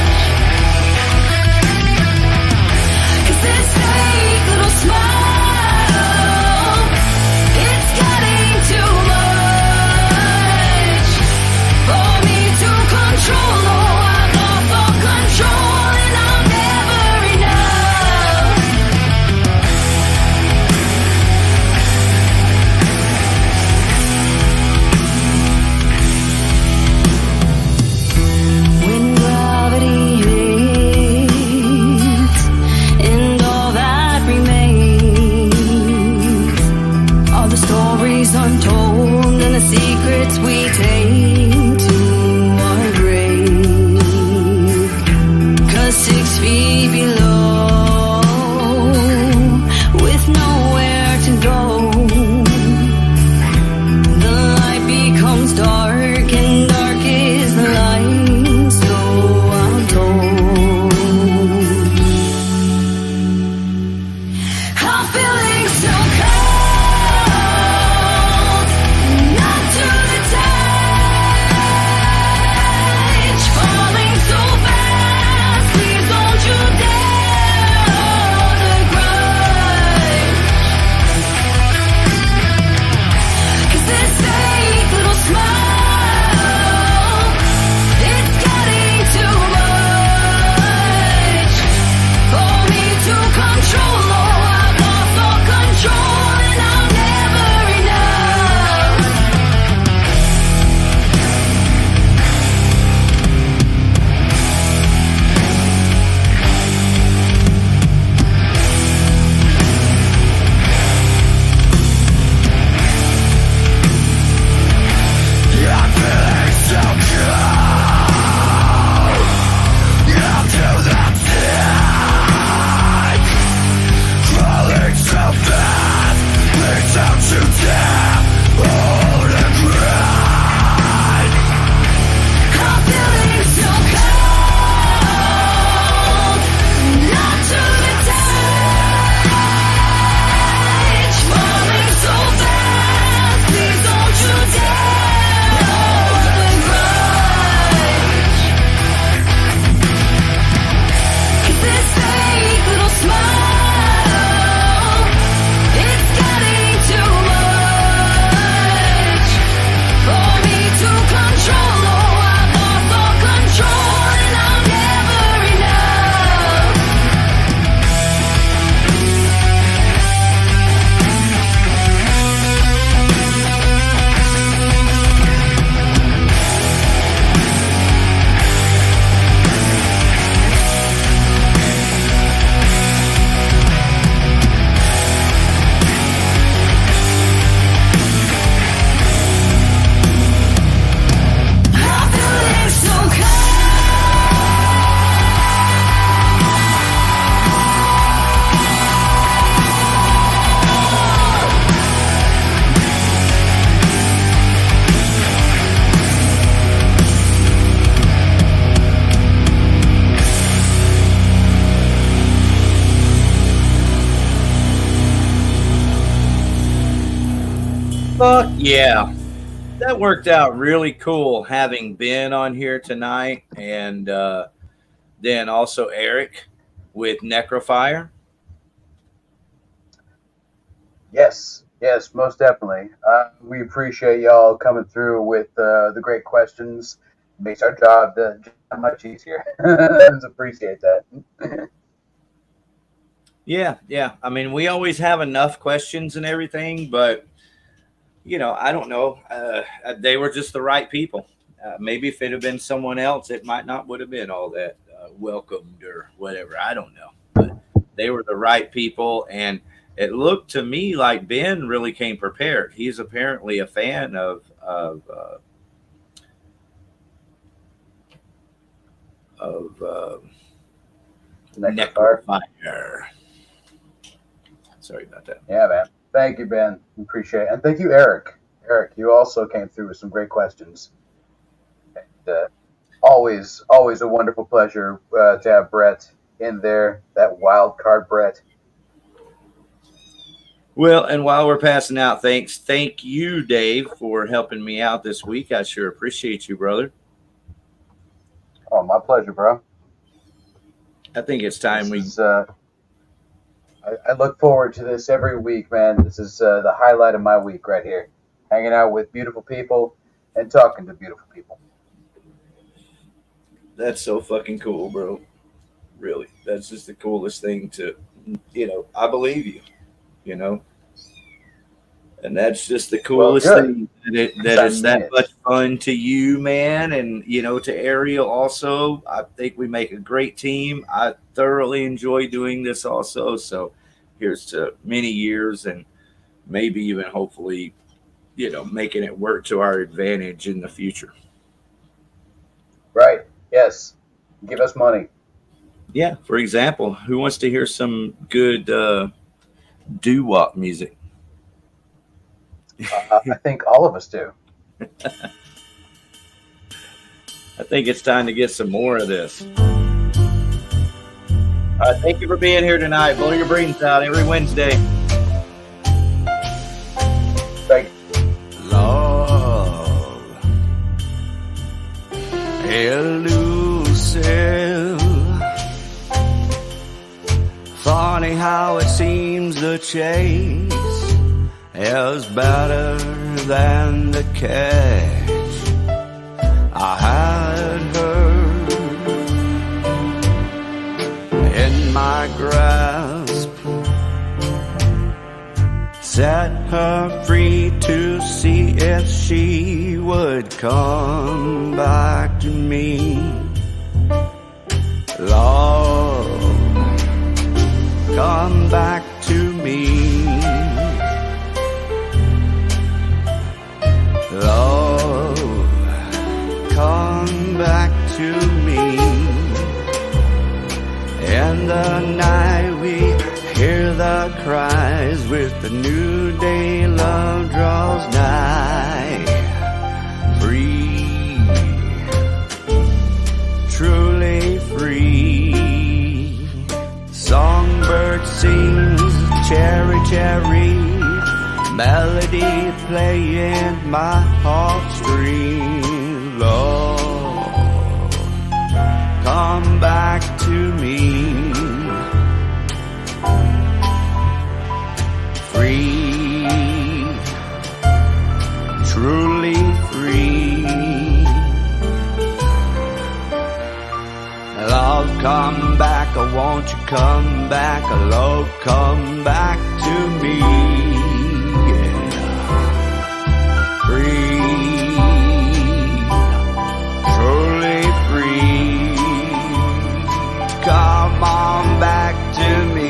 'Cause this fake little smile, it's getting too much for me to control. Oh, I've lost all control and I'm never enough. When gravity hits and all that remains are the stories untold and the secrets we take to our grave. 'Cause 6 feet below, with nowhere to go, the light becomes dark and dark is the light, so I'm told. I'm feeling so cold, not to the touch, falling so fast. Please don't you dare Fuck yeah. That worked out really cool having Ben on here tonight, and then also Eric with Necrofier. Yes, most definitely. We appreciate y'all coming through with the great questions. Makes our job much easier. Just appreciate that. Yeah. I mean, we always have enough questions and everything, but I don't know. They were just the right people. Maybe if it had been someone else, it might not would have been all that welcomed or whatever. I don't know. But they were the right people, and it looked to me like Ben really came prepared. He's apparently a fan of Necrofier. Sorry about that. Yeah, man. Thank you, Ben. Appreciate it. And thank you, Eric. Eric, you also came through with some great questions. And, always a wonderful pleasure to have Brett in there, that wild card Brett. Well, and while we're passing out, thank you, Dave, for helping me out this week. I sure appreciate you, brother. Oh, my pleasure, bro. I think it's time I look forward to this every week, man. This is the highlight of my week right here. Hanging out with beautiful people and talking to beautiful people. That's so fucking cool, bro. Really. That's just the coolest thing to, I believe you, And that's just the coolest thing that is that much fun to you, man. And, to Ariel also. I think we make a great team. I thoroughly enjoy doing this also. So here's to many years and maybe even hopefully, making it work to our advantage in the future. Right. Yes. Give us money. Yeah. For example, who wants to hear some good doo-wop music? I think all of us do. I think it's time to get some more of this. Thank you for being here tonight. Blow your brains out every Wednesday. Thank you. Love, elusive. Funny how it seems the chase is better than the catch. I had her in my grasp, set her free to see if she would come back to me. Love, come back to me. Love, come back to me. In the night we hear the cries, with the new day love draws nigh. Free, truly free. Songbird sings, cherry, cherry. Melody playing my heartstrings. Lord, come back to me. Free, truly free. Love, come back, oh, won't you come back? Love, come back to me. Free, truly free. Come on back to me.